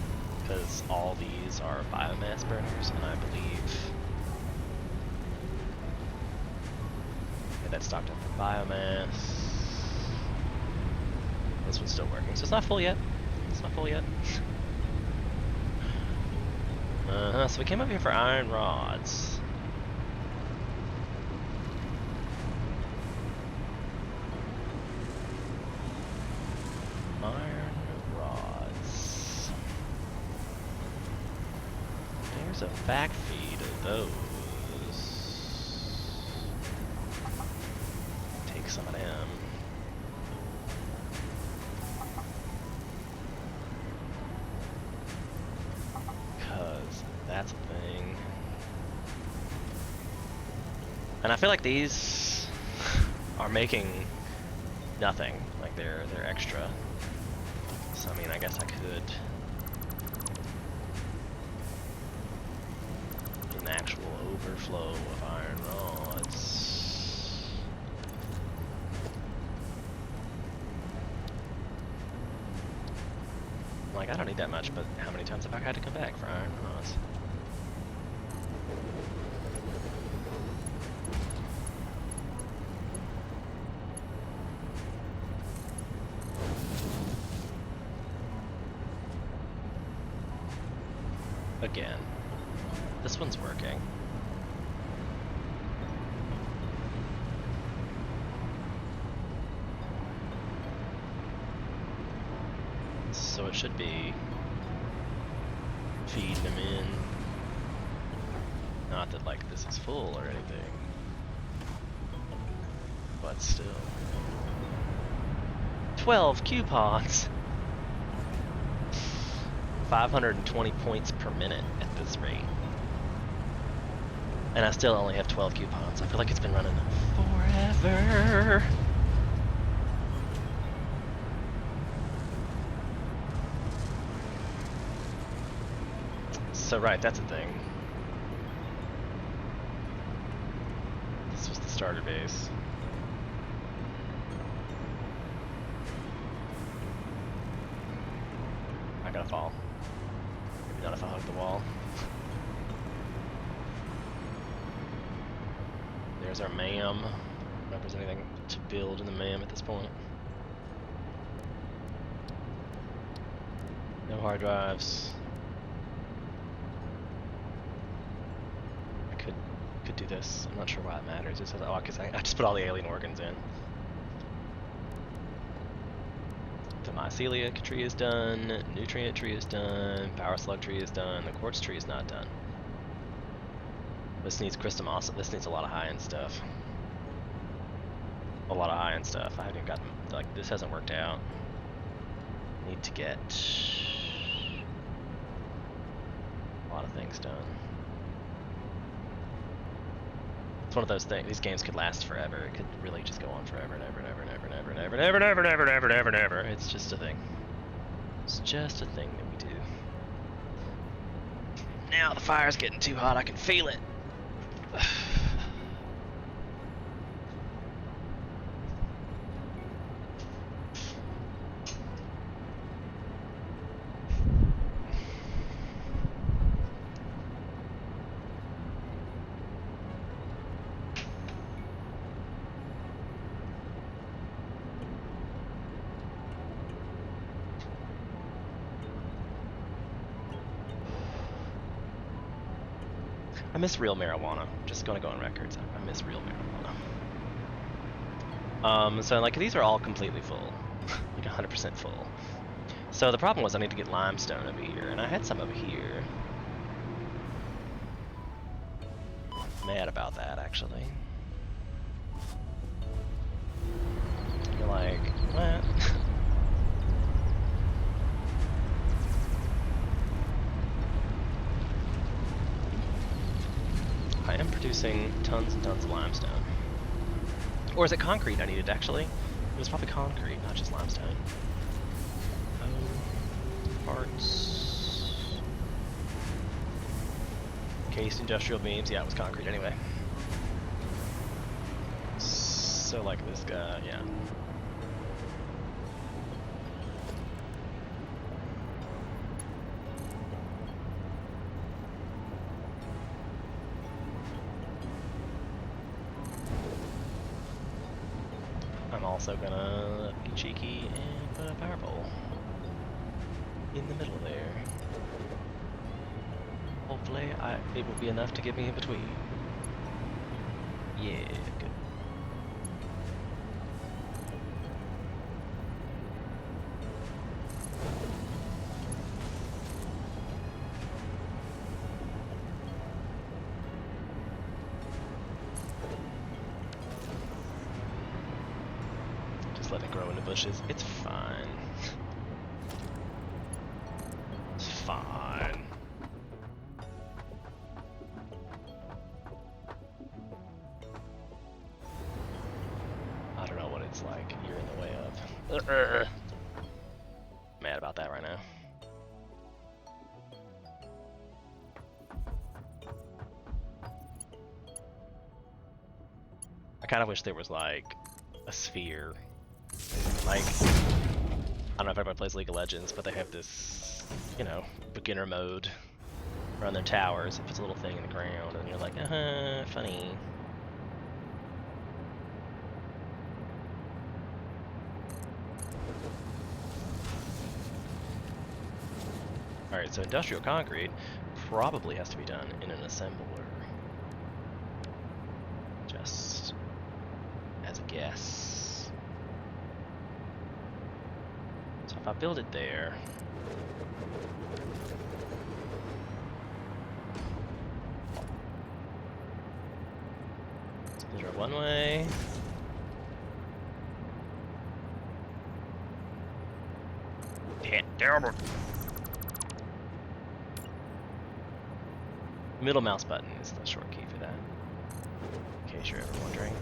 Speaker 1: because all these are biomass burners, and I believe get that stocked up for biomass. This one's still working, so it's not full yet. It's not full yet. So we came up here for iron rods. There's a back feed of those. Take some of them. Cause that's a thing. And I feel like these are making nothing. Like they're extra. So I mean, I guess I could an actual overflow of iron rods. Like, I don't need that much, but how many times have I had to come back for iron rods? Again. This one's working. So it should be feeding them in. Not that like this is full or anything, but still. 12 coupons! 520 points per minute at this rate. And I still only have 12 coupons. I feel like it's been running forever. So right, that's a thing. This was the starter base. I gotta fall. Maybe not if I hug the wall. There's our MAM. I don't know if there's anything to build in the MAM at this point. No hard drives. I could do this. I'm not sure why it matters. It says, oh, because I just put all the alien organs in. The mycelia tree is done. Nutrient tree is done. Power slug tree is done. The quartz tree is not done. This needs crystal moss. This needs a lot of high-end stuff. A lot of high-end stuff. I haven't even gotten, like, this hasn't worked out. Need to get a lot of things done. It's one of those things. These games could last forever. It could really just go on forever and ever and ever and ever and ever and ever and ever and ever and ever and ever and ever and ever. It's just a thing. It's just a thing that we do. Now the fire's getting too hot. I can feel it. I miss real marijuana. Just gonna go on records. I miss real marijuana. So like these are all completely full, like 100% full. So the problem was I need to get limestone over here, and I had some over here. Mad about that actually. You're like, what? I am producing tons and tons of limestone. Or is it concrete I needed, actually? It was probably concrete, not just limestone. Oh, parts. Cased industrial beams, yeah, it was concrete anyway. So like this guy, yeah. I'm also gonna be cheeky and put a power pole in the middle there. Hopefully it will be enough to get me in between. Yeah, good. Just let it grow in the bushes. It's fine. It's fine. I don't know what it's like you're in the way of. Mad about that right now. I kind of wish there was like a sphere. Like, I don't know if everyone plays League of Legends, but they have this, you know, beginner mode around their towers. It puts a little thing in the ground, and you're like, funny. Alright, so industrial concrete probably has to be done in an assembler. Just as a guess. So if I build it there, splitter one way. Yeah, terrible. Middle mouse button is the short key for that, in case you're ever wondering.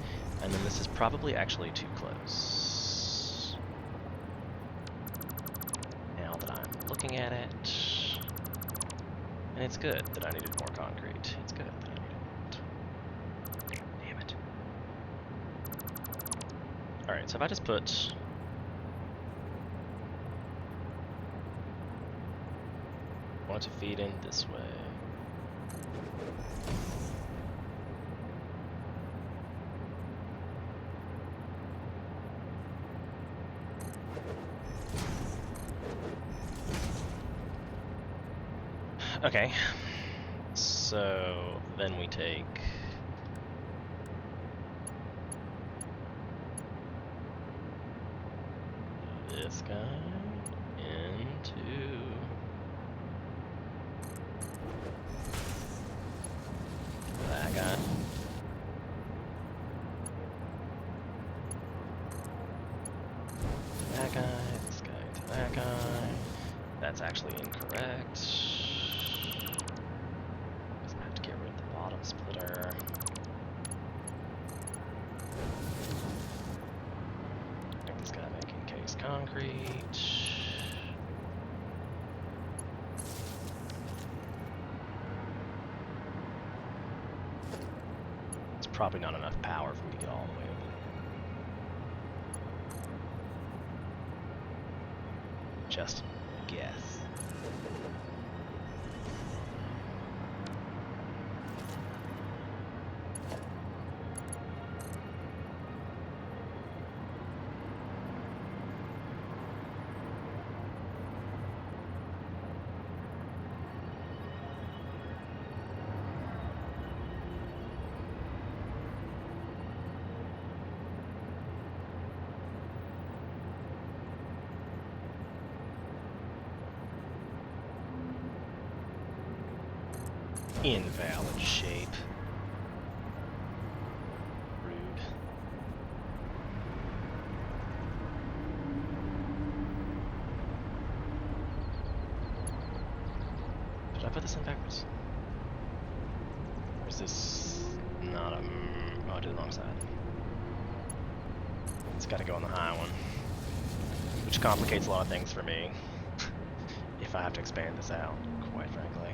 Speaker 1: And then this is probably actually too close. Now that I'm looking at it, and it's good that I needed more concrete. It's good that I needed it. Damn it. Alright, so if I just put... I want to feed in this way. Okay, so then we take this guy into that guy. That guy, this guy into that guy. That's actually incorrect. Splitter. Make this guy make encased concrete. It's probably not enough power for me to get all the way over there. Just guess. Invalid shape. Rude. Did I put this in backwards? Or is this not a... Oh, I did the wrong side. It's got to go on the high one. Which complicates a lot of things for me. If I have to expand this out, quite frankly.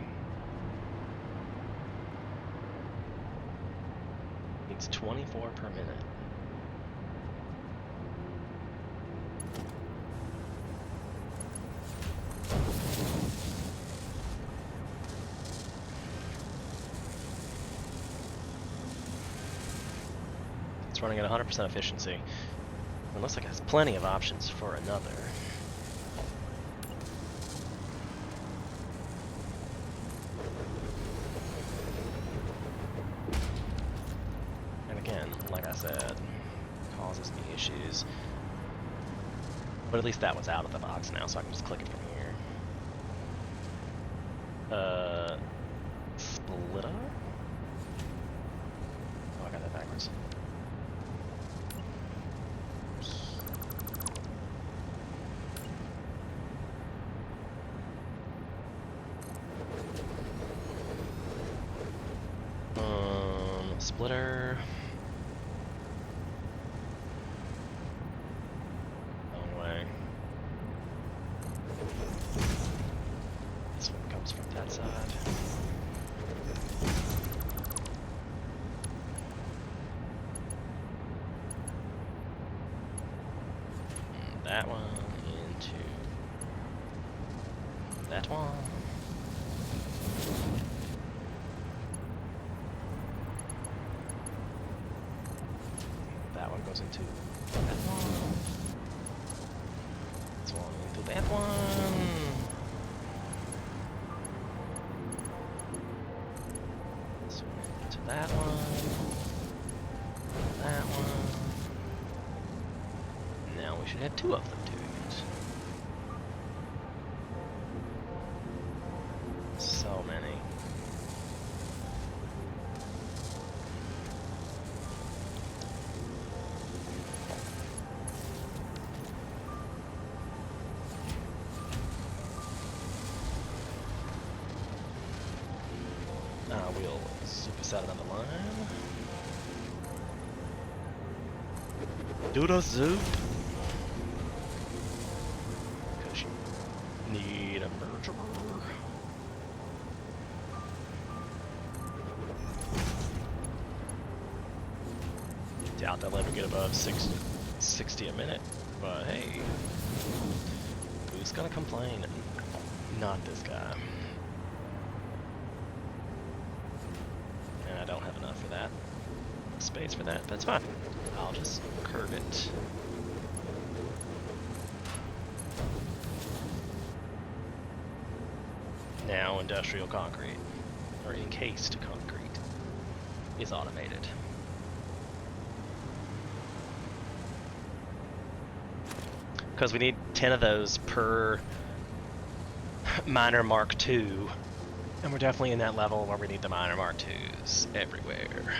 Speaker 1: Needs 24 per minute. It's running at 100% efficiency. It looks like it has plenty of options for another. And again, like I said, causes me issues. But at least that one's out of the box now, so I can just click it from here. Splitter? Oh, I got that backwards. Splitter. Wrong way. This one comes from that side. And that one into that one. That one goes into that one. This one into that one. This one into that one. That one. Now we should have two of them doing it. So many. We'll superset another line. Do the zoop. Because you need a merger. Doubt they'll ever get above 60 a minute. But hey, who's gonna complain? Not this guy. I don't have enough for that. Space for that, but it's fine. I'll just curve it. Now industrial concrete, or encased concrete, is automated. Because we need 10 of those per miner Mark II. And we're definitely in that level where we need the miner Mark IIs everywhere.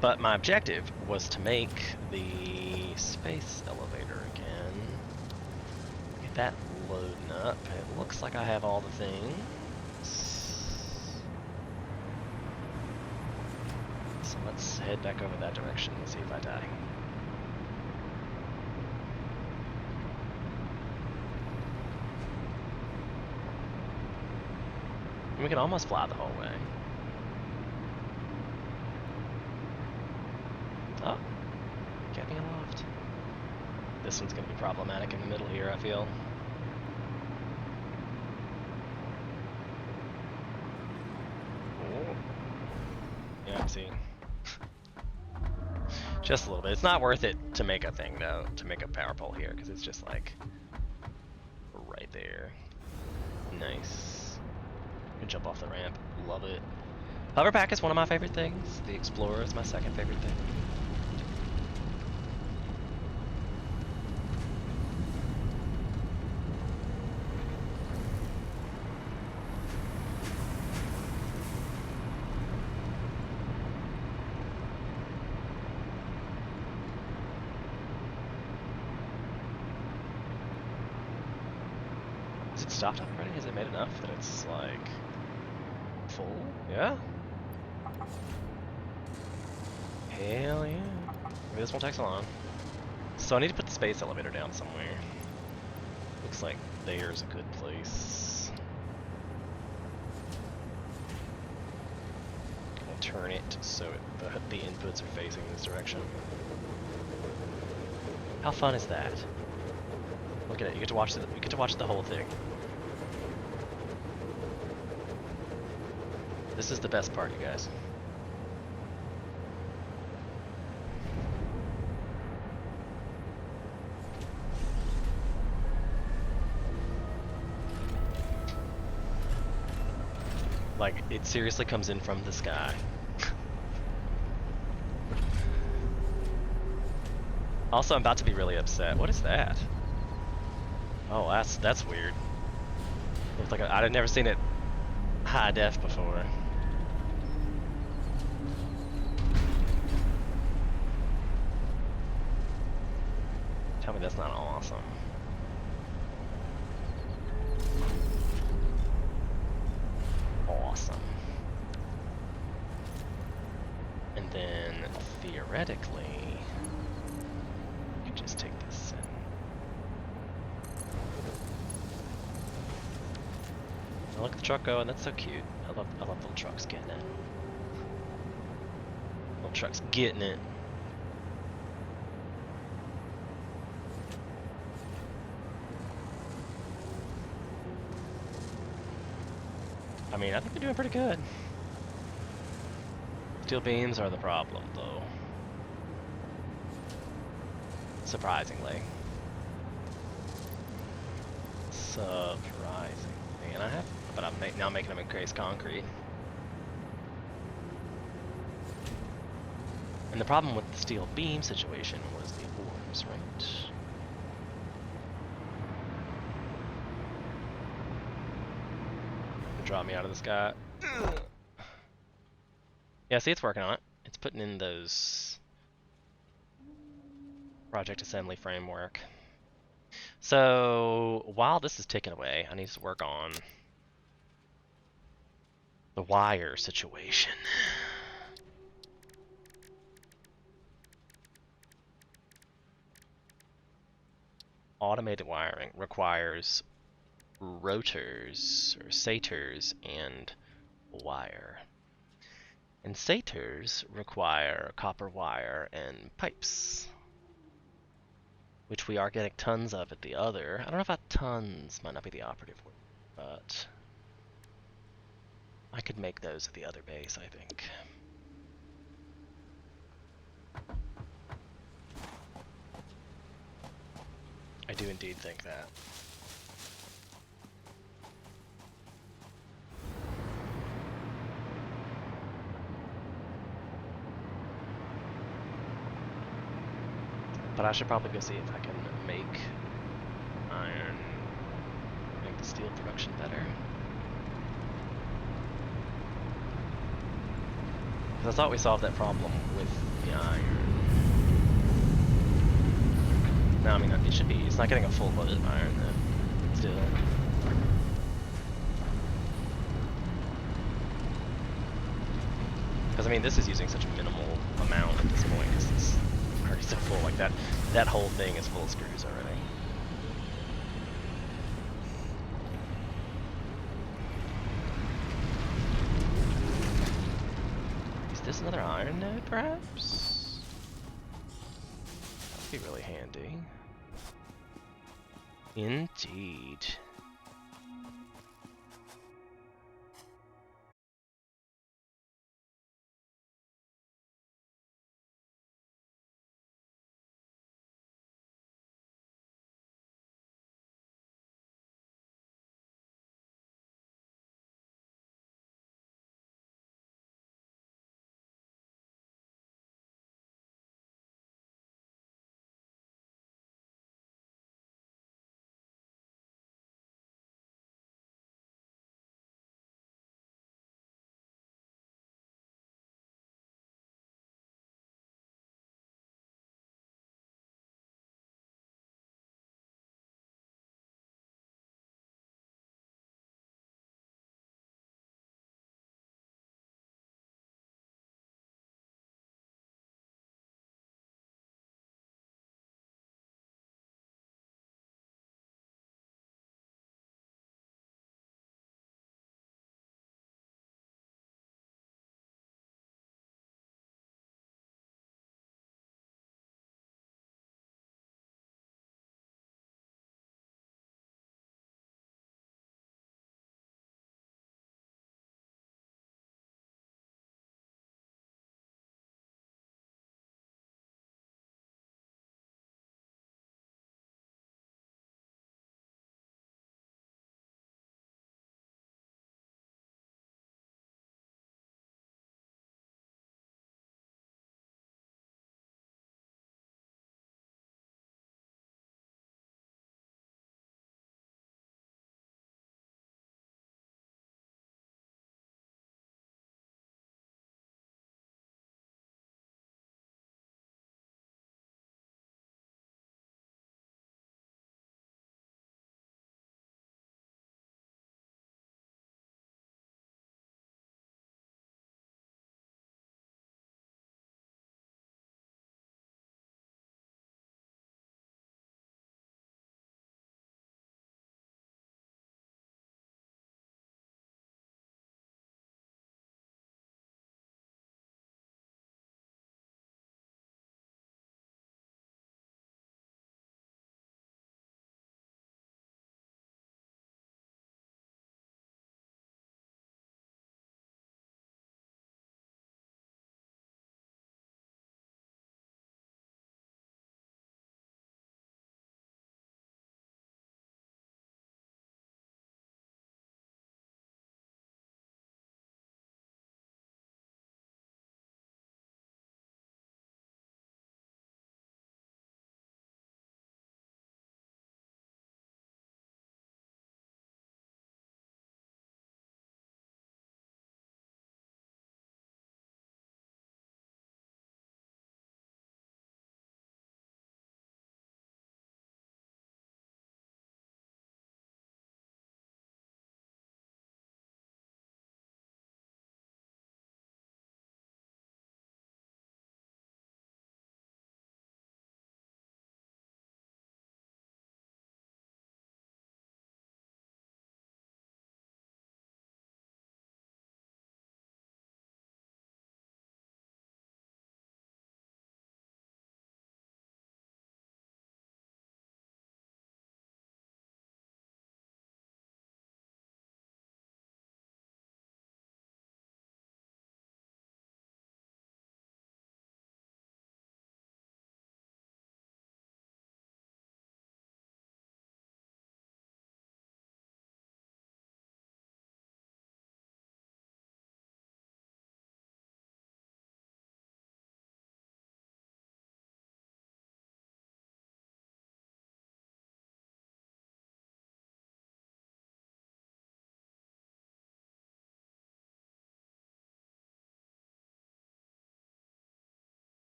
Speaker 1: But my objective was to make the space elevator again. Get that loading up. It looks like I have all the things. So let's head back over that direction and see if I die. We can almost fly the whole way. Oh, getting aloft. This one's gonna be problematic in the middle here, I feel. Oh. Yeah, see. Just a little bit. It's not worth it to make a thing though, to make a power pole here, because it's just like right there. Nice. Can jump off the ramp. Love it. Hoverpack is one of my favorite things. The Explorer is my second favorite thing. it stopped upgrading? Has it made enough that it's like full? Yeah? Hell yeah. Maybe this won't take so long. So I need to put the space elevator down somewhere. Looks like there's a good place. I'll turn it so the inputs are facing this direction. How fun is that? Look at it. You get to watch the whole thing. This is the best part, you guys. Like, it seriously comes in from the sky. Also, I'm about to be really upset. What is that? Oh, that's weird. Looks like I'd never seen it high def before. Tell me that's not awesome. Awesome. And then theoretically, you could just take this and oh, look at the truck going. That's so cute. I love little trucks getting it. Little trucks getting it. I mean, I think they're doing pretty good. Steel beams are the problem, though. Surprisingly. Surprisingly. And but I'm now making them in Grace concrete. And the problem with the steel beam situation was the ores, right? Drop me out of the sky. Yeah, see, it's working on it. It's putting in those project assembly framework. So while this is ticking away, I need to work on the wire situation. Automated wiring requires rotors or sators and wire. And sators require copper wire and pipes, which we are getting tons of at the other. I don't know if tons might not be the operative word, but I could make those at the other base, I think. I do indeed think that. But I should probably go see if I can make iron, make the steel production better. Because I thought we solved that problem with the iron. No, I mean, it should be. It's not getting a full load of iron, though. Still. Because, I mean, this is using such a minimal amount at this point, because it's already so full. Like, that whole thing is full of screws already. Is this another iron node, perhaps? That would be really handy. Indeed.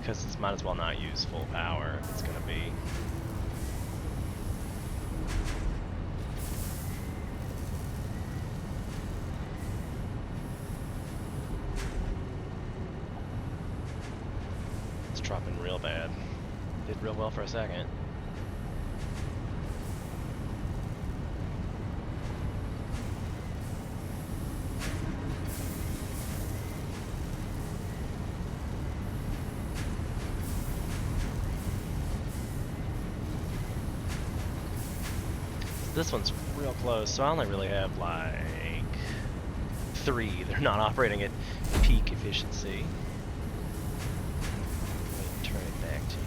Speaker 1: because this might as well not use full power if it's gonna be. It's dropping real bad. Did real well for a second. This one's real close, so I only really have like 3. They're not operating at peak efficiency. Let me turn it back to you.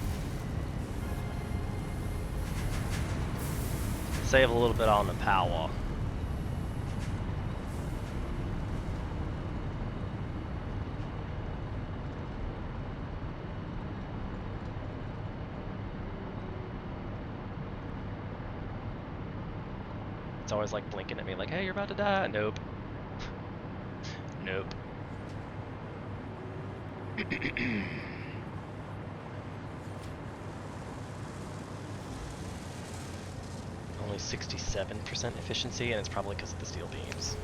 Speaker 1: Save a little bit on the power. It's always like blinking at me like, hey, you're about to die. Nope. Nope. Only 67% efficiency, and it's probably because of the steel beams.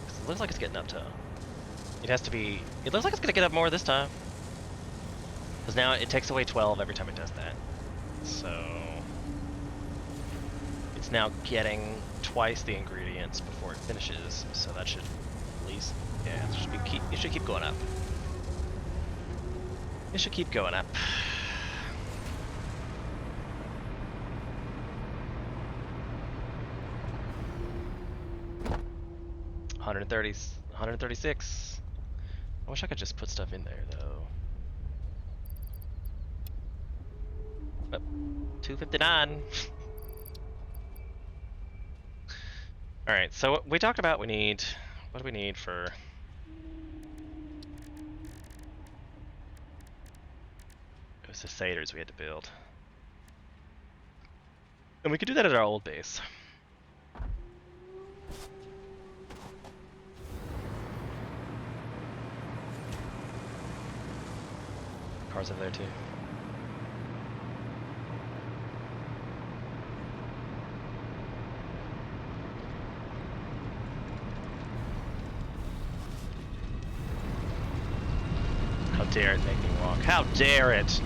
Speaker 1: 'Cause it looks like it's getting up to... It has to be... It looks like it's going to get up more this time. Because now it takes away 12 every time it does that. So... It's now getting twice the ingredients before it finishes, so that should at least, yeah, it should keep going up. It should keep going up. $136. I wish I could just put stuff in there though. Oh, $259. Alright, so we talked about what do we need for... It was the satyrs we had to build. And we could do that at our old base. Cars over there too. How dare it make me walk? How dare it!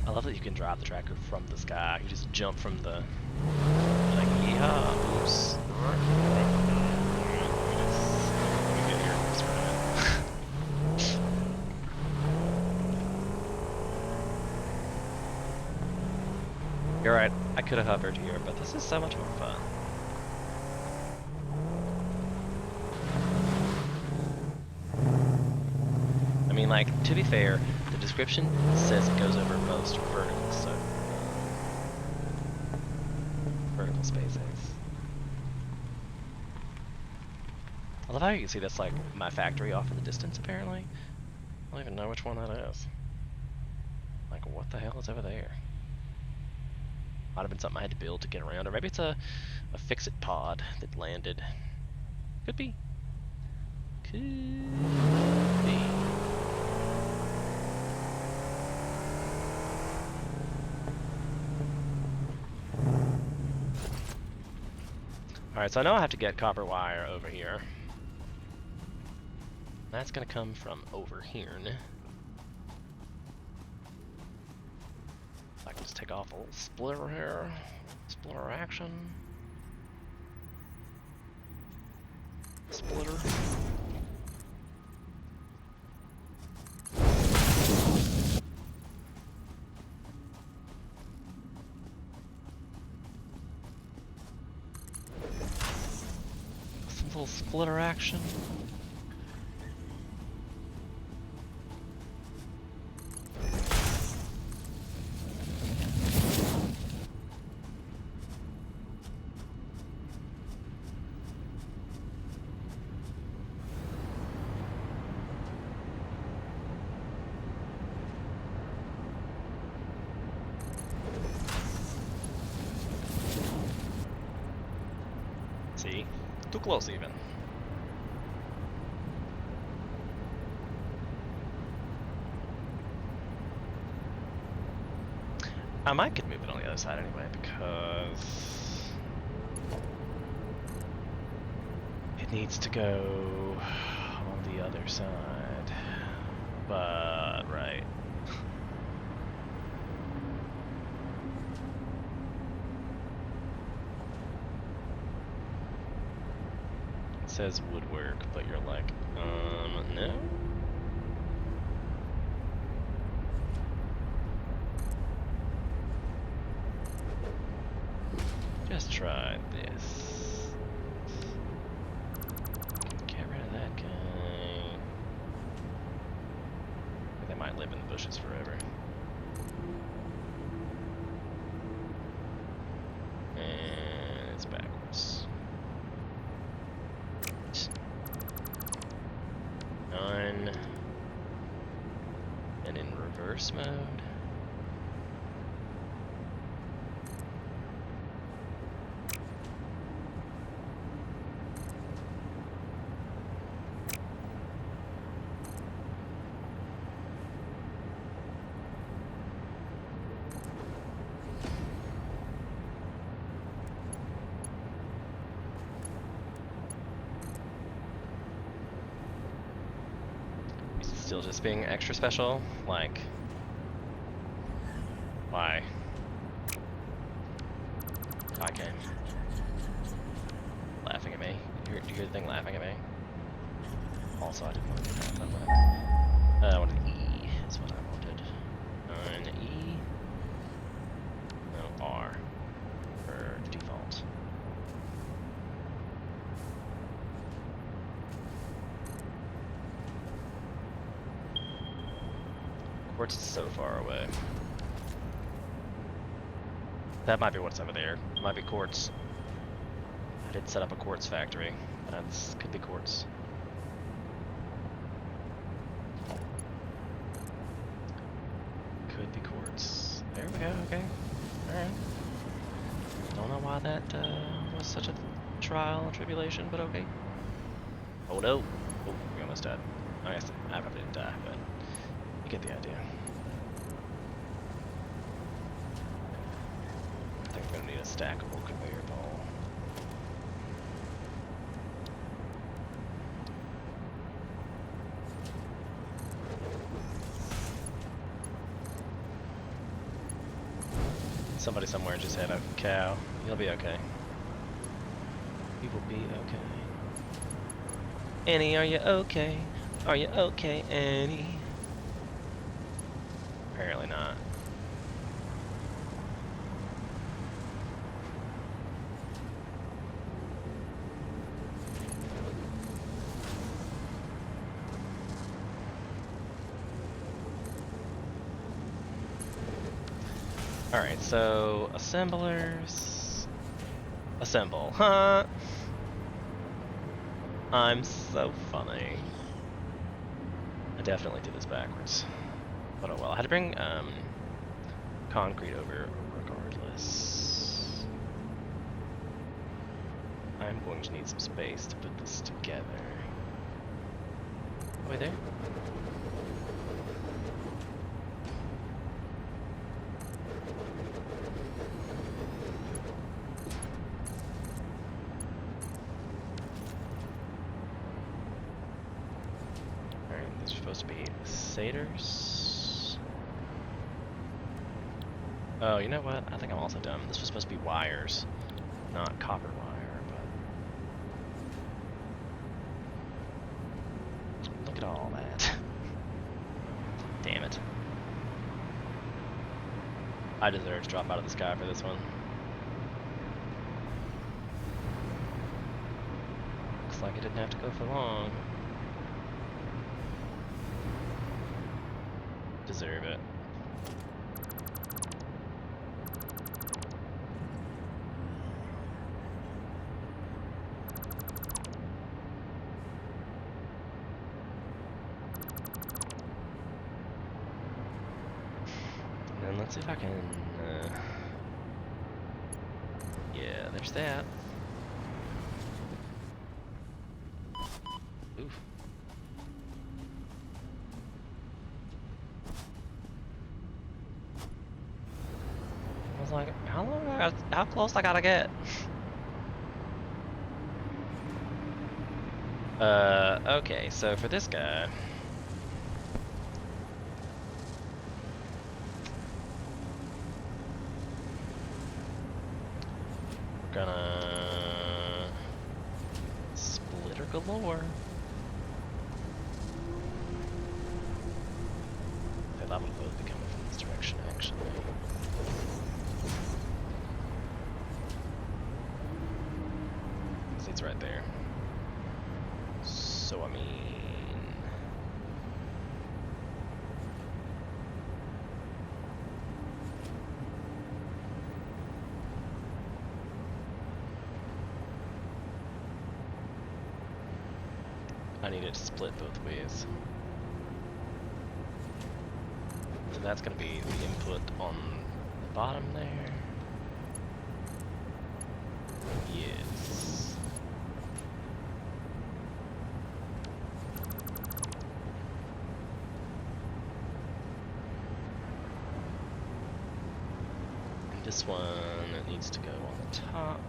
Speaker 1: I love that you can drive the tracker from the sky. You just jump from the... Like, yeehaw, oops. You're right, I could have hovered here, but this is so much more fun. I mean, like, to be fair, the description says it goes over most vertical, so vertical spaces. I love how you can see that's like my factory off in the distance, apparently. I don't even know which one that is. Like, what the hell is over there? Might have been something I had to build to get around, or maybe it's a fix-it pod that landed. Could be. Could be. Alright, so I know I have to get copper wire over here. That's gonna come from over here. I can just take off a little splitter here. Splitter action. Splitter. Some little splitter action. See? Too close even. I might could move it on the other side anyway because it needs to go on the other side. But right. It says woodwork, but you're like, no. Just try this. Get rid of that guy. They might live in the bushes forever. And it's backwards. 9. And in reverse mode. Still just being extra special? Like, why? Okay. Laughing at me. Do you hear the thing laughing at me? Also, I didn't want to do that, but I wanted E, is what I wanted. And E. No, R. For default. Quartz is so far away. That might be what's over there. It might be quartz. I did set up a quartz factory. That's could be quartz. Could be quartz. There we go. Okay. All right. Don't know why that was such a trial and tribulation, but okay. Oh no! Oh, we almost died. I guess I probably didn't die, but you get the idea. I think we're gonna need a stackable conveyor ball. Somebody somewhere just had a cow. You'll be okay. You will be okay. Annie, are you okay? Are you okay, Annie? Apparently not. Alright, so assemblers. Assemble. Huh? I'm so funny. I definitely did this backwards. But oh well. I had to bring concrete over regardless. I'm going to need some space to put this together. Oh, wait there? These are supposed to be satyrs. Oh, you know what? I think I'm also dumb. This was supposed to be wires, not copper wire, but look at all that. Damn it. I deserve to drop out of the sky for this one. Looks like it didn't have to go for long. Deserve it. And then let's see if I can, yeah, there's that. Oof. I was like, how close I gotta get? Okay, so for this guy, we're gonna splitter galore. Okay, lava will be coming from this direction, actually. Because it's right there. So, I mean... I need it to split both ways. So that's going to be the input on the bottom there. Yes. And this one needs to go on the top.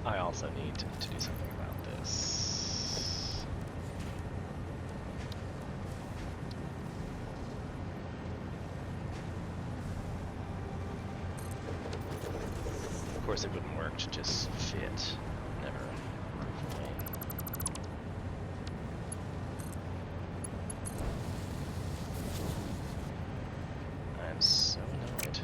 Speaker 1: I also need to do something about this. Of course, it wouldn't work to just fit. Never. I'm so annoyed.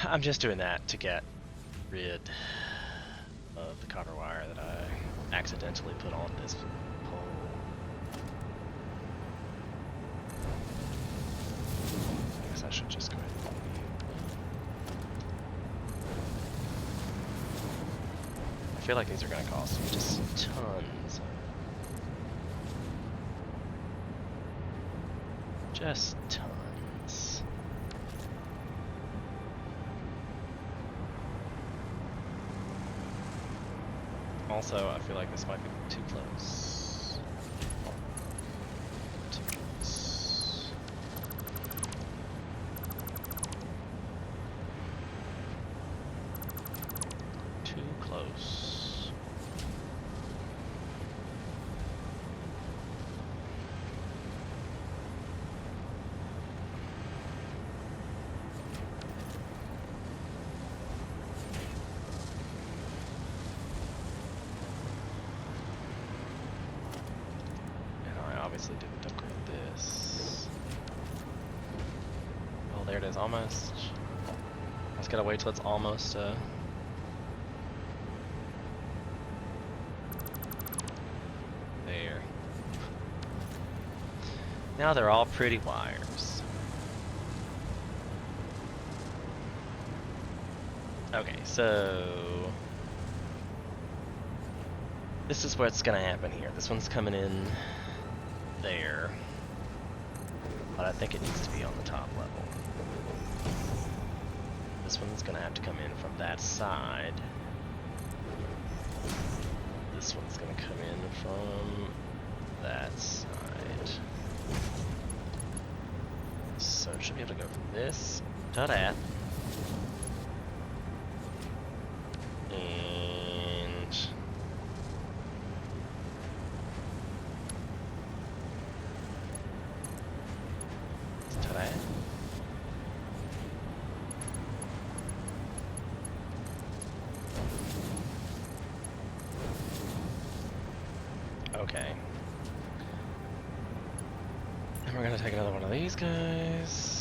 Speaker 1: I'm just doing that to get rid of the copper wire that I accidentally put on this pole. I guess I should just go ahead and I feel like these are going to cost me just tons. Just tons. Also, I feel like this might be too close. Too close. Too close. Obviously didn't upgrade this. Oh, there it is, almost. I just gotta wait till it's almost, there. Now they're all pretty wires. Okay, so... this is what's gonna happen here. This one's coming in there, but I think it needs to be on the top level. This one's gonna have to come in from that side. This one's gonna come in from that side. So it should be able to go from this to that. And to that. Okay. And we're gonna take another one of these guys.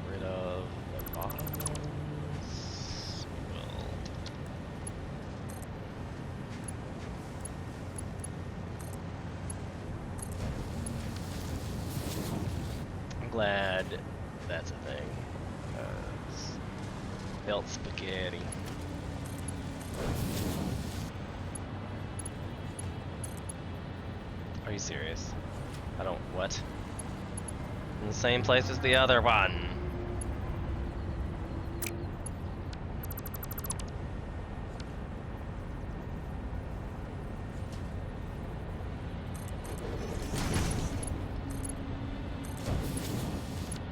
Speaker 1: rid of the bottom ones. Well, I'm glad that's a thing. Built spaghetti. Are you serious? I don't. What? In the same place as the other one.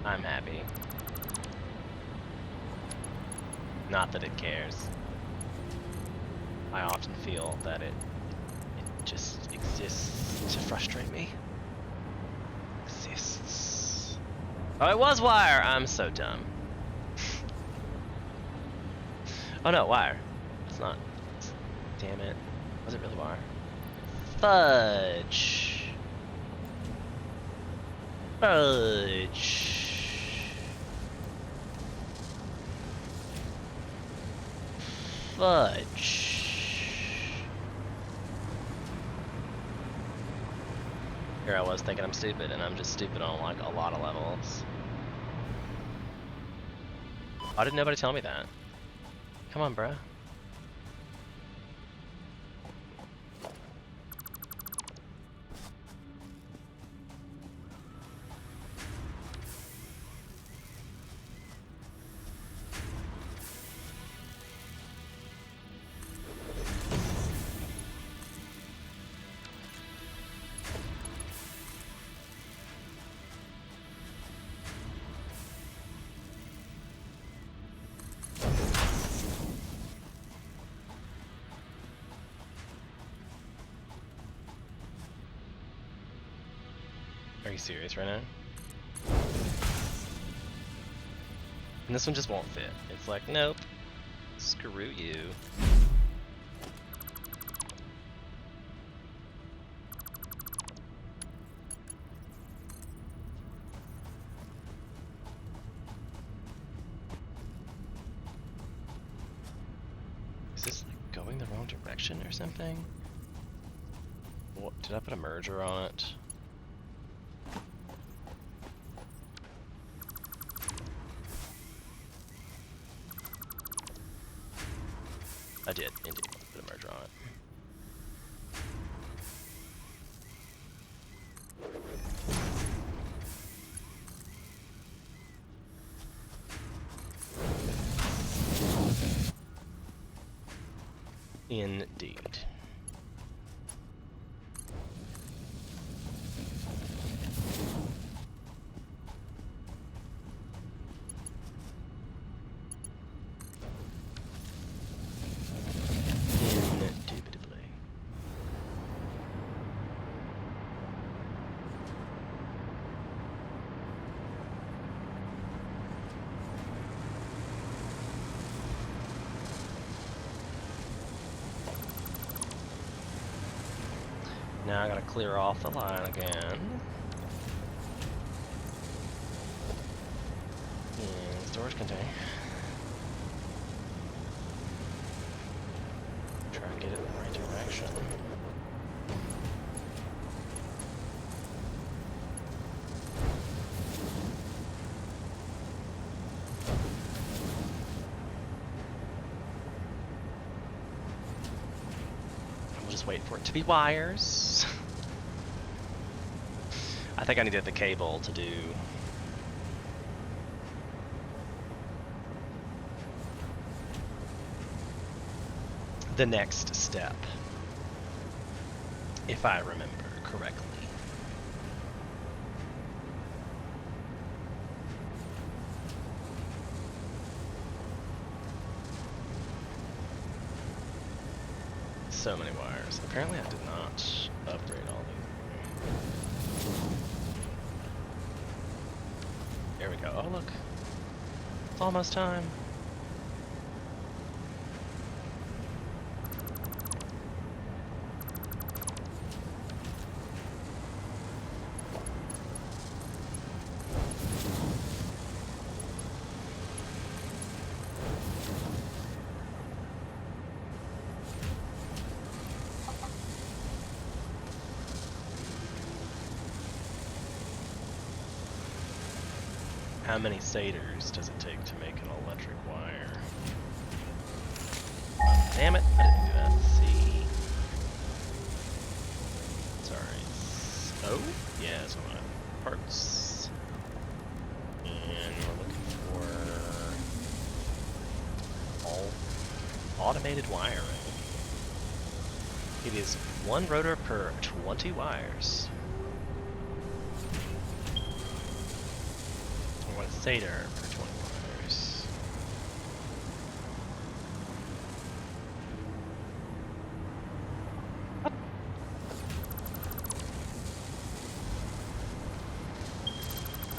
Speaker 1: I'm happy. Not that it cares. I often feel that it just exists to frustrate me. Exists. Oh, it was wire! I'm so dumb. Oh no, wire. It's not. Damn it. Was it really wire? Fudge. Fudge. Fudge. Here I was thinking I'm stupid, and I'm just stupid on like a lot of levels. Why did nobody tell me that? Come on, bruh. Are you serious right now? And this one just won't fit. It's like, nope. Screw you. Is this like going the wrong direction or something? What, did I put a merger on it? I did, indeed, put a merger on it. Indeed. Indubitably. Now I gotta clear off the line again. And storage container. Try and get it in the right direction. We'll just wait for it to be wires. I think I needed the cable to do the next step, if I remember correctly. So many wires. Apparently I did not upgrade all these. There we go. Oh look. It's almost time. How many satyrs does it take to make an electric wire? Damn it, I didn't do that. Let's see. Sorry. Oh? Yeah, that's one of my parts. And we're looking for all automated wiring. It is 1 rotor per 20 wires. Or 1 satyr per 20 wires.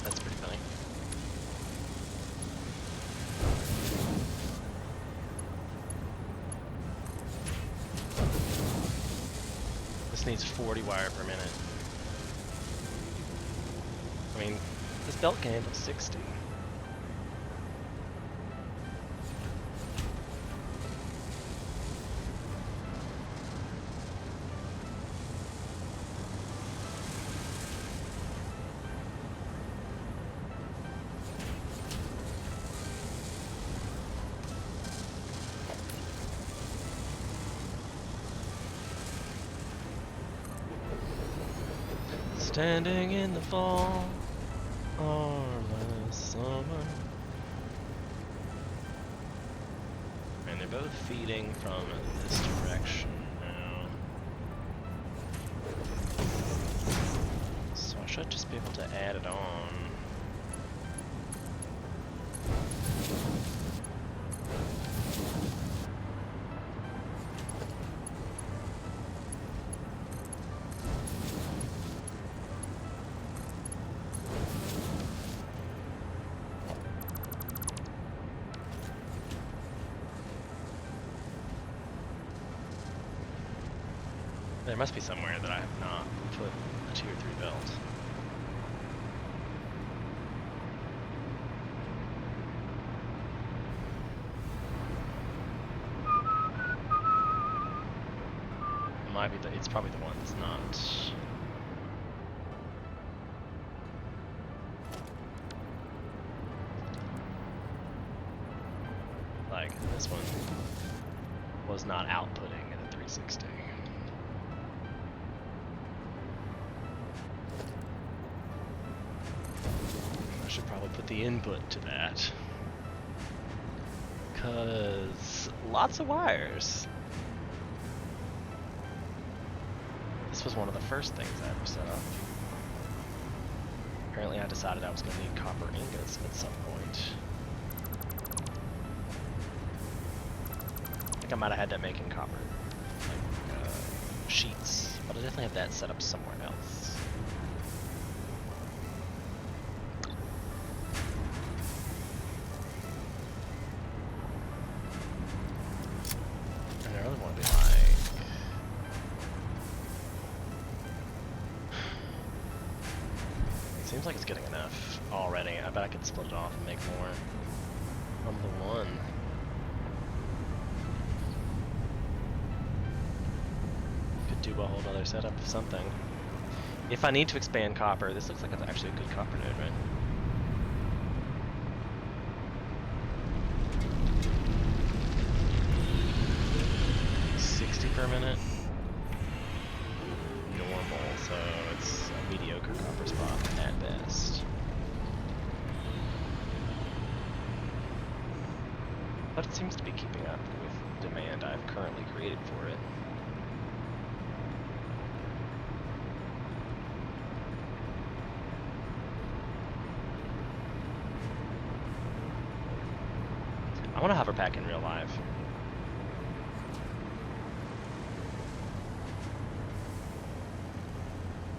Speaker 1: That's pretty funny. This needs 40 wire per minute. I mean, this belt can handle 60. Standing in the fall, or last summer. And they're both feeding from this direction now. So I should just be able to add it on. There must be somewhere that I have not put a tier 3 belt. It might be it's probably the one that's not. Like, this one was not outputting at a 360. I should probably put the input to that. Because lots of wires. This was one of the first things I ever set up. Apparently I decided I was going to need copper ingots at some point. I think I might have had that making copper like, sheets, but I definitely have that set up somewhere else. And I really want to be like... It seems like it's getting enough already. I bet I could split it off and make more from the one. Do a whole other setup of something. If I need to expand copper, this looks like it's actually a good copper node, right? $60 per minute. Normal, so it's a mediocre copper spot at best. But it seems to be keeping up with the demand I've currently created for it. I want to hover pack in real life.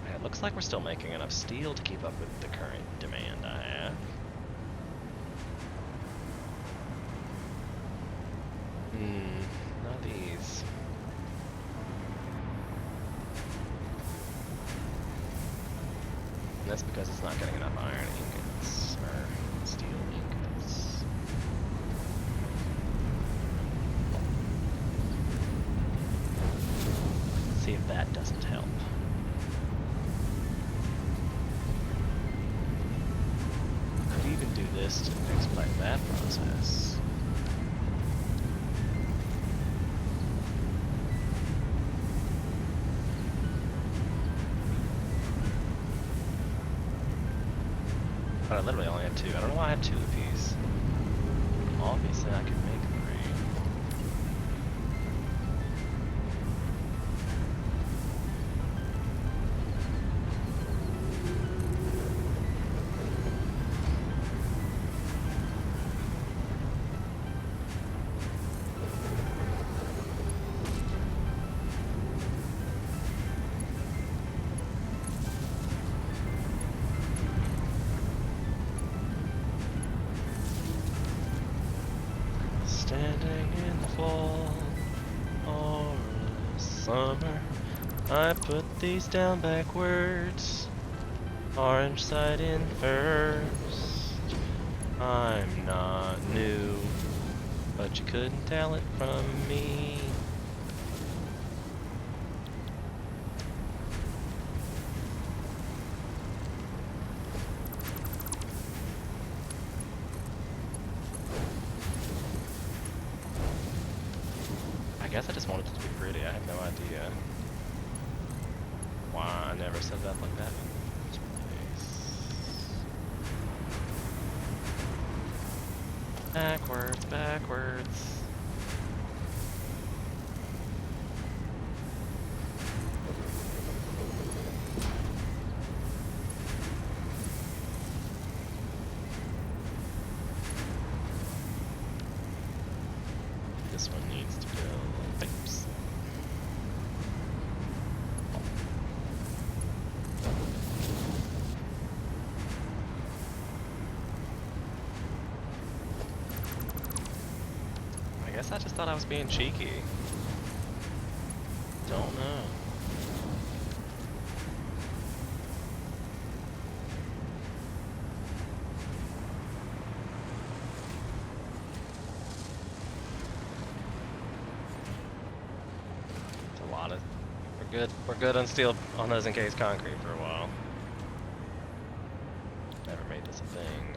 Speaker 1: Yeah, it looks like we're still making enough steel to keep up with the current demand I have. Not these. And that's because it's not getting enough iron ingots, or steel ingots. See if that doesn't help. Could even do this to expedite that process. But I literally only had 2. I don't know why I had 2 apiece. Obviously, I could make 3. Standing in the fall or summer, I put these down backwards. Orange side in first. I'm not new, but you couldn't tell it from me. I guess I just wanted it to be pretty. I have no idea why I never set it up like that in the first place. Backwards, backwards. This one needs to go. Oops. I guess I just thought I was being cheeky. Don't know. It's a lot of. We're good on steel on those encased concrete for a while. Never made this a thing.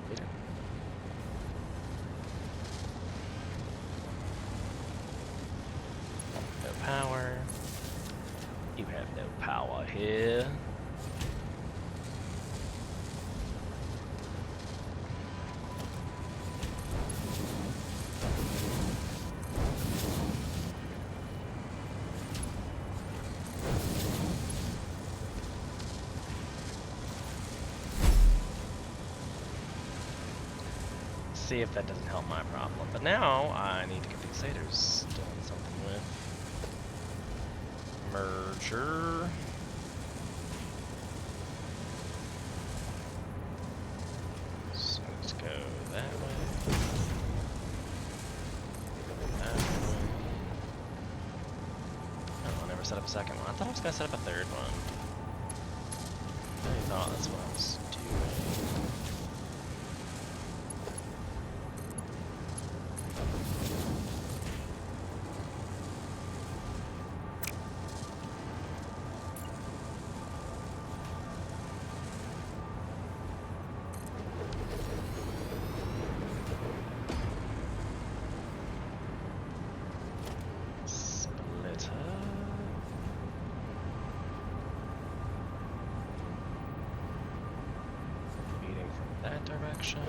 Speaker 1: Need to- No power. You have no power here. See if that doesn't help my problem. But now I need to get these satyrs doing something with. Merger. So let's go that way. That way. Oh, I never set up a second one. I thought I was gonna set up a third one. I thought that's what I was doing. Splitter. Feeding from that direction.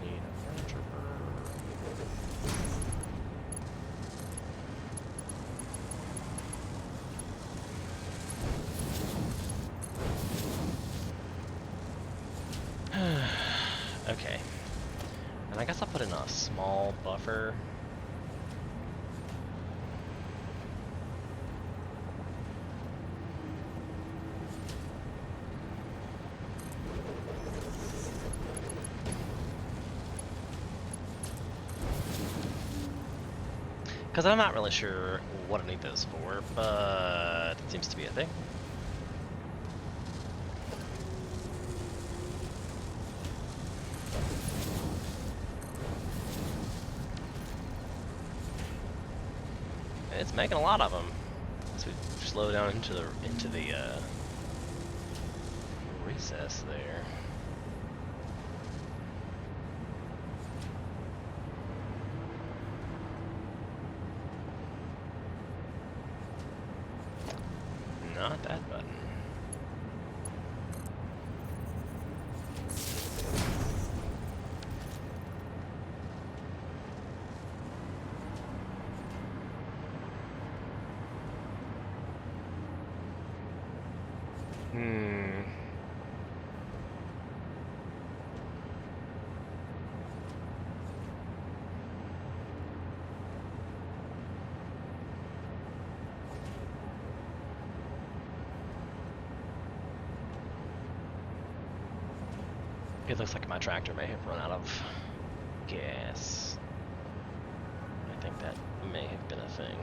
Speaker 1: Need a merger. Okay. And I guess I'll put in a small buffer. Because I'm not really sure what I need those for, but it seems to be a thing. It's making a lot of them. So we slow down into the recess there. Not that button. It looks like my tractor may have run out of gas. I think that may have been a thing.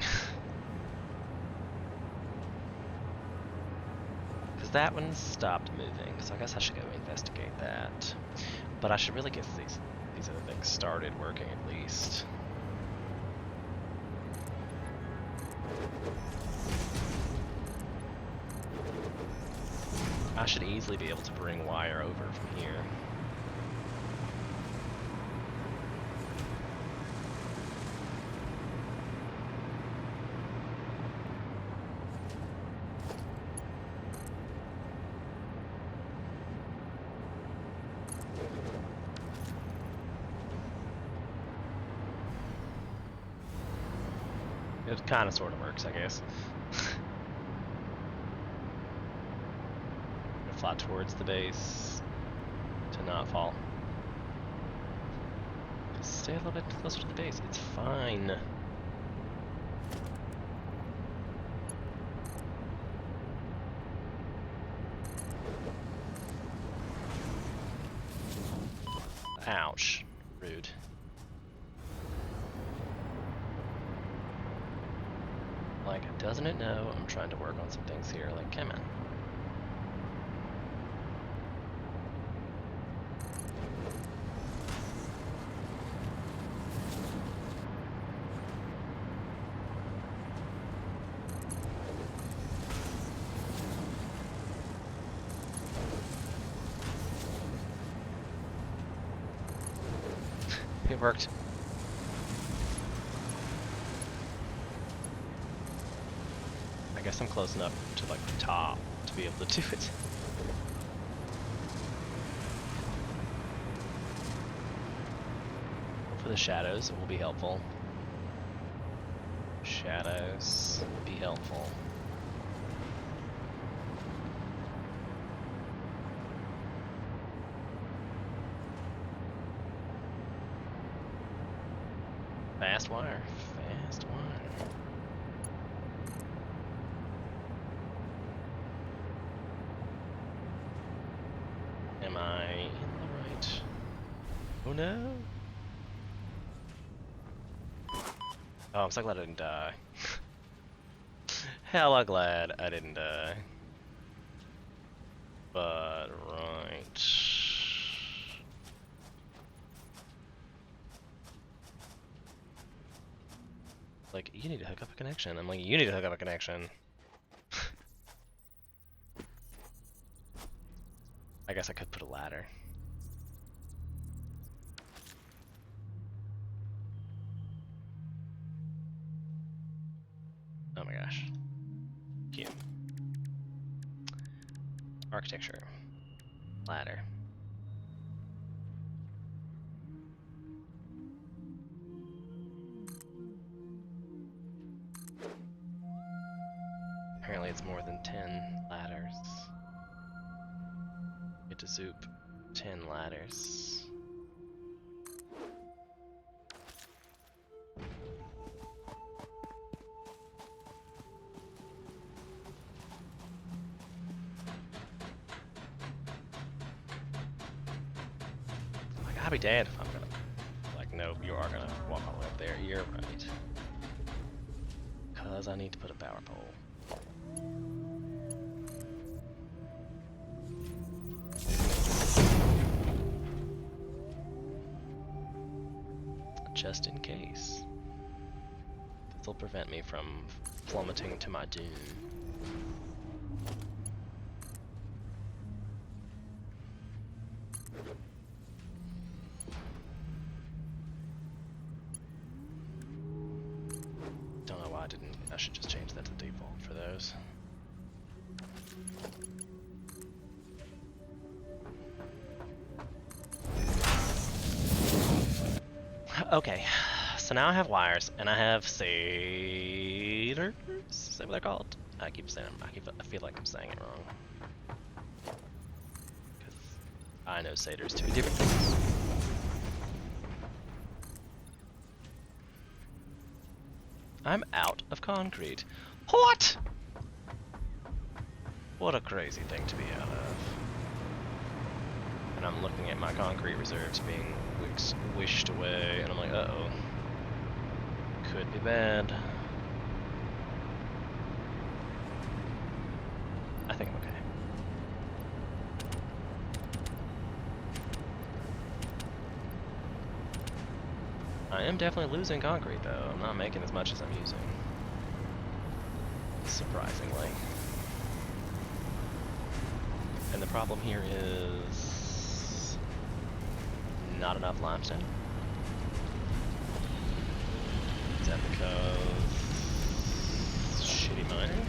Speaker 1: Because that one stopped moving, so I guess I should go investigate that. But I should really get these other things started working at least. I should easily be able to bring wire over from here. It kind of sort of works, I guess. Fly towards the base to not fall. Stay a little bit closer to the base. It's fine. Ouch. Rude. Like, doesn't it know I'm trying to work on some things here? Like, come on. It worked. I guess I'm close enough to like the top to be able to do it. For the shadows, it will be helpful. Shadows be helpful. Fast wire. Fast wire. Am I in the right? Oh no! Oh, I'm so glad I didn't die. Hella glad I didn't die. But, right. Like, you need to hook up a connection. I'm like, you need to hook up a connection. I guess I could put a ladder. Oh my gosh. Cute. Architecture. Ladder. Apparently it's more than 10 ladders. Get to zoop 10 ladders. Like, I'll be dead if I'm gonna, like, nope, you are gonna walk all the way up there. You're right. because I need to put a power pole. Just in case. This will prevent me from plummeting to my doom. Don't know why I didn't. I should just change that to default for those. Okay, so now I have wires and I have satyrs. Is that what they're called? I feel like I'm saying it wrong. Because I know satyrs to be different things. I'm out of concrete. What? What a crazy thing to be out of. And I'm looking at my concrete reserves being wished away, and I'm like, uh-oh. Could be bad. I think I'm okay. I am definitely losing concrete, though. I'm not making as much as I'm using. Surprisingly. And the problem here is not enough limestone. Is that because shitty mining?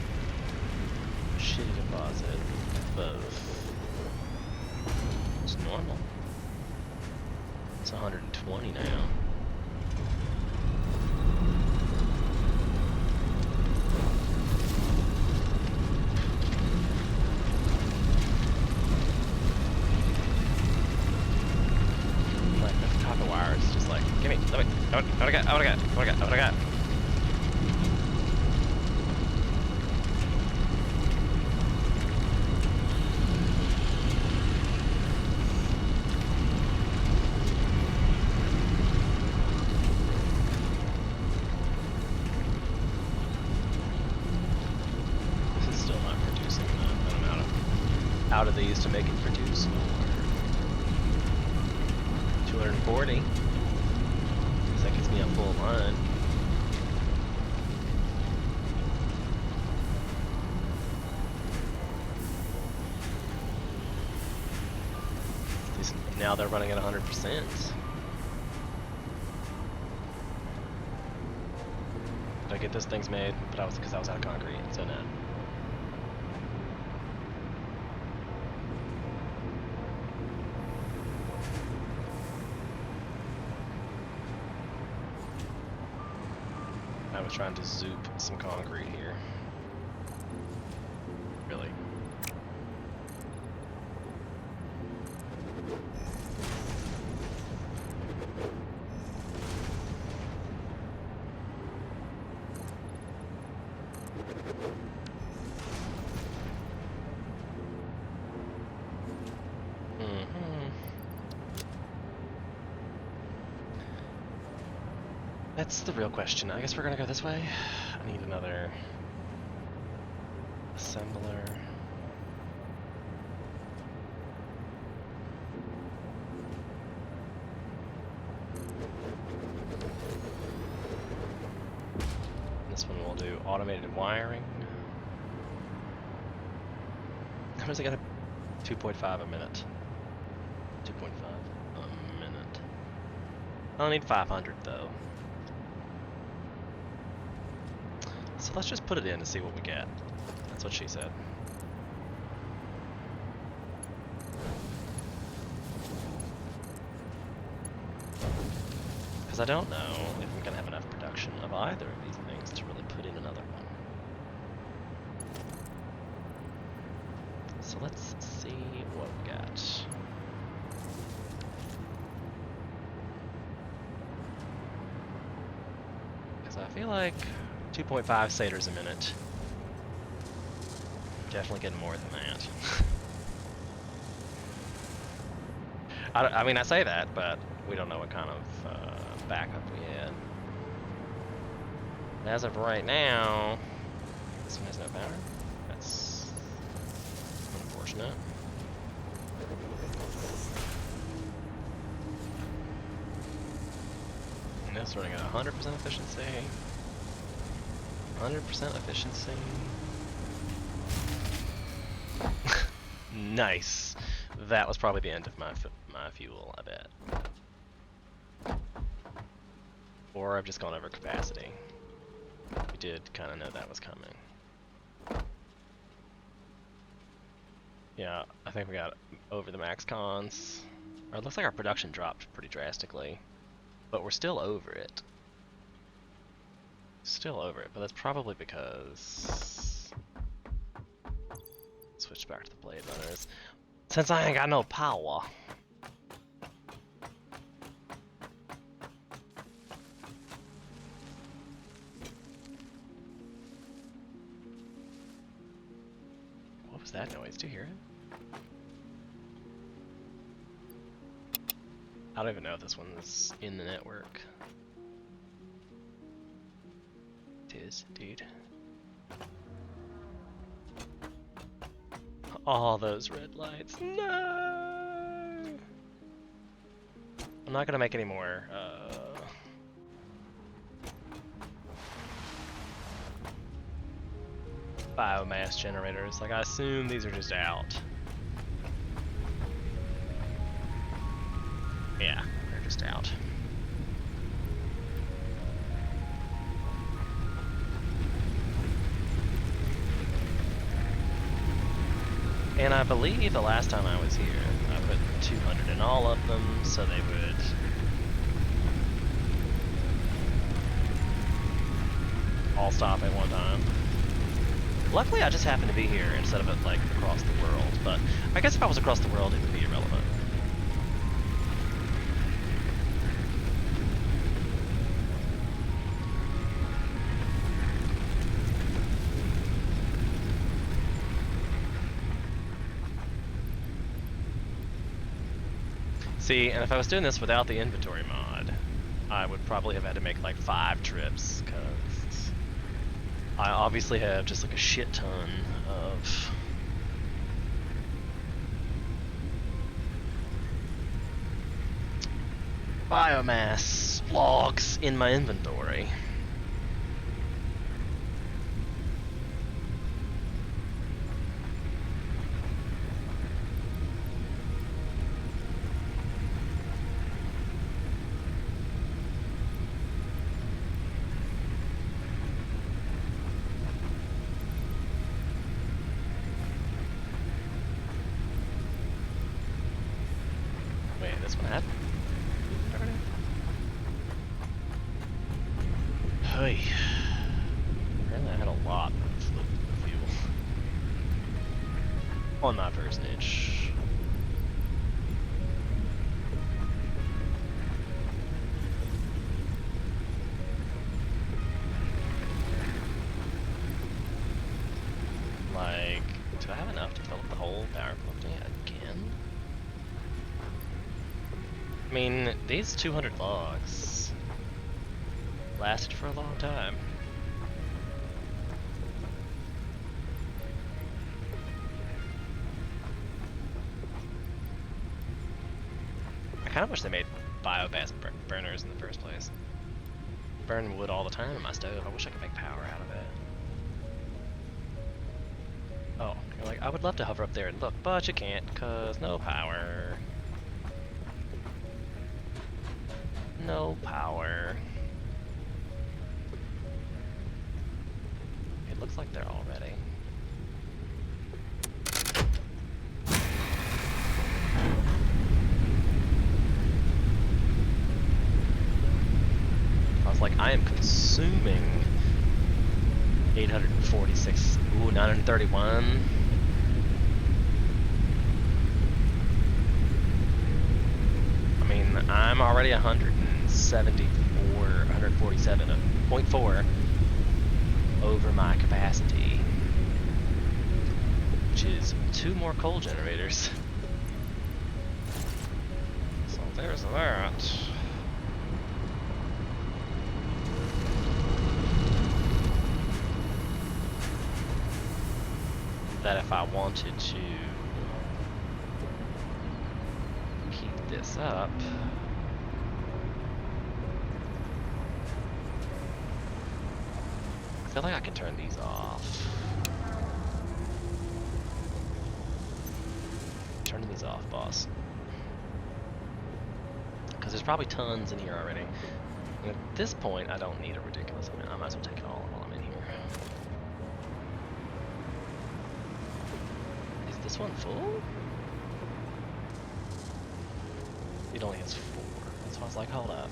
Speaker 1: Shitty deposit? Both. It's normal. It's 120 now. What I got? This is still not producing enough, and I'm out of these to make it produce more. 240. That gets me a full line. Now they're running at 100%. Did I get those things made? But because I was out of concrete, so no. I was trying to zoop some concrete here. Really. That's the real question. I guess we're gonna go this way. I need another assembler. This one will do automated wiring. How does it got a 2.5 a minute? 2.5 a minute. I'll need 500 though. So let's just put it in and see what we get. That's what she said. Because I don't know if I'm going to have enough production of either of these things to really put in another one. So let's see what we got. Because I feel like 2.5 satyrs a minute. Definitely getting more than that. I mean, I say that, but we don't know what kind of backup we had. But as of right now, this one has no power. That's unfortunate. And this running at 100% efficiency. 100% efficiency. Nice. That was probably the end of my fuel, I bet. Or I've just gone over capacity. We did kind of know that was coming. Yeah, I think we got over the max cons. Or it looks like our production dropped pretty drastically. But we're still over it. Still over it, but that's probably because... Switch back to the Blade Runners. Since I ain't got no power. What was that noise? Do you hear it? I don't even know if this one's in the network. It is, dude. All those red lights. No! I'm not gonna make any more, biomass generators. Like, I assume these are just out. Yeah, they're just out. And I believe the last time I was here, I put 200 in all of them, so they would... all stop at one time. Luckily, I just happened to be here instead of it, like, across the world, but I guess if I was across the world, it would be irrelevant. See, and if I was doing this without the inventory mod, I would probably have had to make like 5 trips, because I obviously have just like a shit ton of biomass logs in my inventory. Wait, this one had? Hey. Apparently I had a lot of fuel on my personage. Like, do I have enough to fill up the whole power company again? I mean, these 200 logs lasted for a long time. I kind of wish they made biomass burners in the first place. Burn wood all the time in my stove. I wish I could make power out of it. Oh, you're like, I would love to hover up there and look, but you can't, cause no power. No power. It looks like they're all ready. I was like, I am consuming 846, ooh, 931. I mean, I'm already 147.4 over my capacity, which is 2 more coal generators. So there's that. that if I wanted to keep this up, I feel like I can turn these off. Turning these off, boss. Because there's probably tons in here already. And at this point, I don't need a ridiculous amount. I might as well take it all while I'm in here. Is this one full? It only has 4. That's why I was like, hold up.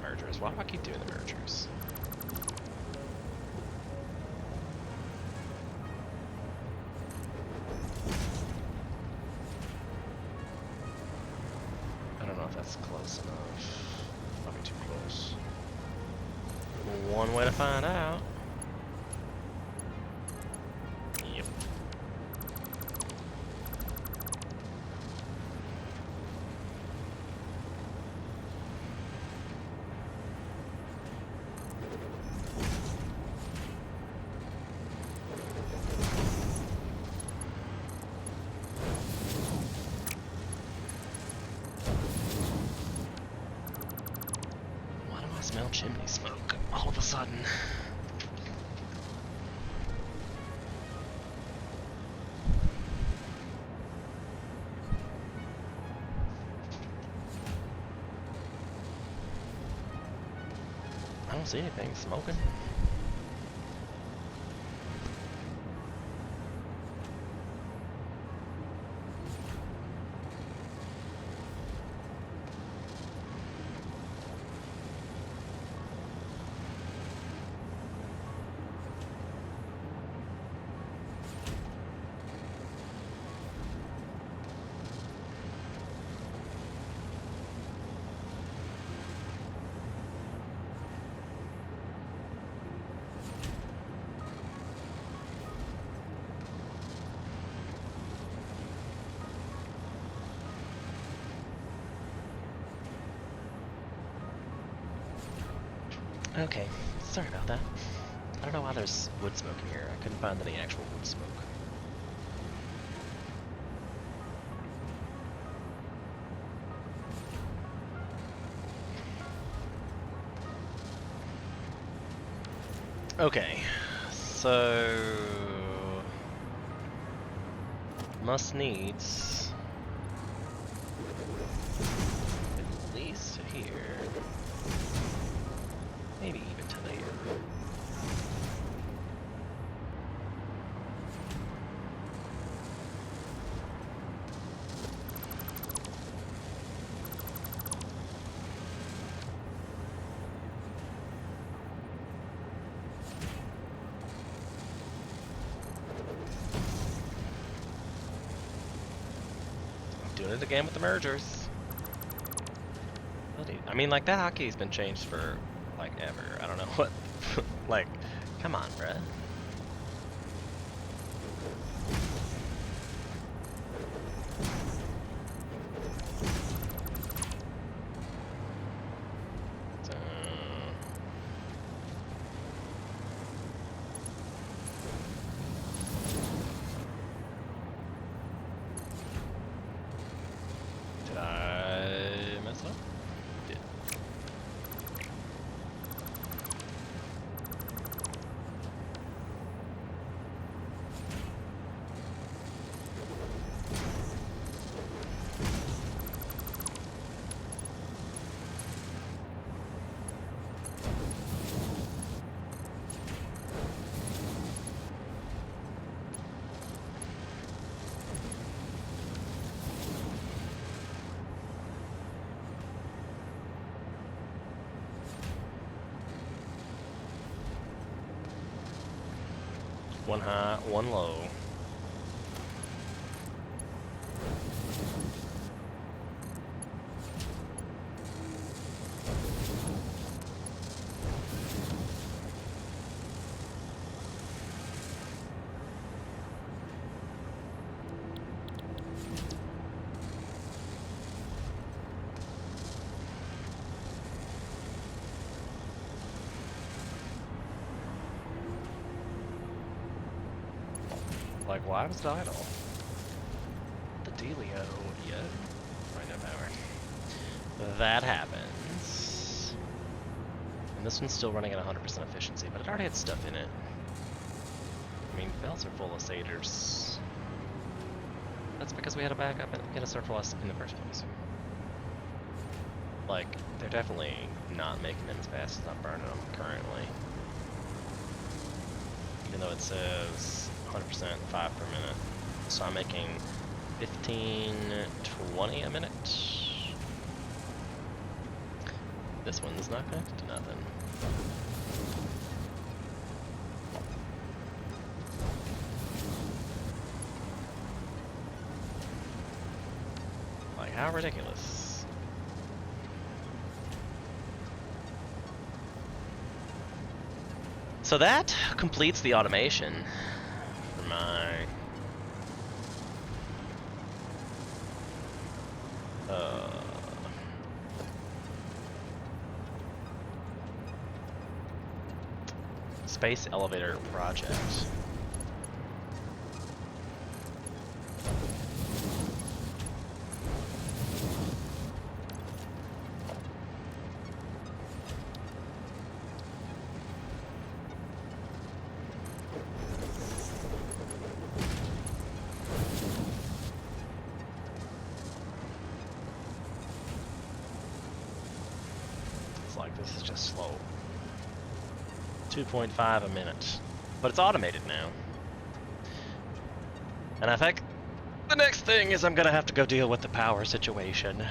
Speaker 1: Mergers. Why do I keep doing the mergers? I don't know if that's close enough. Probably too close. One way to find out. Yep. Why do I smell chimney smoke all of a sudden? I don't see anything smoking. Okay, sorry about that. I don't know why there's wood smoke in here. I couldn't find any actual wood smoke. Okay, so must needs at least to here. Maybe even to there. I'm doing it again with the mergers. I mean, like, that hotkey's been changed for like ever. I don't know what. Like, come on, bruh. Did I mess up? Did. One high, one low. like, why was it idle? The dealio, yo. Right, no power. That happens. And this one's still running at 100% efficiency, but it already had stuff in it. I mean, belts are full of satyrs. That's because we had a backup in a surplus in the first place. Like, they're definitely not making them as fast as I'm burning them currently. Even though it says 100% 5 per minute. So I'm making 15, 20 a minute. This one's not connected to nothing. Like, how ridiculous. So that completes the automation for my space elevator project. It's like this is just slow. 2.5 a minute. But it's automated now. And I think the next thing is I'm gonna have to go deal with the power situation.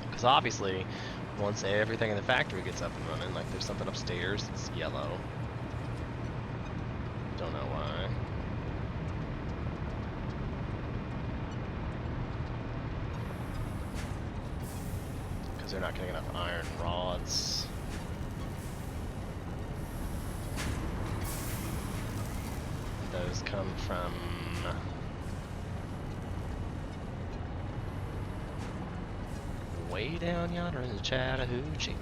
Speaker 1: Because obviously, once everything in the factory gets up and running, like there's something upstairs that's yellow. Don't know why. Because they're not getting enough iron rods. Those come from way down yonder in the Chattahoochee.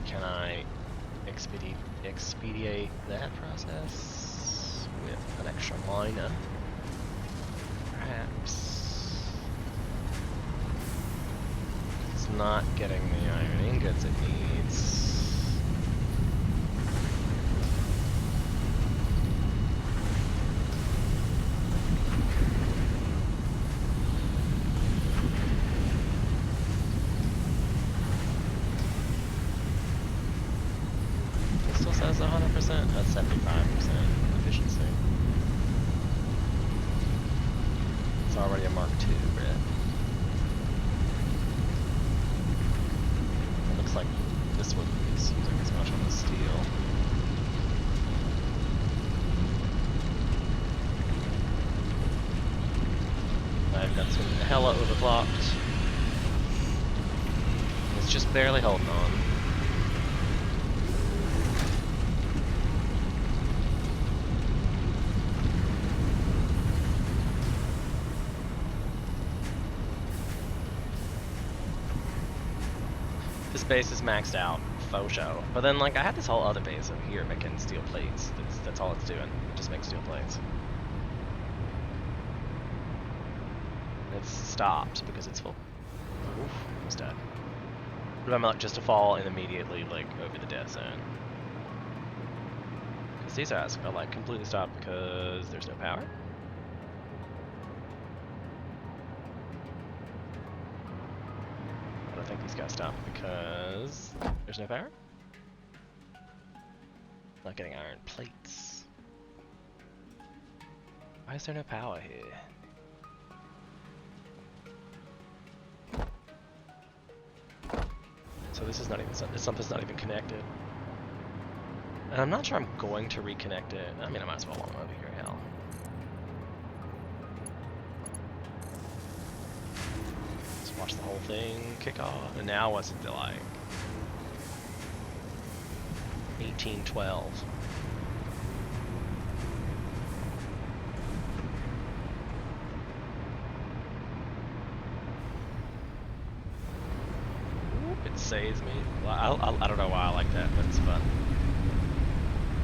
Speaker 1: Can I expedite that process with an extra miner? Perhaps. It's not getting the iron ingots it needs. Says 100%, that's 75% efficiency. It's already a Mark II grid. It looks like this wouldn't be using as much on the steel. I've got some hella overclocked. It's just barely holding on. This base is maxed out, faux show. But then, like, I had this whole other base over here making steel plates. That's all it's doing. It just makes steel plates. It's stopped because it's full. Oof, almost dead. But I'm not just to fall and immediately, like, over the death zone. Because these guys are, like, completely stopped because there's no power. I think these guys stopped because there's no power. Not getting iron plates. Why is there no power here? So this is not even something's not even connected. And I'm not sure I'm going to reconnect it. I mean, I might as well while I'm over here, hell. Watch the whole thing kick off, and now what's it like? 1812. Oop, it saves me. Well, I don't know why I like that, but it's fun.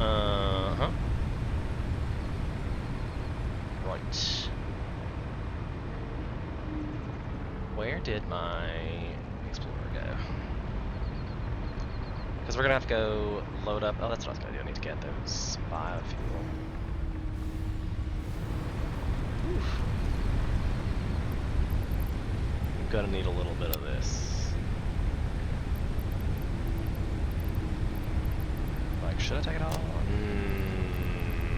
Speaker 1: Uh-huh. Right. Where did my Explorer go? Because we're gonna have to go load up. Oh, that's what I was gonna do. I need to get those biofuel. Oof. I'm gonna need a little bit of this. Like, should I take it all?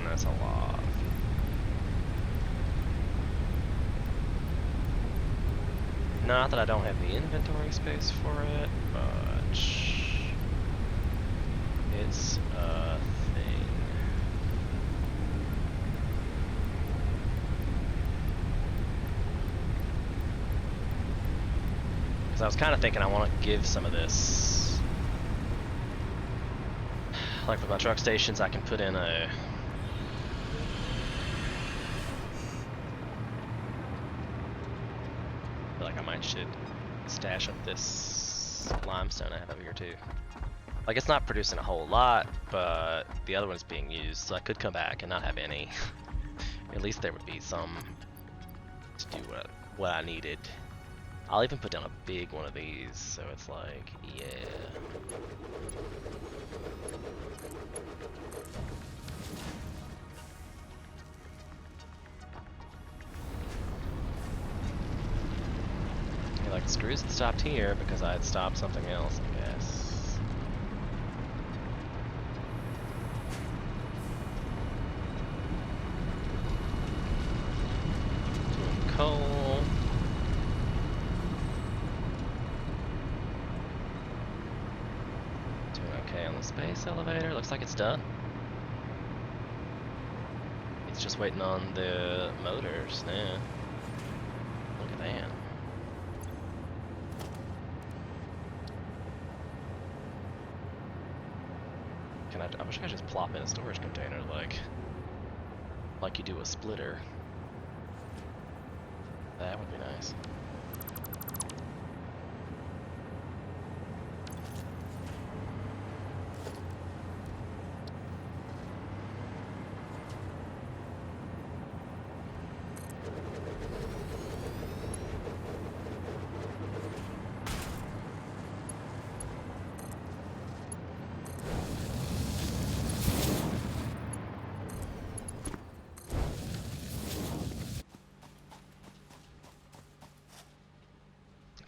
Speaker 1: That's a lot. Not that I don't have the inventory space for it, but it's a thing. Because I was kind of thinking I want to give some of this. Like with my truck stations, I can put in a... I feel like I might should stash up this limestone I have over here too. Like, it's not producing a whole lot, but the other one's being used, so I could come back and not have any. At least there would be some to do what I needed. I'll even put down a big one of these, so it's like, yeah. You're like, screws it stopped here because I had stopped something else, I guess. Coal. Doing okay on the space elevator. Looks like it's done. It's just waiting on the motors now. Look at that. I wish I could just plop in a storage container like you do a splitter. That would be nice.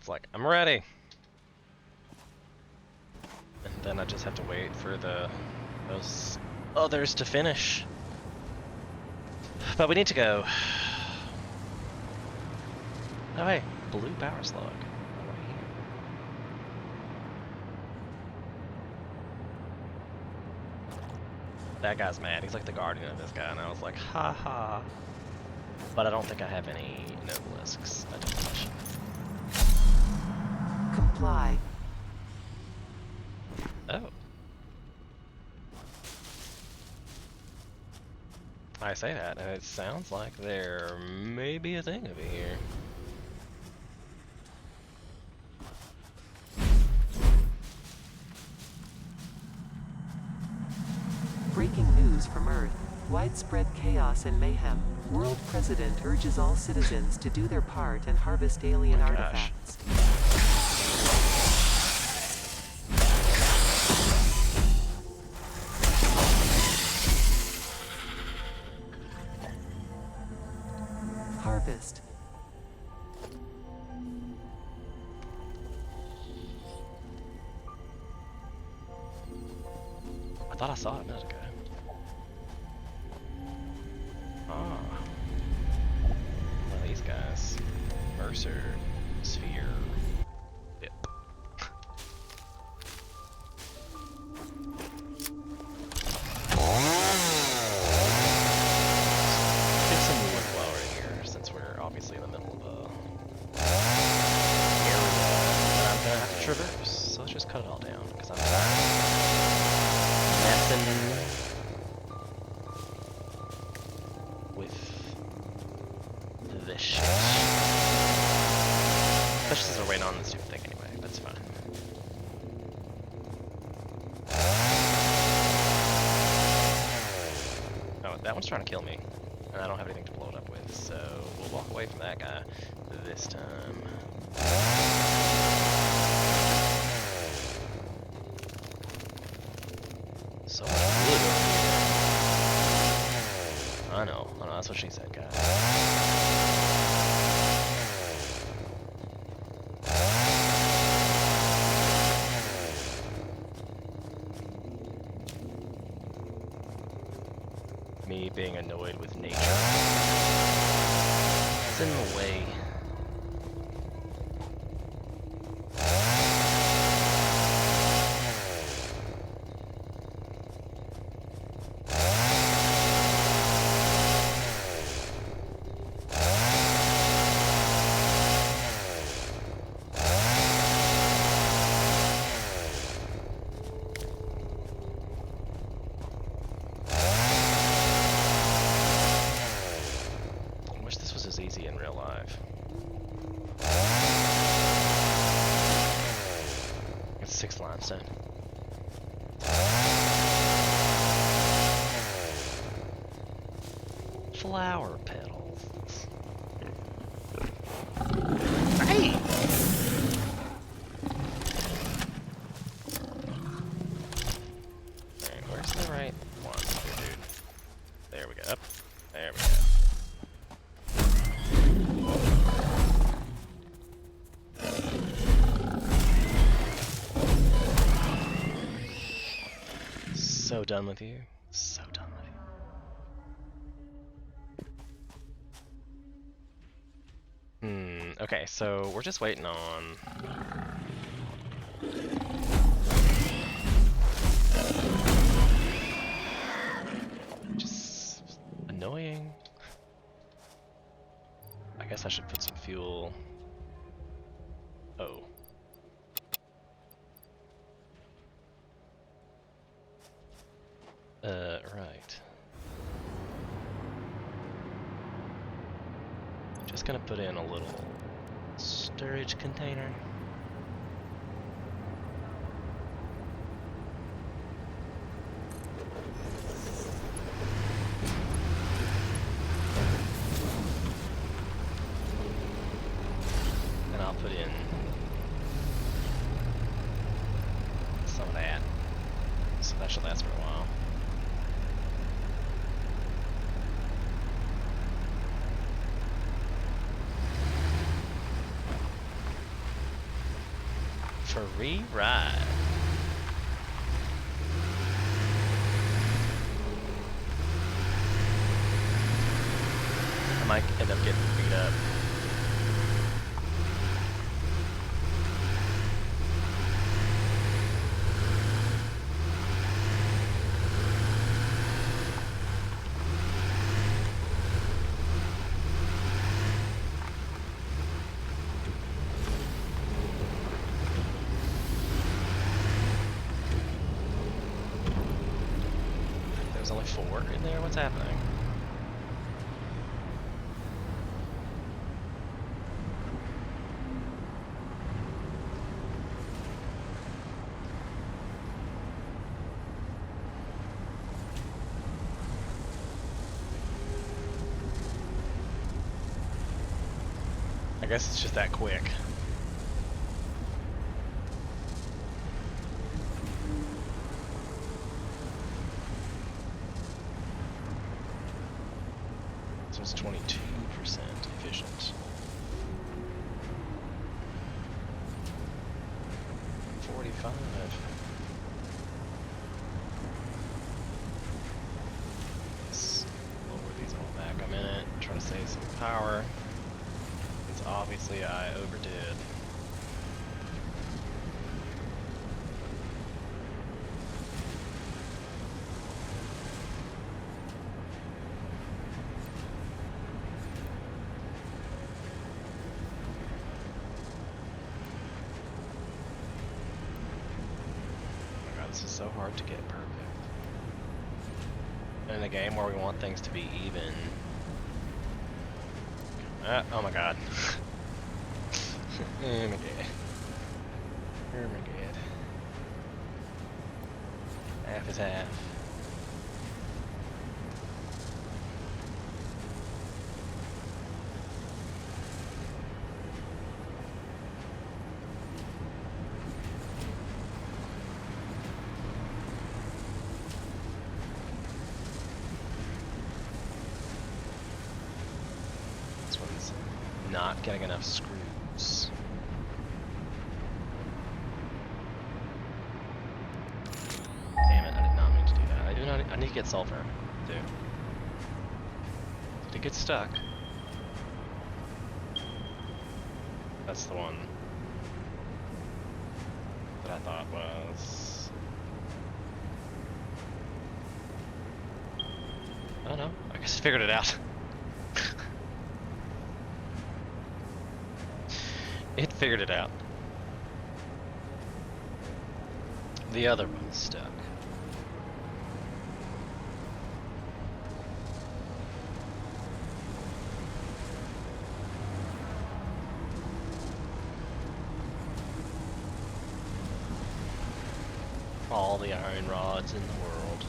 Speaker 1: Like, I'm ready. And then I just have to wait for those others to finish. But we need to go. Oh hey, blue power slug. Right here. That guy's mad. He's like the guardian of this guy, and I was like, ha ha. But I don't think I have any nobelisks. I don't.
Speaker 2: Comply.
Speaker 1: Oh. I say that, and it sounds like there may be a thing over here.
Speaker 2: Breaking news from Earth. Widespread chaos and mayhem. World President urges all citizens to do their part and harvest alien artifacts. Harvest.
Speaker 1: I thought I saw it a minute ago. Ah. One of these guys. Mercer. Sphere. Yep. Get some wood while we're here, since we're obviously in the middle of a area that I'm gonna have to traverse. So let's just cut it all down, because I'm messing with this shit. Especially since we're waiting on this stupid thing anyway, that's fine. that one's trying to kill me, and I don't have anything to blow it up with, so we'll walk away from that guy this time. So much wood over here. I know, that's what she said, guys. Me being annoyed with nature. It's in the way. Easy in real life. It's 6 limestone. Flower petals. Hey! Alright, where's the right one here, dude? There we go. Up. There we go. So done with you. So done with you. Okay, so we're just waiting on... Just annoying. I guess I should put some fuel... Oh. Right. Just gonna put in a little storage container. And I'll put in some of that. So that should last for a while. Free ride. I might end up getting beat up. There's only 4 in there? What's happening? I guess it's just that quick. So it's 22% efficient. 45. Let's lower these all back a minute. Try to save some power. Because obviously I overdid. This is so hard to get perfect. In a game where we want things to be even. Oh my god. Oh my god. Oh my god. Half is half. not getting enough screws. Damn it, I did not mean to do that. I need to get sulfur, too. Did it get stuck? That's the one that I thought was... I don't know, I guess I figured it out. It figured it out. The other one's stuck. All the iron rods in the world.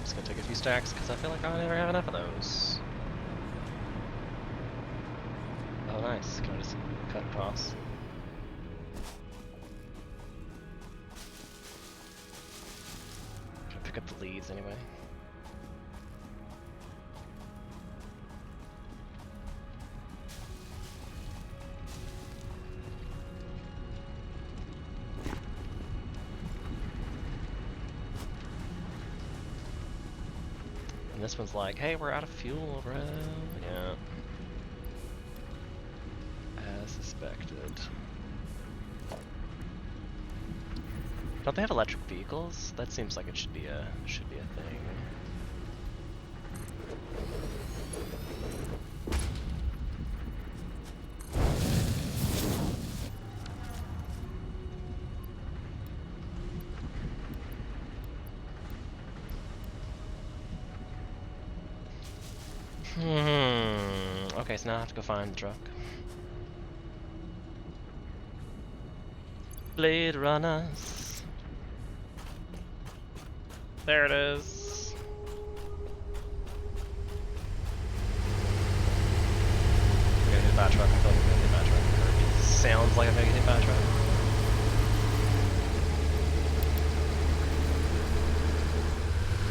Speaker 1: Just gonna take a few stacks because I feel like I never have enough of those. Oh nice, can I just cut across? Can I pick up the leaves anyway? And this one's like, hey, we're out of fuel, bro. Yeah. As suspected. Don't they have electric vehicles? That seems like it should be a thing. Okay, so now I have to go find the truck. Blade Runners. There it is. I'm gonna get hit by a truck. I feel like I'm gonna get hit by a truck. Or it sounds like I'm gonna get hit by a truck.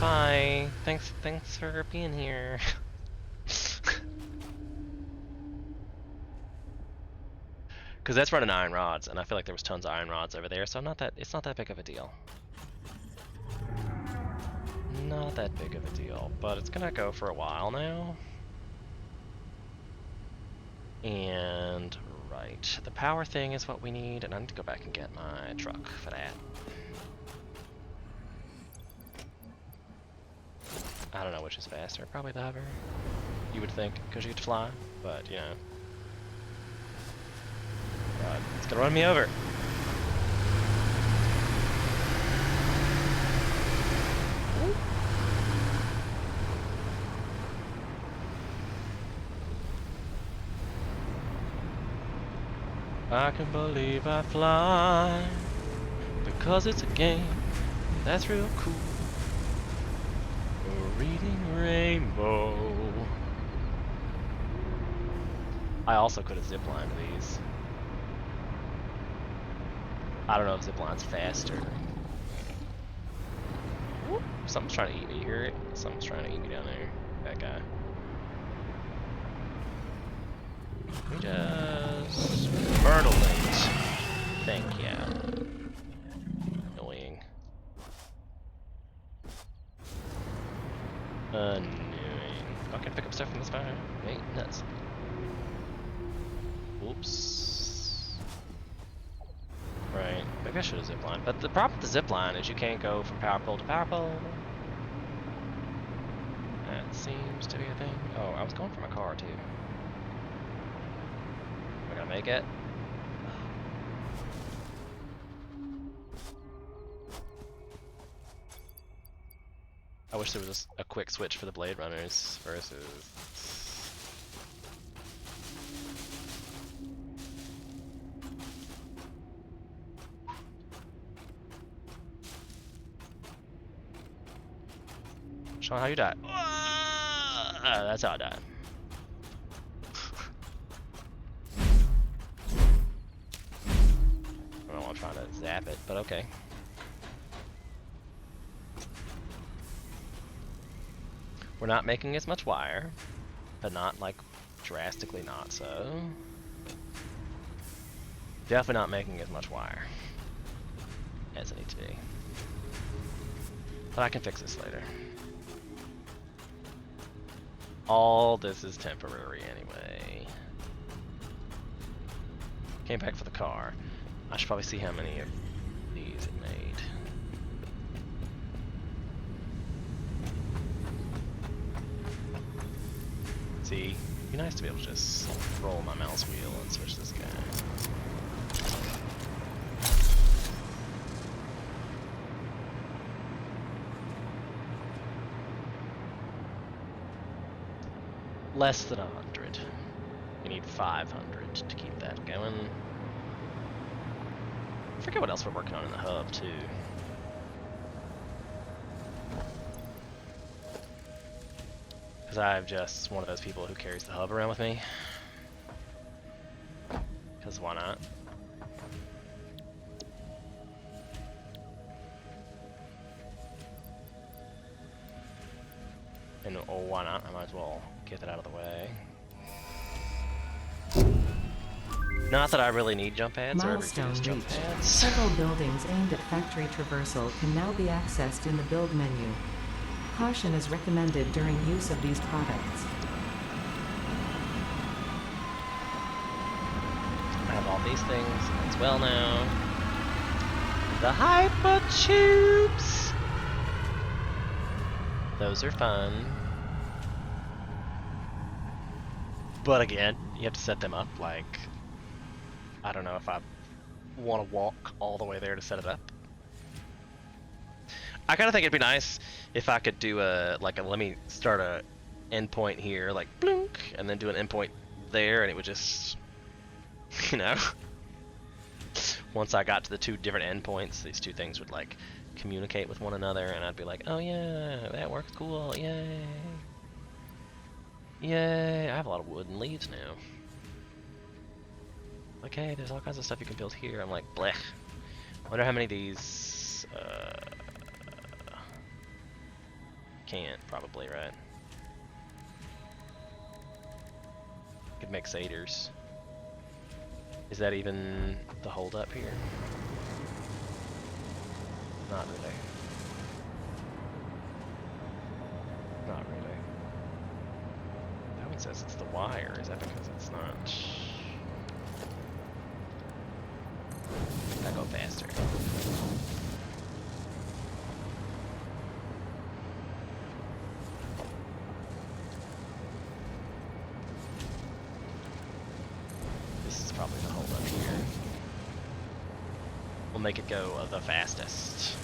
Speaker 1: Bye. Thanks for being here. Because that's running iron rods, and I feel like there was tons of iron rods over there, so it's not that big of a deal. Not that big of a deal, but it's gonna go for a while now. And right, the power thing is what we need, and I need to go back and get my truck for that. I don't know which is faster, probably the hover. You would think, because you get to fly, but you know. God, it's gonna run me over. I can believe I fly because it's a game that's real cool. Reading Rainbow. I also could have ziplined these. I don't know if zipline's faster. Whoop. Something's trying to eat me. You hear it? Something's trying to eat me down there. That guy. We just myrtle it. Thank you. Annoying. Annoying. Oh, I can pick up stuff from this fire. Wait, nuts. Oops. Right, maybe I should have ziplined. But the problem with the zipline is you can't go from power pole to power pole. That seems to be a thing. Oh, I was going for my car too. Am I gonna make it? I wish there was a quick switch for the Blade Runners versus... Sean, how you died? That's how I died. I don't know why I'm trying to zap it, but okay. We're not making as much wire, but not like drastically not so. Definitely not making as much wire as it needs to be. But I can fix this later. All this is temporary anyway. Came back for the car. I should probably see how many of these it made. See, it'd be nice to be able to just roll my mouse wheel and switch this guy. Less than 100. We need 500 to keep that going. I forget what else we're working on in the hub, too. Because I'm just one of those people who carries the hub around with me. Because why not? And oh, why not? I might as well get that out of the way. Not that I really need jump pads or ever
Speaker 2: Milestone
Speaker 1: use jump
Speaker 2: reached.
Speaker 1: pads.
Speaker 2: Several buildings aimed at factory traversal can now be accessed in the build menu. Caution is recommended during use of these products.
Speaker 1: I have all these things as well now. The hyper tubes! Those are fun. But again, you have to set them up like... I don't know if I want to walk all the way there to set it up. I kind of think it'd be nice if I could do let me start a endpoint here, like blink, and then do an endpoint there, and it would just, you know, once I got to the two different endpoints, these two things would like communicate with one another, and I'd be like, oh yeah, that works cool, yay. Yay, I have a lot of wood and leaves now. Like, hey, there's all kinds of stuff you can build here. I'm like, blech. Wonder how many of these, can't, probably, right? Could make satyrs. Is that even the holdup here? Not really. Not really. That one says it's the wire. Is that because it's not? Gotta go faster. This is probably the hold up here. We'll make it go the fastest.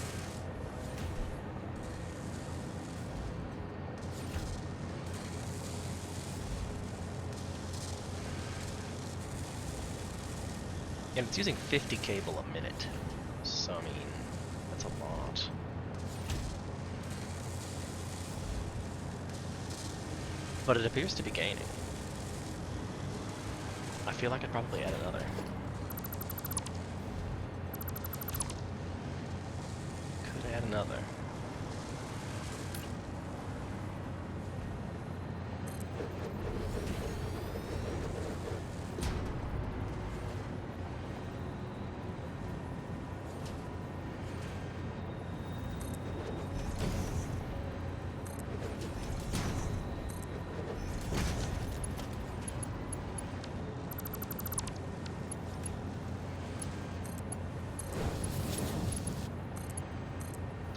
Speaker 1: And it's using 50 cable a minute. So, I mean, that's a lot. But it appears to be gaining. I feel like I'd probably add another. Could add another.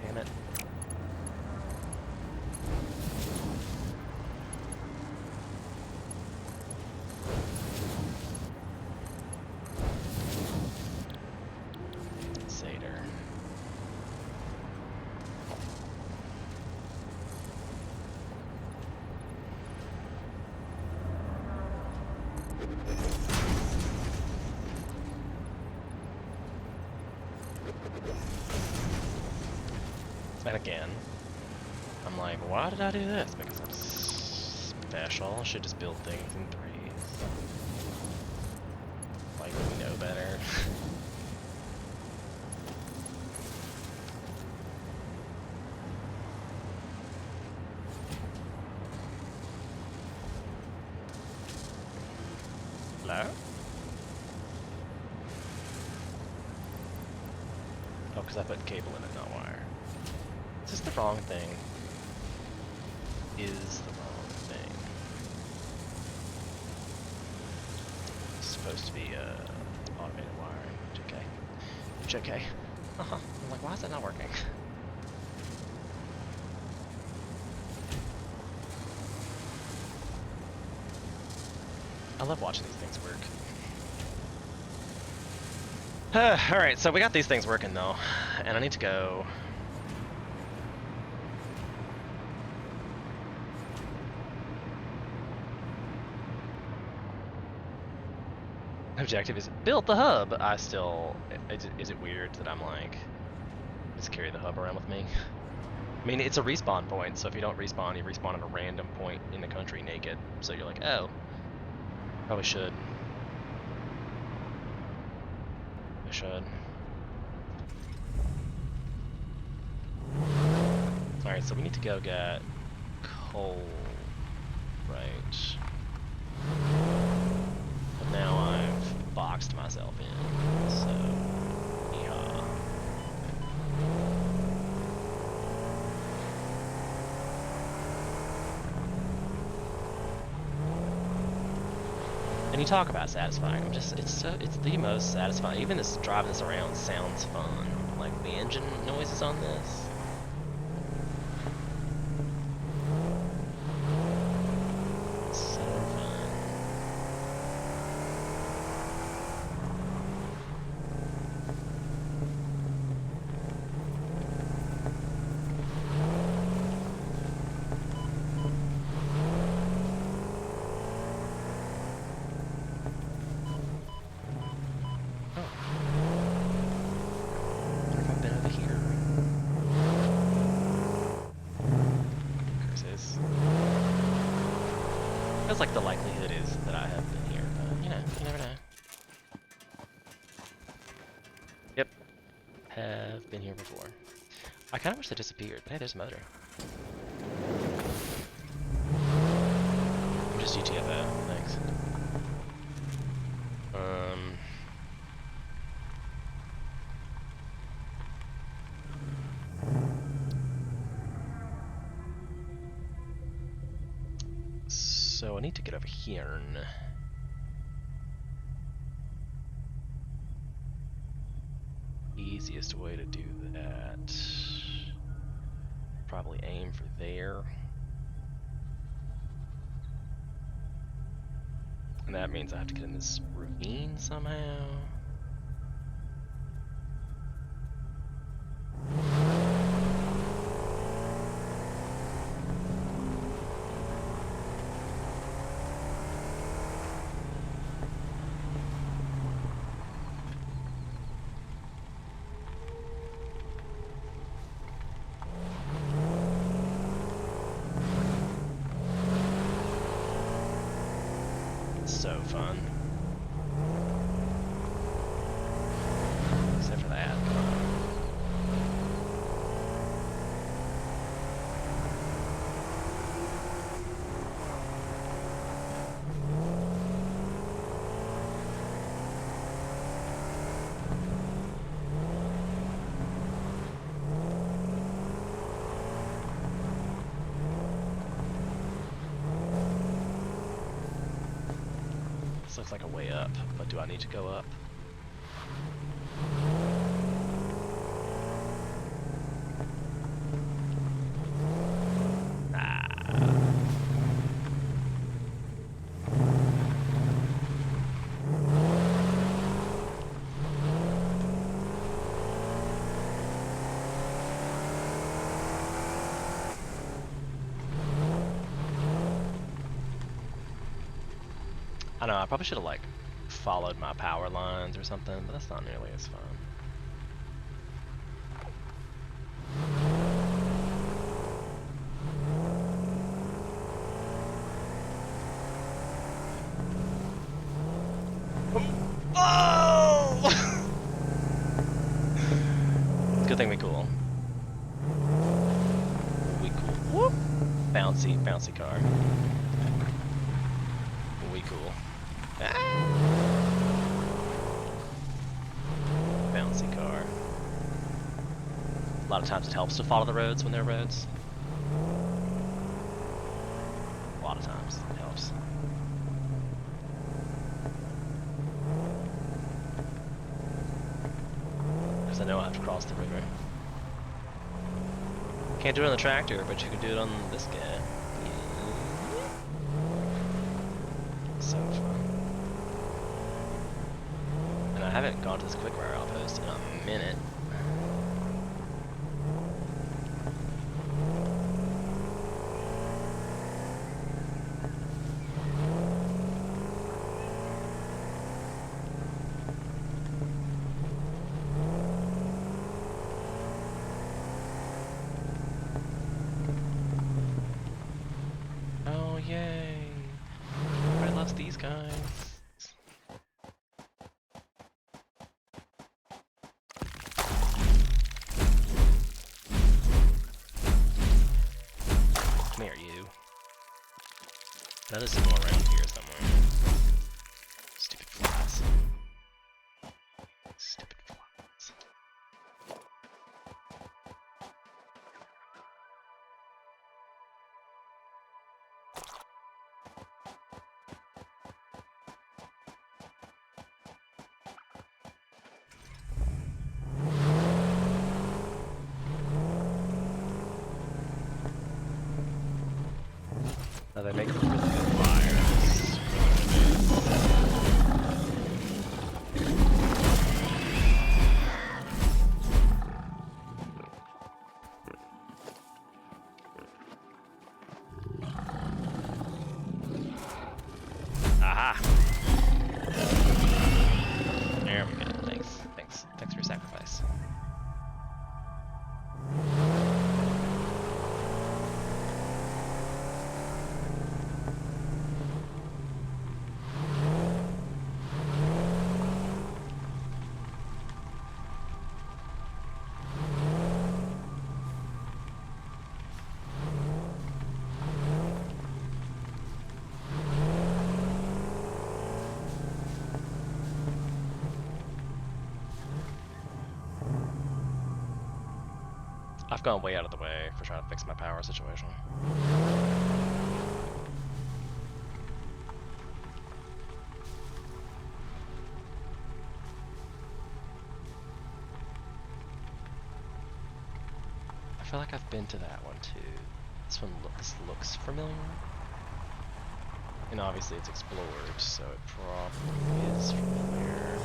Speaker 1: Damn it. Satyr. And again, I'm like, why did I do this? Because I'm special. I should just build things in threes. Like, we know better. Hello? Oh, because I put cable in it, not wire. Is this the wrong thing? Is the wrong thing. It's supposed to be automated wiring. JK. JK. I'm like, why is that not working? I love watching these things work. Alright, so we got these things working though, and I need to go. Objective is build the hub. I still, is it weird that I'm like, just carry the hub around with me? I mean, it's a respawn point, so if you don't respawn, you respawn at a random point in the country naked. So you're like, oh, probably should. I should. Alright, so we need to go get coal, right? But now I've boxed myself in, so yeah. And you talk about satisfying. It's the most satisfying. Even this driving this around sounds fun. Like the engine noises on this. So fun. Feels like the likelihood is that I have been here, but you know, you never know. Yep, have been here before. I kind of wish they disappeared, but hey, there's a motor. I'm just UTFO, thanks. So I need to get over here. Easiest way to do that. Probably aim for there. And that means I have to get in this ravine somehow. So fun. Except for that. This looks like a way up, but do I need to go up? I know, I probably should have like followed my power lines or something, but that's not nearly as fun. Oh! Good thing we cool. We cool. Whoop! Bouncy car. We cool. Ah!
Speaker 3: car. A lot of times it helps to follow the roads when they're roads. A lot of times it helps. Because I know I have to cross the river. Can't do it on the tractor, but you can do it on this guy. So fun. And I haven't gone to this quick wire outpost in a minute. Oh yay! Everybody loves these guys. Come here, you. I know there's some more around here somewhere. Stupid flies. Stupid flies. Now they make really good fires. Aha! There we go. Thanks. Thanks. Thanks for your sacrifice. I've gone way out of the way for trying to fix my power situation. I feel like I've been to that one too. This looks familiar. And obviously it's explored, so it probably is familiar.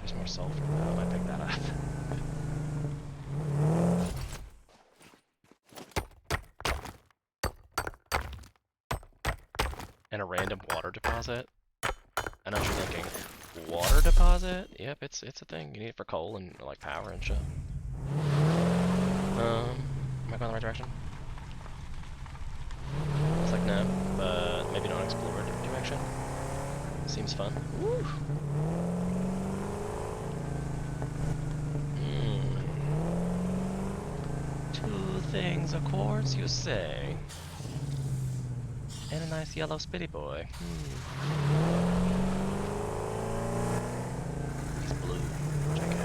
Speaker 3: There's more sulfur though, I might pick that up. And a random water deposit. I know what you're thinking. Water deposit? Yep, it's a thing. You need it for coal and like power and shit. Am I going the right direction? It's like no, but maybe don't explore a different direction. Seems fun. Woo! Two things of quartz, you say? And a nice yellow spitty boy. He's blue. JK.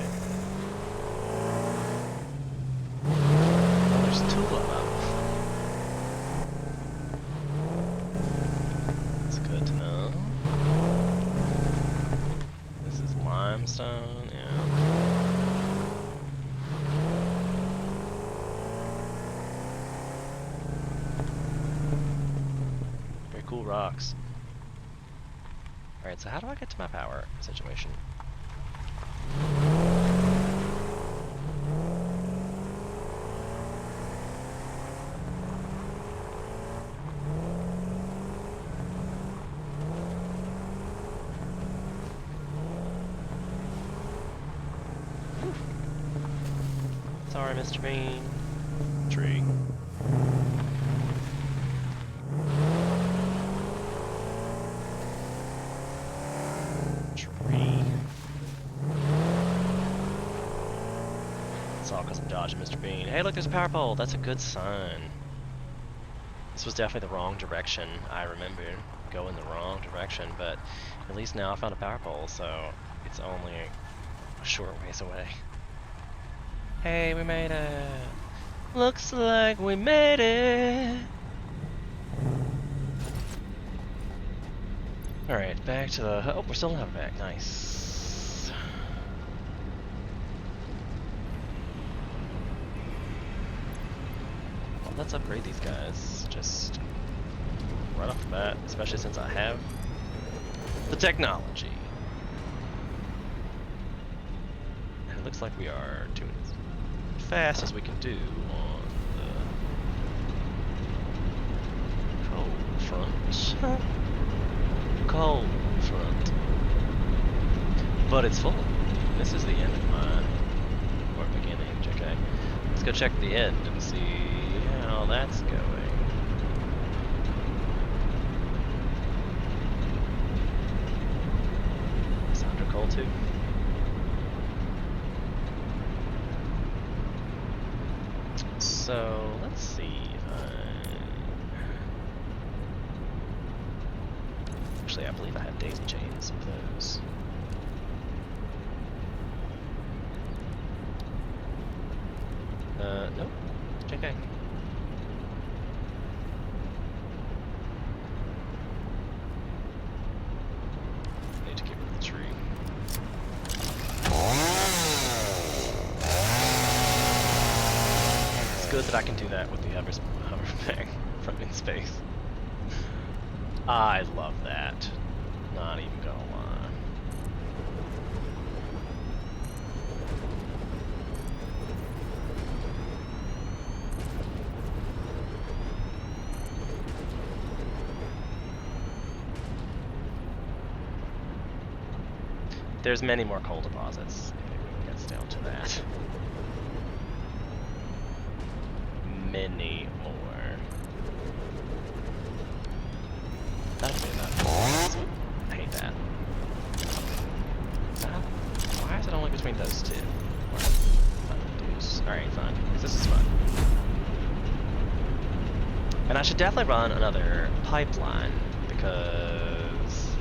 Speaker 3: Oh, there's two of them. That's good to know. This is limestone, yeah. Cool rocks. Alright, so how do I get to my power situation? Whew. Sorry, Mr. Bean. Tree. It's all because I'm dodging Mr. Bean. Hey, look, there's a power pole. That's a good sign. This was definitely the wrong direction. I remember going the wrong direction, but at least now I found a power pole, so it's only a short ways away. Hey, we made it! Looks like we made it! Alright, back to the... Oh, we're still in hoverback. Nice. Well, let's upgrade these guys. Just right off the bat, especially since I have the technology. And it looks like we are doing as fast as we can do on the cold front. Cold front. But it's full. This is the end of mine. Or beginning, okay. Let's go check the end and see how that's going. Sandra Cole too. So let's see. Actually, I believe I have daisy chains of those. Nope. JK. Need to keep with the tree. It's good that I can do that with the hoverback from in space. I love that. Not even gonna lie. There's many more coal deposits if it gets down to that. Many more. That'll be enough. I hate that. Why is it only between those two? Alright, fine. This is fun. And I should definitely run another pipeline because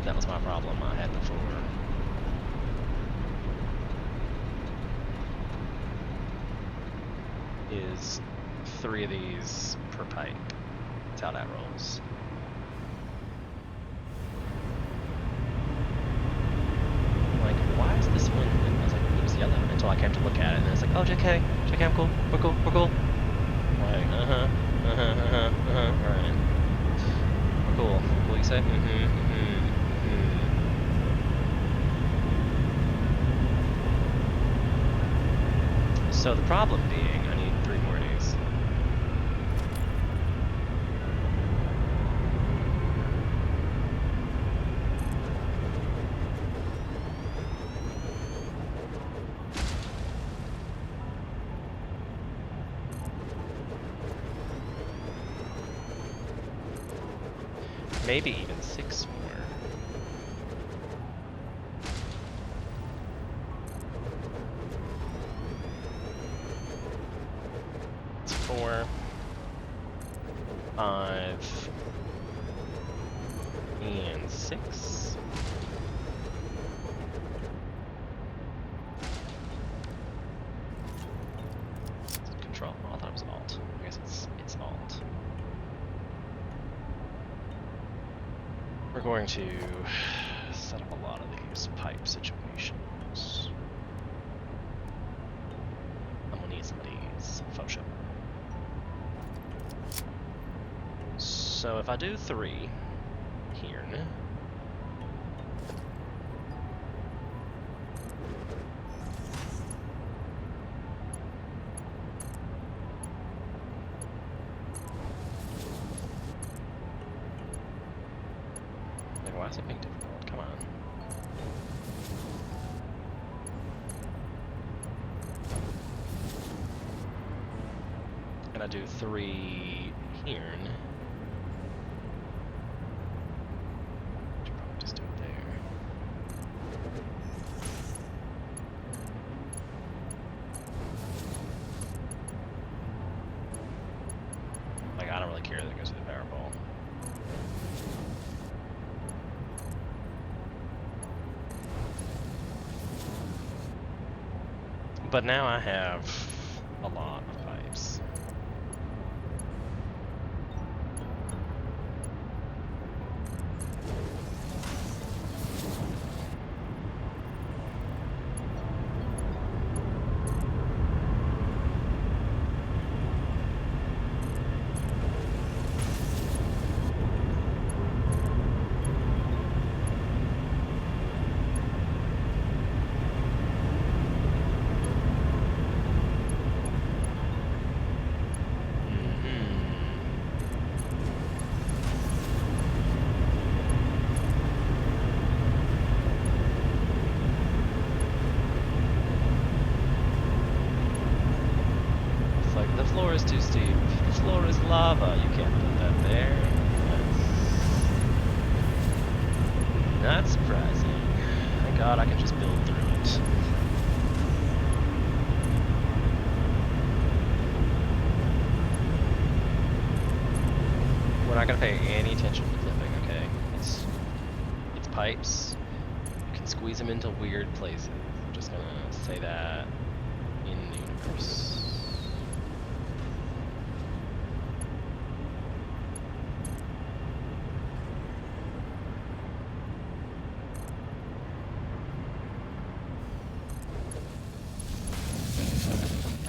Speaker 3: that was my problem I had before. Is 3 of these per pipe. That's how that rolls. Like, why is this one? I was like, it was yellow until I came to look at it, and it's like, oh, JK, I'm cool, we're cool, we're cool. Like, alright. We're cool. Cool, you say? So the problem being, I need 3 more of these. Maybe even 6 more. It's 4, 5, and 6. Control. Oh, I thought it was Alt. I guess it's Alt. We're going to set up a lot of these pipe situations. I'm gonna need some of these faux show. So if I do 3 here, like, why is it being difficult? Come on. And I do 3 here. Should probably just do it there. Like, I don't really care that goes through the power pole. But now I have a lot of pipes. It's like the floor is too steep. The floor is lava. You can't put that there. That's not surprising. Thank God I can just build through it. We're not gonna pay any attention to clipping, okay? It's pipes. You can squeeze them into weird places. I'm just gonna say that in the universe.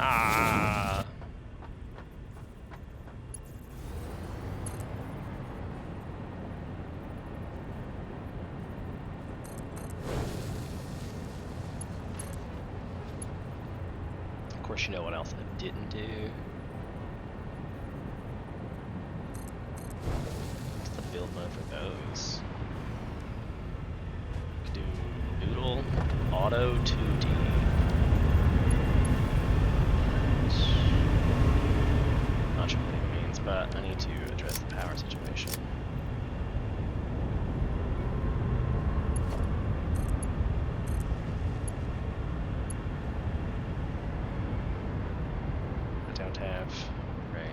Speaker 3: Ah. Of course, you know what else I didn't do? What's the build mode for those? Could do noodle, auto 2D. Not sure what it means, but I need to address the power situation. I don't have, right.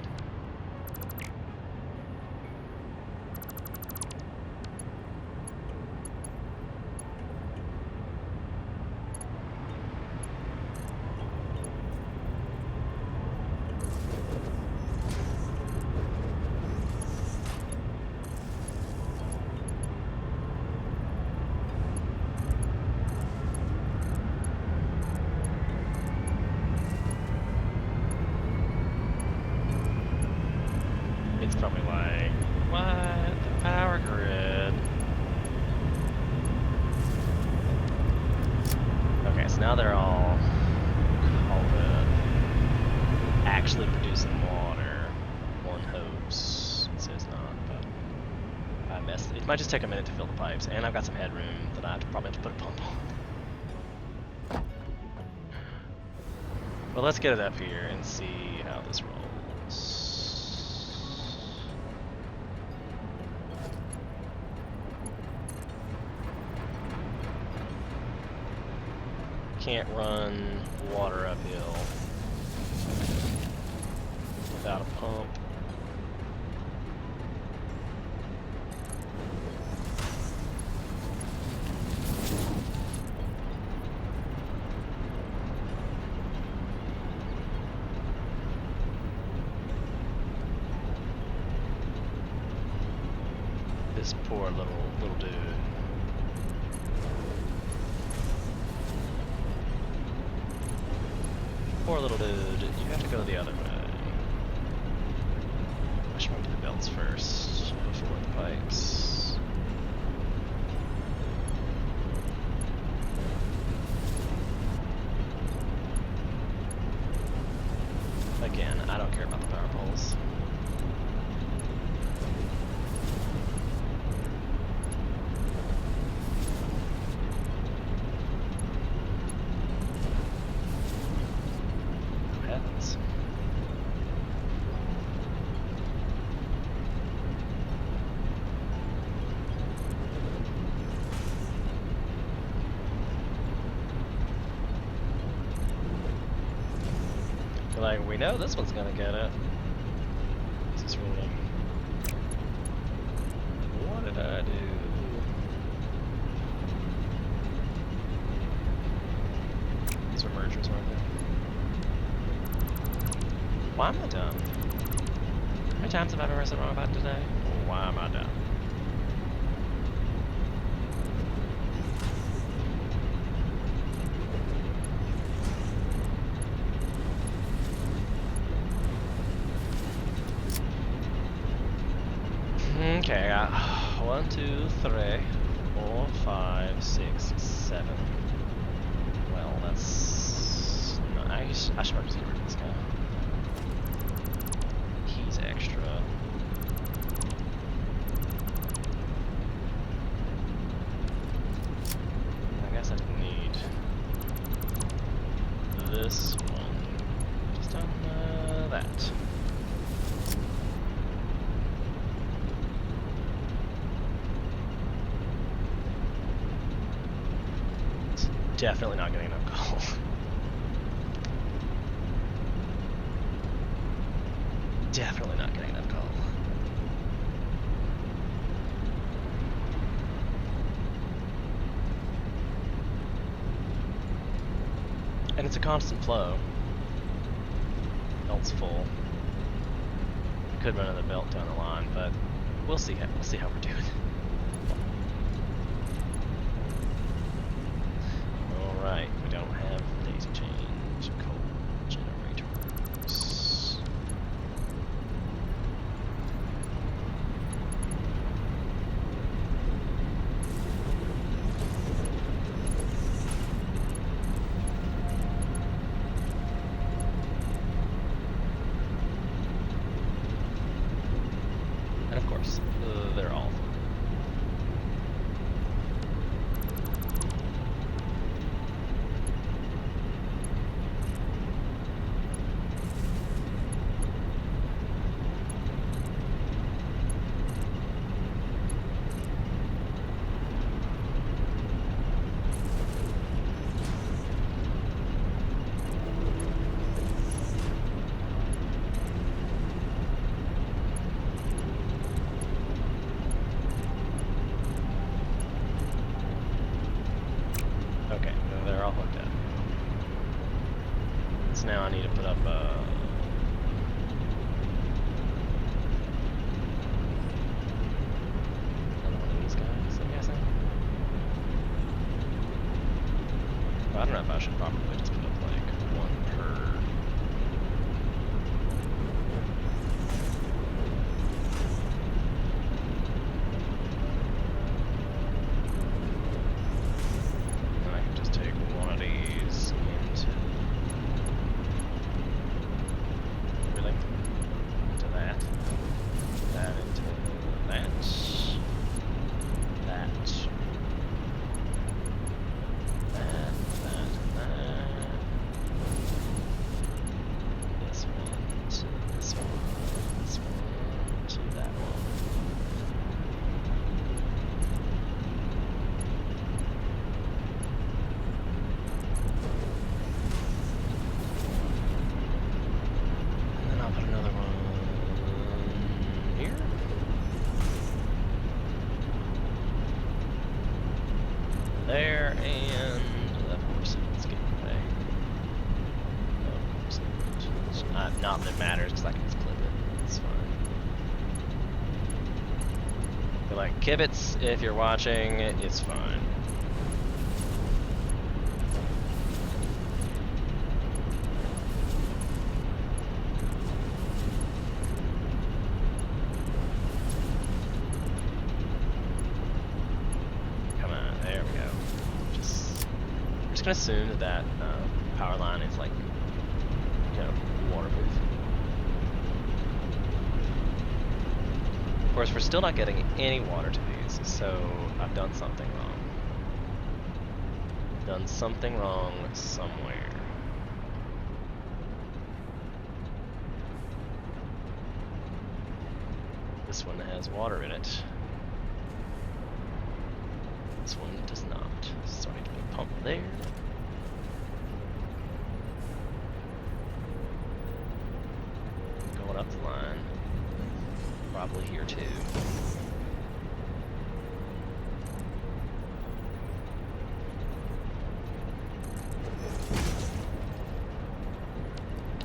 Speaker 3: It's probably like, what? The power grid. Okay, so now they're all called it actually producing water. One hose. It says not, but I messed it. It might just take a minute to fill the pipes, and I've got some headroom that I probably have to put a pump on. Well, let's get it up here and see how this rolls. Can't run water uphill without a pump. This poor little dude. Poor little dude, you have to go the other way. I should do the belts first before the pipes. Again, I don't care about the power poles. Heavens. Like, we know this one's gonna get it. This is really times have I ever said wrong about today? Why am I dumb? Okay, I got 1, 2, 3, 4, 5, 6, 7. Well, that's. No, I should probably just get rid of this guy. He's extra. I guess I need this one. Just on that. Definitely not getting enough coal. Definitely not getting enough coal. And it's a constant flow. Belt's full. Could run another belt down the line, but we'll see how we're doing. Alright, we don't have daisy chains, coal generators. And of course, they're all full. Okay, they're all hooked up. So now I need to put up another one of these guys, I'm guessing. Well, I don't know if I should probably just put up like one per. And I can just take one of these into. Really? Into that. That into that. That. That. This one to this one. This one to that one. And then I'll put another one here. There, and of course it's getting away. Of course not. Not that it matters, because I can just clip it. It's fine. But like, Kibitz, if you're watching, it's fine. Come on, there we go. We're just gonna assume that that power line is like, you know, waterproof. Of course, we're still not getting any water to these, so I've done something wrong. Done something wrong somewhere. This one has water in it. This one does not. So I need to put a pump there. Going up the line. Probably here too.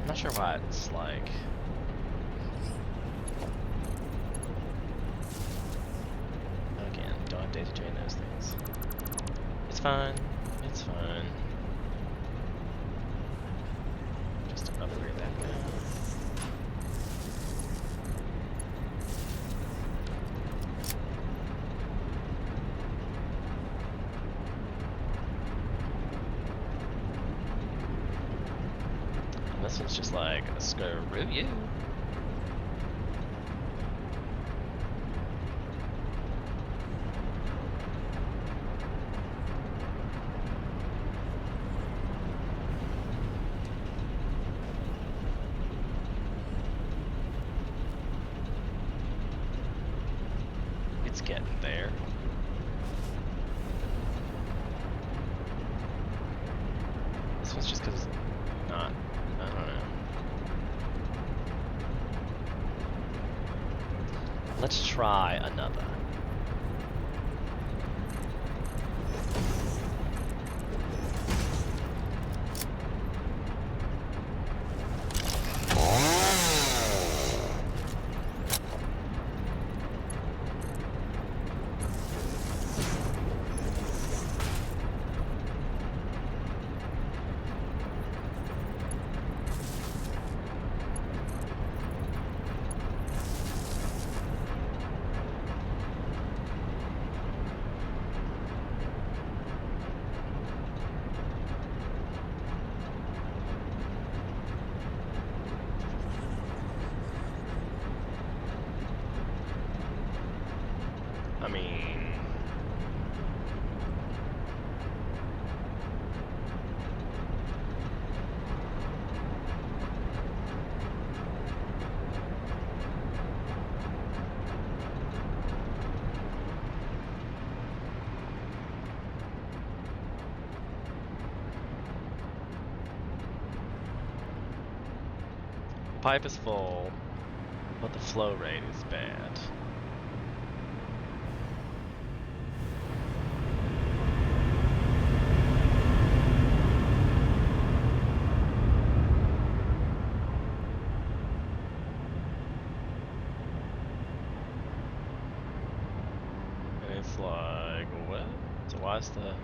Speaker 3: I'm not sure why it's like keychain those things. It's fine. It's fine. Just to upgrade that guy. And this one's just like, screw you. It's getting there. This one's just because not, I don't know. Let's try another. I mean, pipe is full, but the flow rate is bad. And it's like, what? So why is the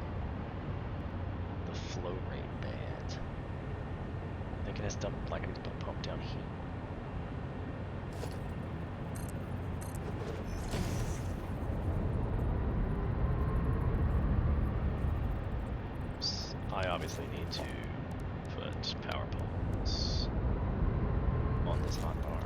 Speaker 3: flow rate bad? I think it has to, like, I need to put a pump down here. I obviously need to put power poles on this hot bar.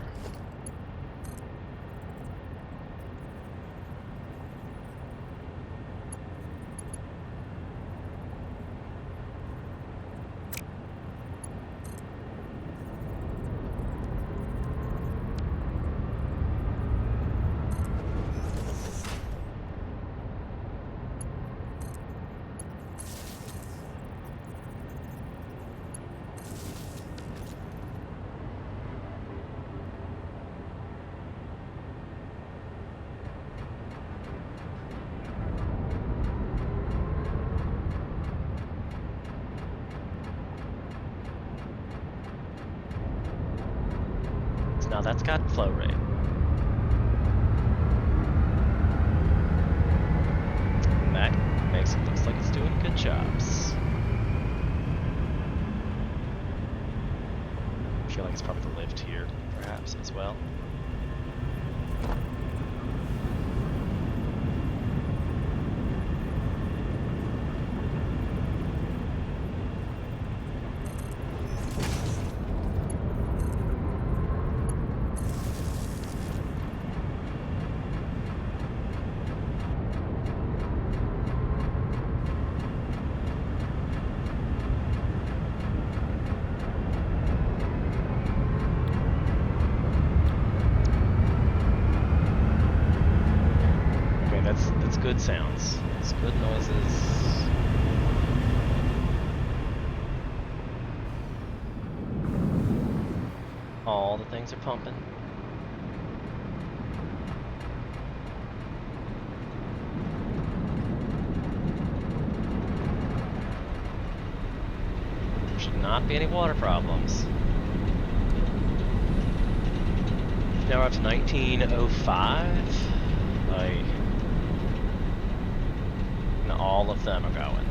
Speaker 3: Now that's got flow rate. And that makes it looks like it's doing good jobs. I feel like it's probably the lift here, perhaps, as well. That's good sounds. It's good noises. All the things are pumping. There should not be any water problems. Now we're up to 1905. all of them are going.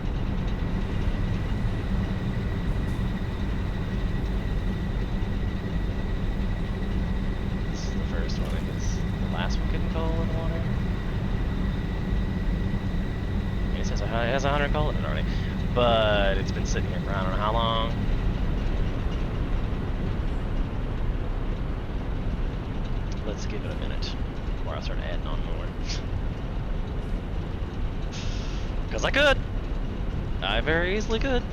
Speaker 3: This is the first one. I guess the last one getting coal in the water. It says it has 100 coal in it already, but it's been sitting here for I don't know how long. Let's give it a minute before I start adding on more. Because I could. I very easily could.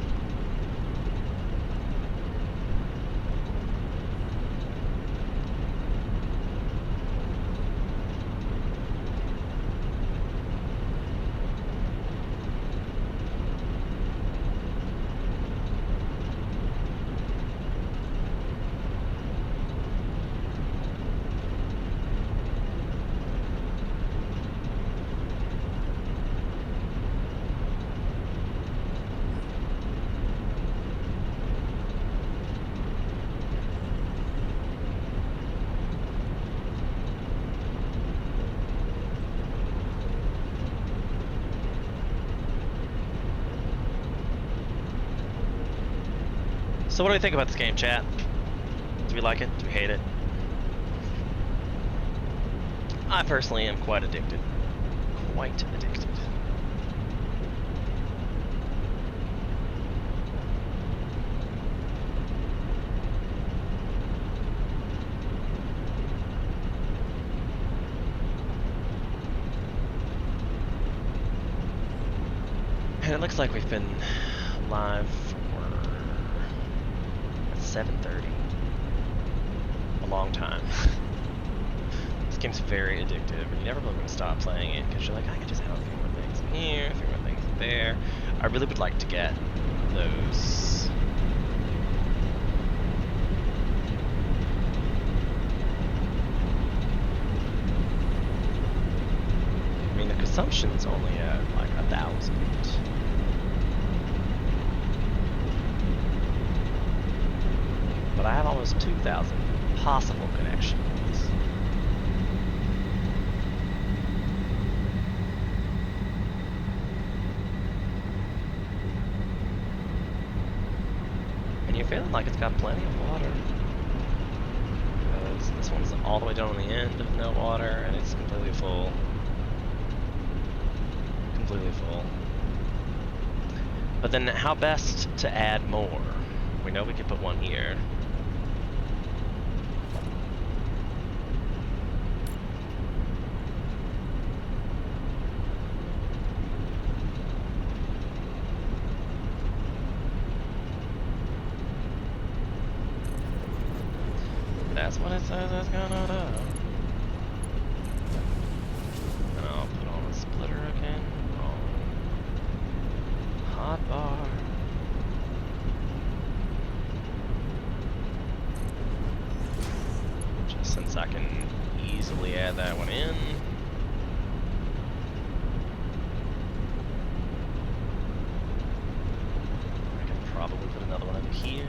Speaker 3: So what do we think about this game, chat? Do we like it? Do we hate it? I personally am quite addicted. Quite addicted. And it looks like we've been live 7:30. A long time. This game's very addictive, and you never really want to stop playing it because you're like, I can just have a few more things in here, a few more things there. I really would like to get those. I mean, the consumption's only at like 1,000. But I have almost 2,000 possible connections. And you're feeling like it's got plenty of water. Because this one's all the way down on the end of no water, and it's completely full. Completely full. But then how best to add more? We know we can put one here. That's what it says it's gonna do. And I'll put on a splitter again. Hot bar. Just since I can easily add that one in. I can probably put another one over here.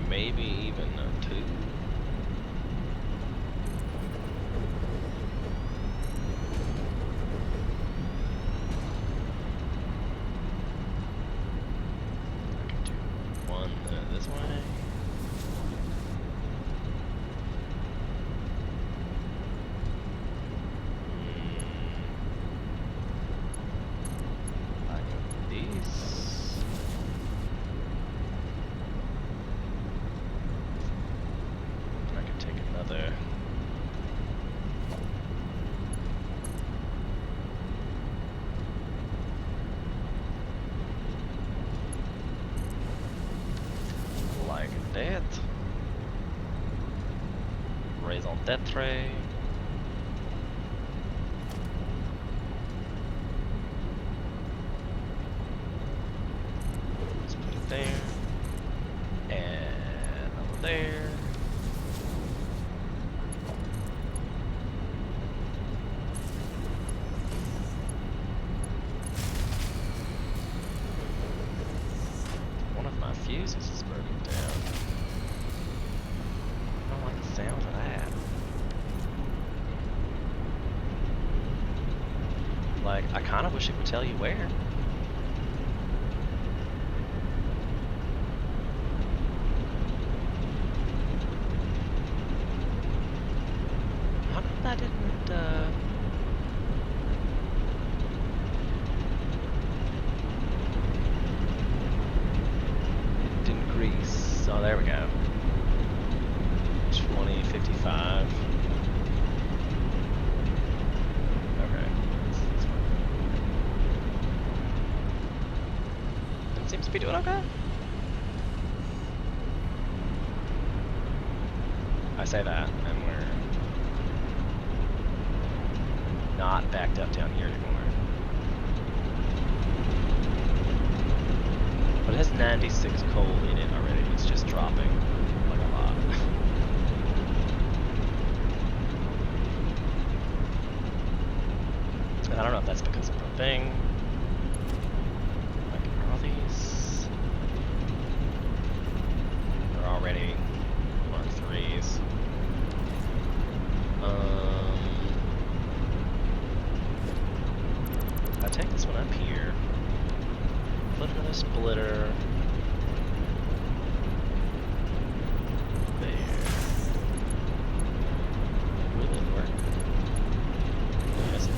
Speaker 3: Maybe even a 2. I can do one this way. Like these. I could take another. Like that. Raison d'etre. Let's put it there. And over there. Jesus is burning down. I don't like the sound of that. Like, I kind of wish it would tell you where. How come that didn't, it didn't grease. Oh, there we go. 2055. Okay. It seems to be doing okay. I say that, and we're not backed up down here anymore. But it has 96 coal in it already. It's just dropping like a lot. And I don't know if that's because of the thing. Like, are all these? They're already Mark 3s. If I take this one up here, put another splitter there. Will it work? Yes, it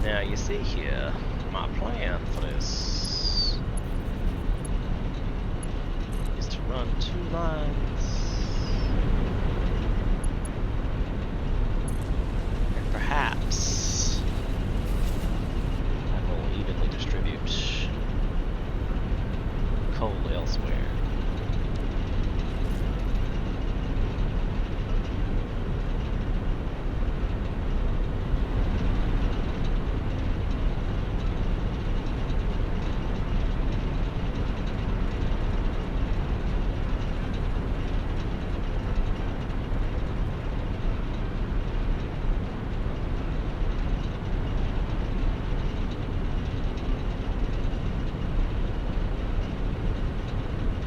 Speaker 3: will. Now you see here, my plan for this is to run 2 lines. And perhaps I will evenly distribute coal elsewhere.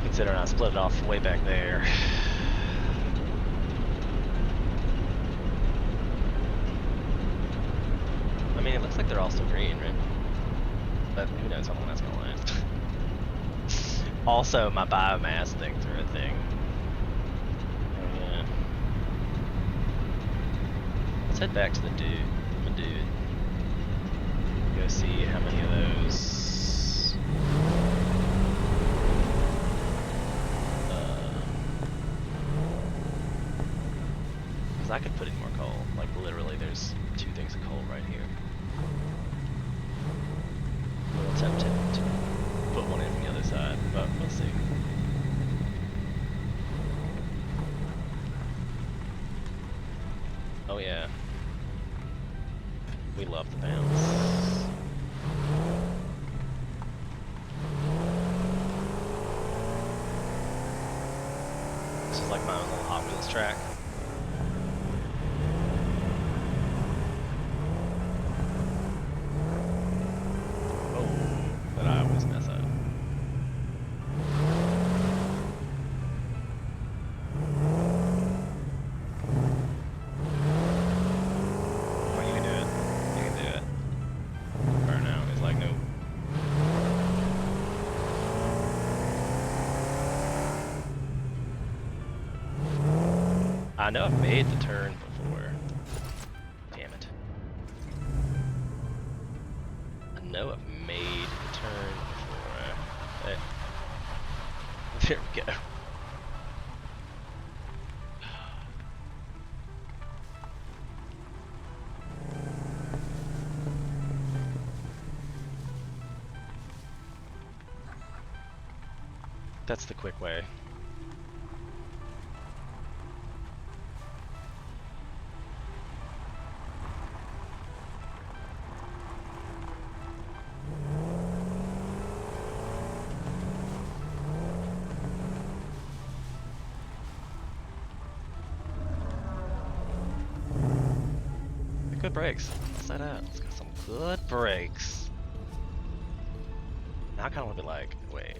Speaker 3: Considering I split it off way back there. I mean, it looks like they're all still green, right? But who knows how long that's gonna last. Also, my biomass things are a thing. Oh yeah. Let's head back to the dude. Go see how many of those. Because I could put in more coal. Like, literally, there's 2 things of coal right here. A little tempted to put one in from the other side, but we'll see. Oh yeah. We love the bounce. This is like my own little Hot Wheels track. I know I've made the turn before. Damn it. I know I've made the turn before. Hey. There we go. That's the quick way. Good brakes. What's that at? It's got some good brakes. Now I kind of want to be like,
Speaker 1: wait.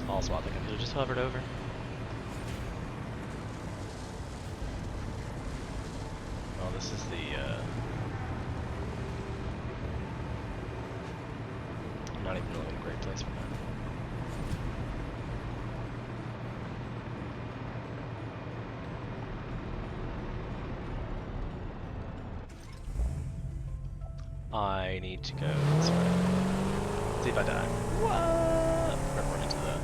Speaker 1: Also, I think I could have just hovered over. Oh, this is the, I'm not even really in a great place for that. I need to go this way. See if I die. What? Or run into that.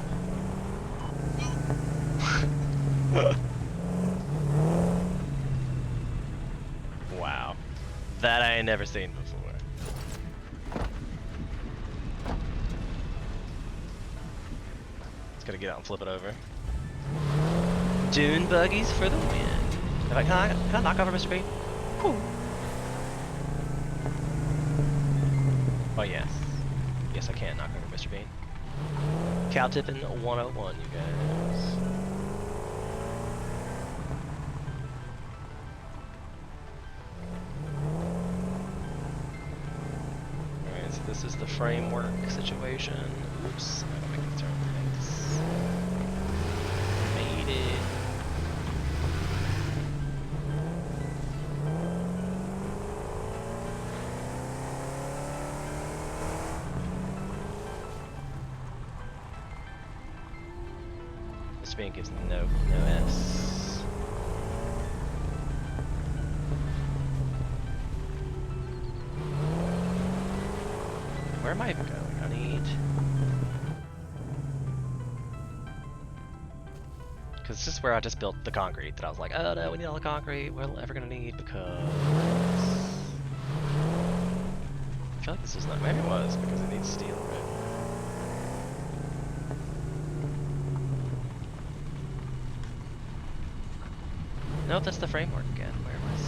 Speaker 1: Wow. That I ain't never seen before. Just gotta get out and flip it over. Dune buggies for the win. Can I knock over Mr. B? Ooh. Oh yes. Yes, I can knock over Mr. Bean. Cow tipping 101, you guys. Alright, so this is the framework situation. Oops, I'm gonna make me turn things. Made it. Bean gives no S. Where am I even going? I need... Because this is where I just built the concrete that I was like, oh no, we need all the concrete we're ever gonna need because... I feel like this is not... Maybe it was because it needs steel, right? Nope, that's the framework again. Where was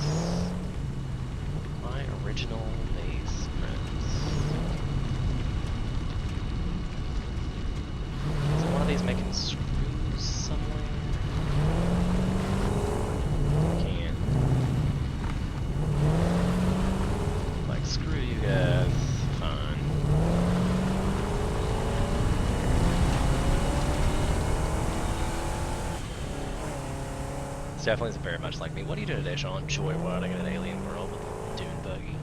Speaker 1: my original base friends? Is one of these making screws somewhere? Can't. Like, screw you guys. Fine. This definitely isn't very much like me. What are you doing today, Sean? Joyriding in an alien world with a dune buggy.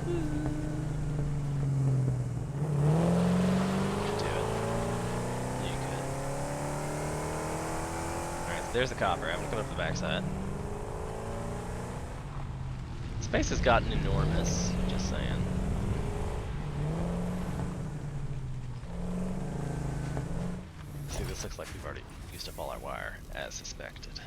Speaker 1: You could do it. You could. Alright, so there's the copper. I'm gonna come up to the backside. Space has gotten enormous, just saying. See, this looks like we've already used up all our wire, as suspected.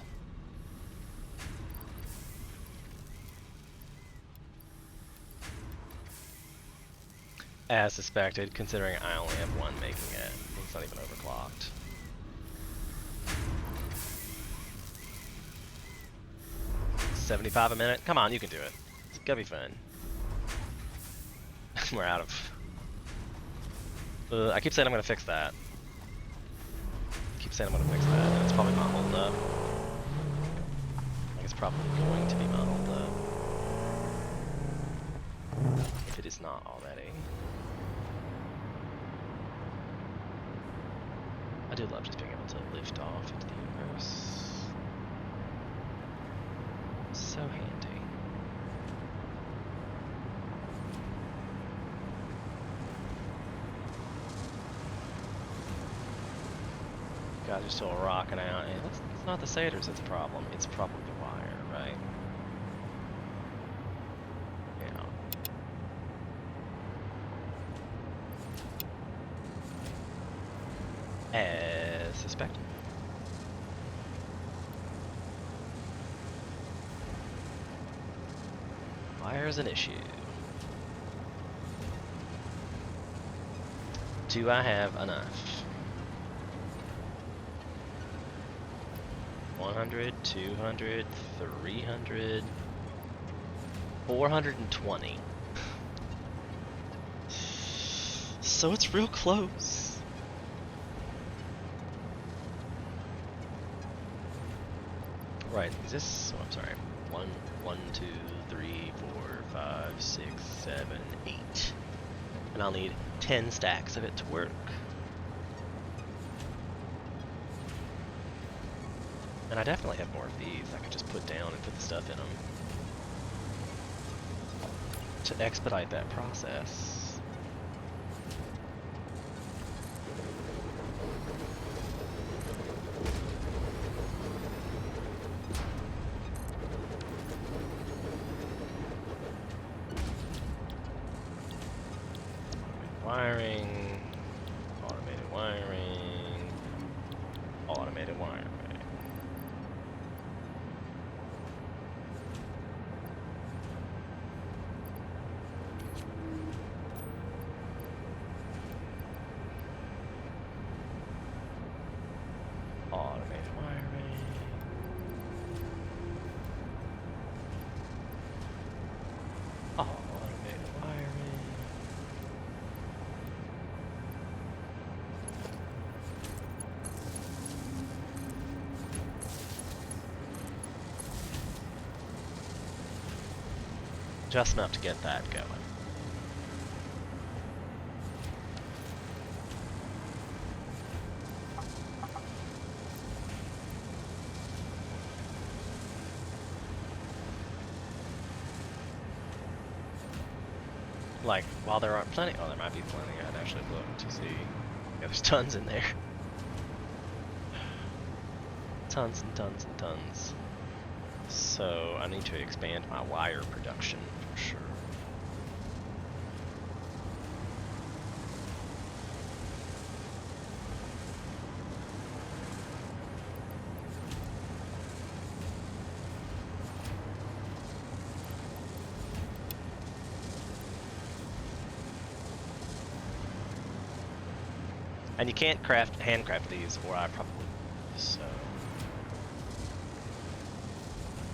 Speaker 1: As suspected, considering I only have one making it. It's not even overclocked. $75 a minute? Come on, you can do it. It's gonna be fun. We're out of... I keep saying I'm gonna fix that. I keep saying I'm gonna fix that, and it's probably not holding up. Like, it's probably going to be not holding up. If it is not already. I do love just being able to lift off into the universe. So handy. Guys are still rocking out. And it's not the satyrs that's a problem. It's probably the wire, right? As suspected. Wire's an issue. Do I have enough? 100, 200, 300, 420. So it's real close. Right, is this, oh, I'm sorry. 1, 2, 3, 4, 5, 6, 7, 8. And I'll need 10 stacks of it to work. And I definitely have more of these I could just put down and put the stuff in them to expedite that process. Wiring, automated wiring, automated wiring. Automated wiring. Automated wiring. Just enough to get that going. Like, while there aren't plenty, oh, there might be plenty. I'd actually look to see. Yeah, there's tons in there. Tons and tons and tons. So I need to expand my wire production for sure. And you can't handcraft these, or I probably would. So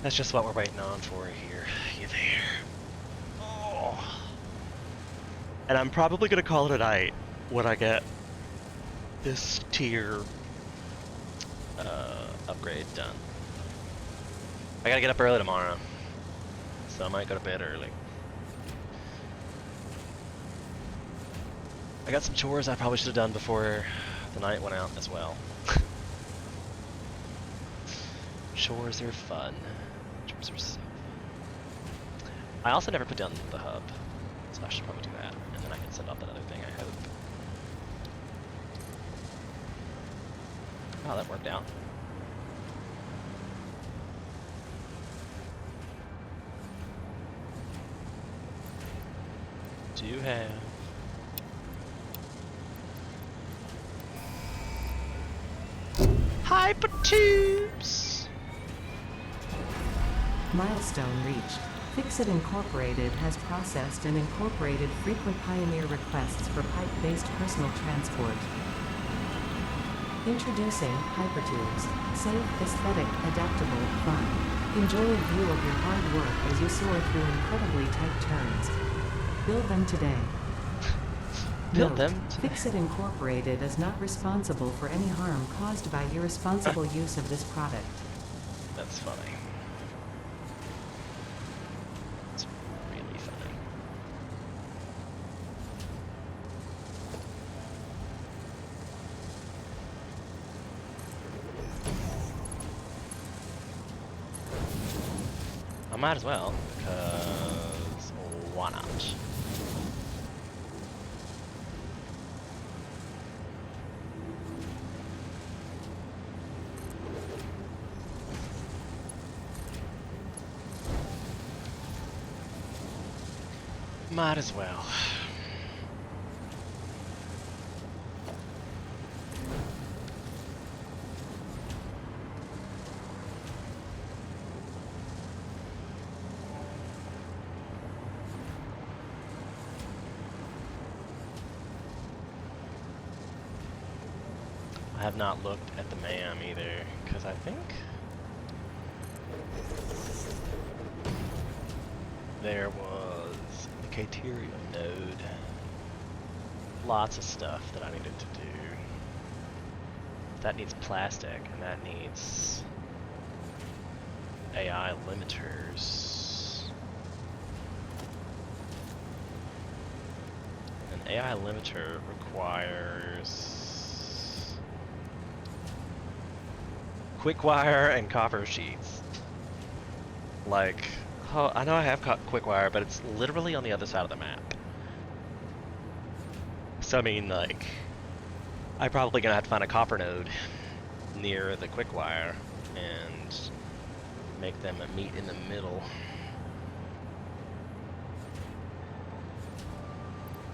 Speaker 1: that's just what we're waiting on for here. You there? Oh. And I'm probably gonna call it a night when I get this tier upgrade done. I gotta get up early tomorrow, so I might go to bed early. I got some chores I probably should have done before the night went out as well. Chores are fun. Chores are so fun. I also never put down the hub, so I should probably do that, and then I can send off that other thing, I hope. Oh, that worked out. Do you have... Hypertubes!
Speaker 2: Milestone reached. Fixit Incorporated has processed and incorporated frequent Pioneer requests for pipe-based personal transport. Introducing Hypertubes. Safe, aesthetic, adaptable, fun. Enjoy a view of your hard work as you soar through incredibly tight turns. Build them today.
Speaker 1: Build them
Speaker 2: Note, Fixit Incorporated is not responsible for any harm caused by irresponsible use of this product.
Speaker 1: That's funny. It's really funny. I might as well, because why not? Might as well. I have not looked at the MAM either, because I think there was the Caterium node. Lots of stuff that I needed to do. That needs plastic, and that needs
Speaker 3: AI limiters. An AI limiter requires quick wire and copper sheets. Like, oh, I know I have quick wire, but it's literally on the other side of the map. So I mean, like, I'm probably gonna have to find a copper node near the quick wire and make them meet in the middle.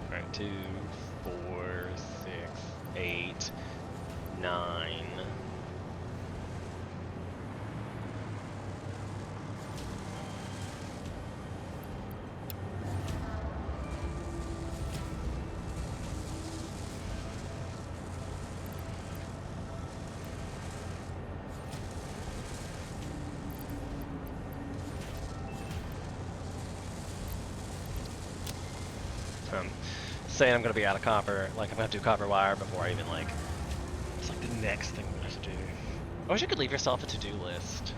Speaker 3: Alright, 2, 4, 6, 8, 9. Saying I'm gonna be out of copper, like I'm gonna have to do copper wire before I even like, it's like the next thing I'm gonna have to do. I wish you could leave yourself a to-do list.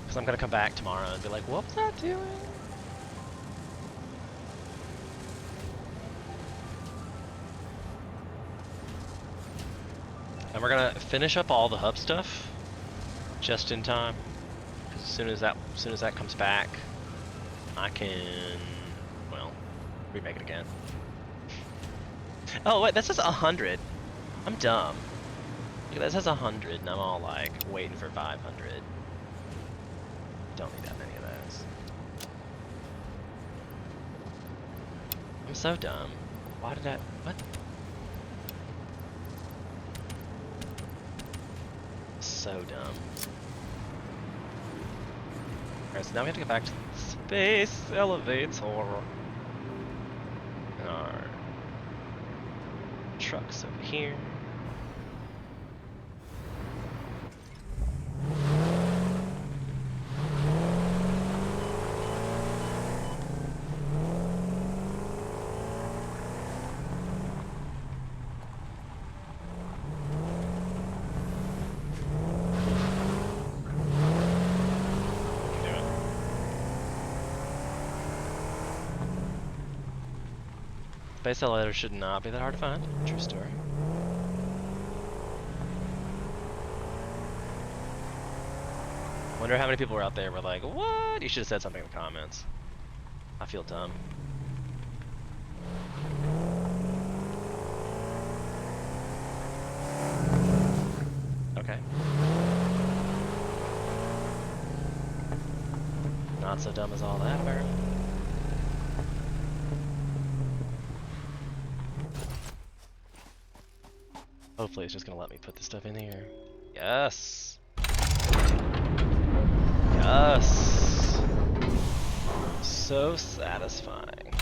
Speaker 3: Cause I'm gonna come back tomorrow and be like, what was I doing? And we're gonna finish up all the hub stuff just in time. Cause as soon as that comes back, I can, well, remake it again. Oh wait, that says 100. I'm dumb. Look, that says 100 and I'm all like waiting for 500. Don't need that many of those. I'm so dumb. Why did I, what? So dumb. Alright, so now we have to go back to the space elevator. And our truck's over here. Space elevator should not be that hard to find. True story. Wonder how many people were out there were like, what? You should have said something in the comments. I feel dumb. Okay. Not so dumb as all that, apparently. Hopefully it's just gonna let me put this stuff in here. Yes! Yes! So satisfying.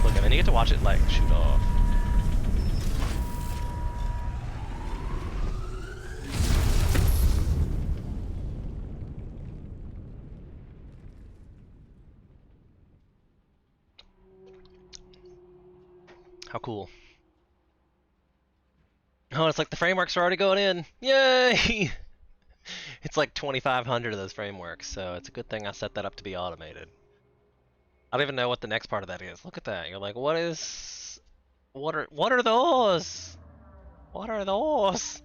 Speaker 3: Look, and then you get to watch it like shoot off. How cool. Oh, it's like the frameworks are already going in. Yay! It's like 2,500 of those frameworks, so it's a good thing I set that up to be automated. I don't even know what the next part of that is. Look at that. You're like, what are those? What are those?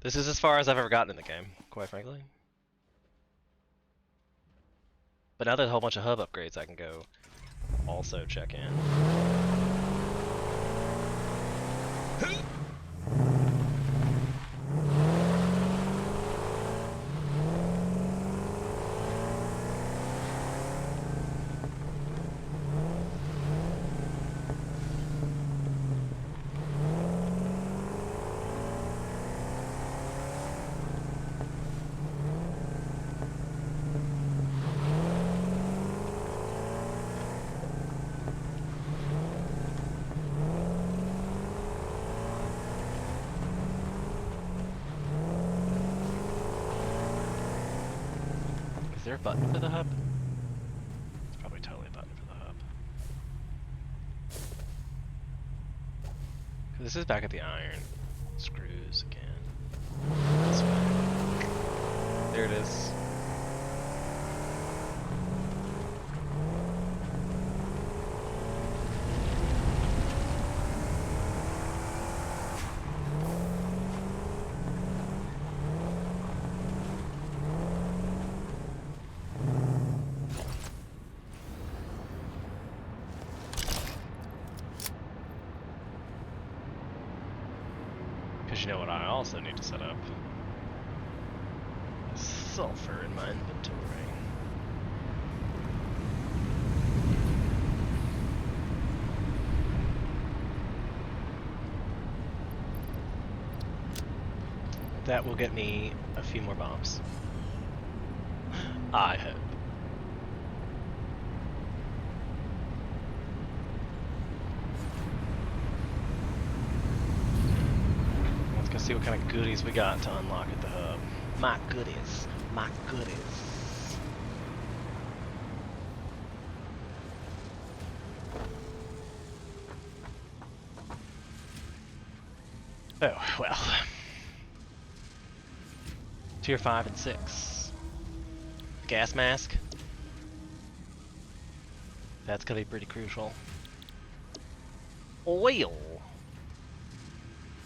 Speaker 3: This is as far as I've ever gotten in the game, quite frankly. But now there's a whole bunch of hub upgrades I can go also check in. Is there a button for the hub? It's probably totally a button for the hub. Because
Speaker 1: This is back at the iron screws again. This way. There it is. Because you know what I also need to set up? Sulfur in my inventory. That will get me a few more bombs. I hope. Let's go see what kind of goodies we got to unlock at the hub. My goodies. My goodies. Oh, well. Tier 5 and 6. Gas mask. That's gonna be pretty crucial. Oil.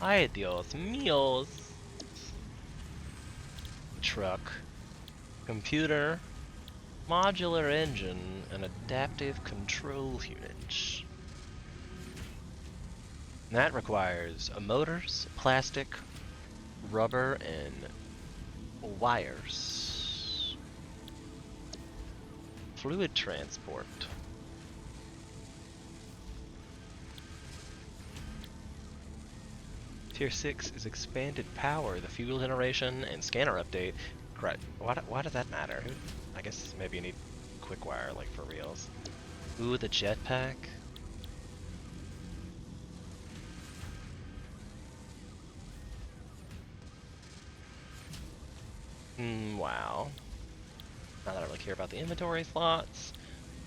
Speaker 1: Ay, Dios míos. Truck. Computer. Modular engine. And adaptive control unit. And that requires motors, plastic, rubber, and wires. Fluid transport. Tier 6 is expanded power, the fuel generation, and scanner update. Right. Why does that matter? I guess maybe you need quick wire, like for reals. Ooh, the jetpack. Wow. Not that I really care about the inventory slots,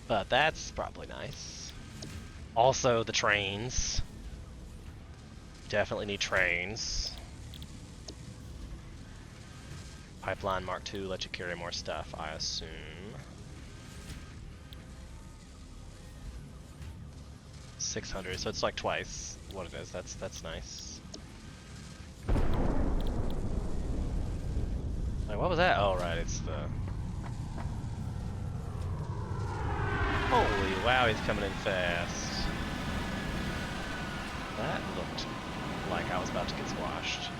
Speaker 1: but that's probably nice. Also, the trains. Definitely need trains. Pipeline Mark II lets you carry more stuff, I assume. $600, so it's like twice what it is. That's nice. Like, what was that? Oh, right, it's the... Holy wow, he's coming in fast. That looked like I was about to get squashed.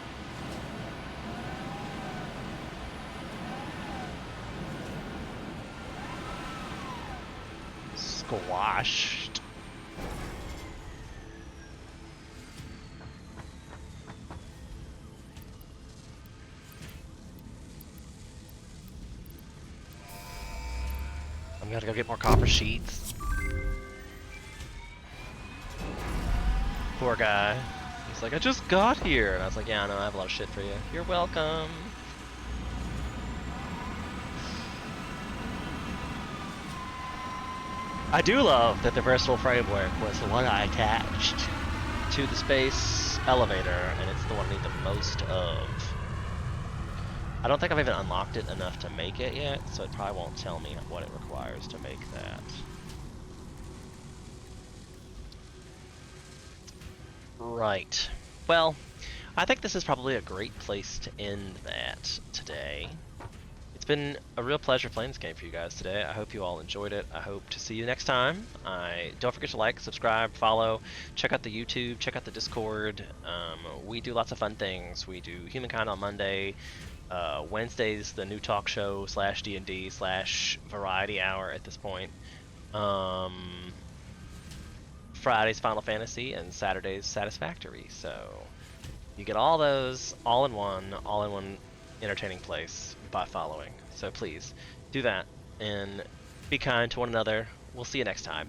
Speaker 1: Squashed. I'm gonna go get more copper sheets. Poor guy. He's like, I just got here. And I was like, yeah, I know, I have a lot of shit for you. You're welcome. I do love that the versatile framework was the one I attached to the space elevator, and it's the one I need the most of. I don't think I've even unlocked it enough to make it yet, so it probably won't tell me what it requires to make that. Right. Well, I think this is probably a great place to end that today. It's been a real pleasure playing this game for you guys today. I hope you all enjoyed it. I hope to see you next time. Don't forget to like, subscribe, follow, check out the YouTube, check out the Discord. We do lots of fun things. We do Humankind on Monday. Wednesdays, the new talk show / D&D / variety hour at this point. Friday's Final Fantasy, and Saturday's Satisfactory. So you get all those all in one entertaining place by following. So please do that and be kind to one another. We'll see you next time.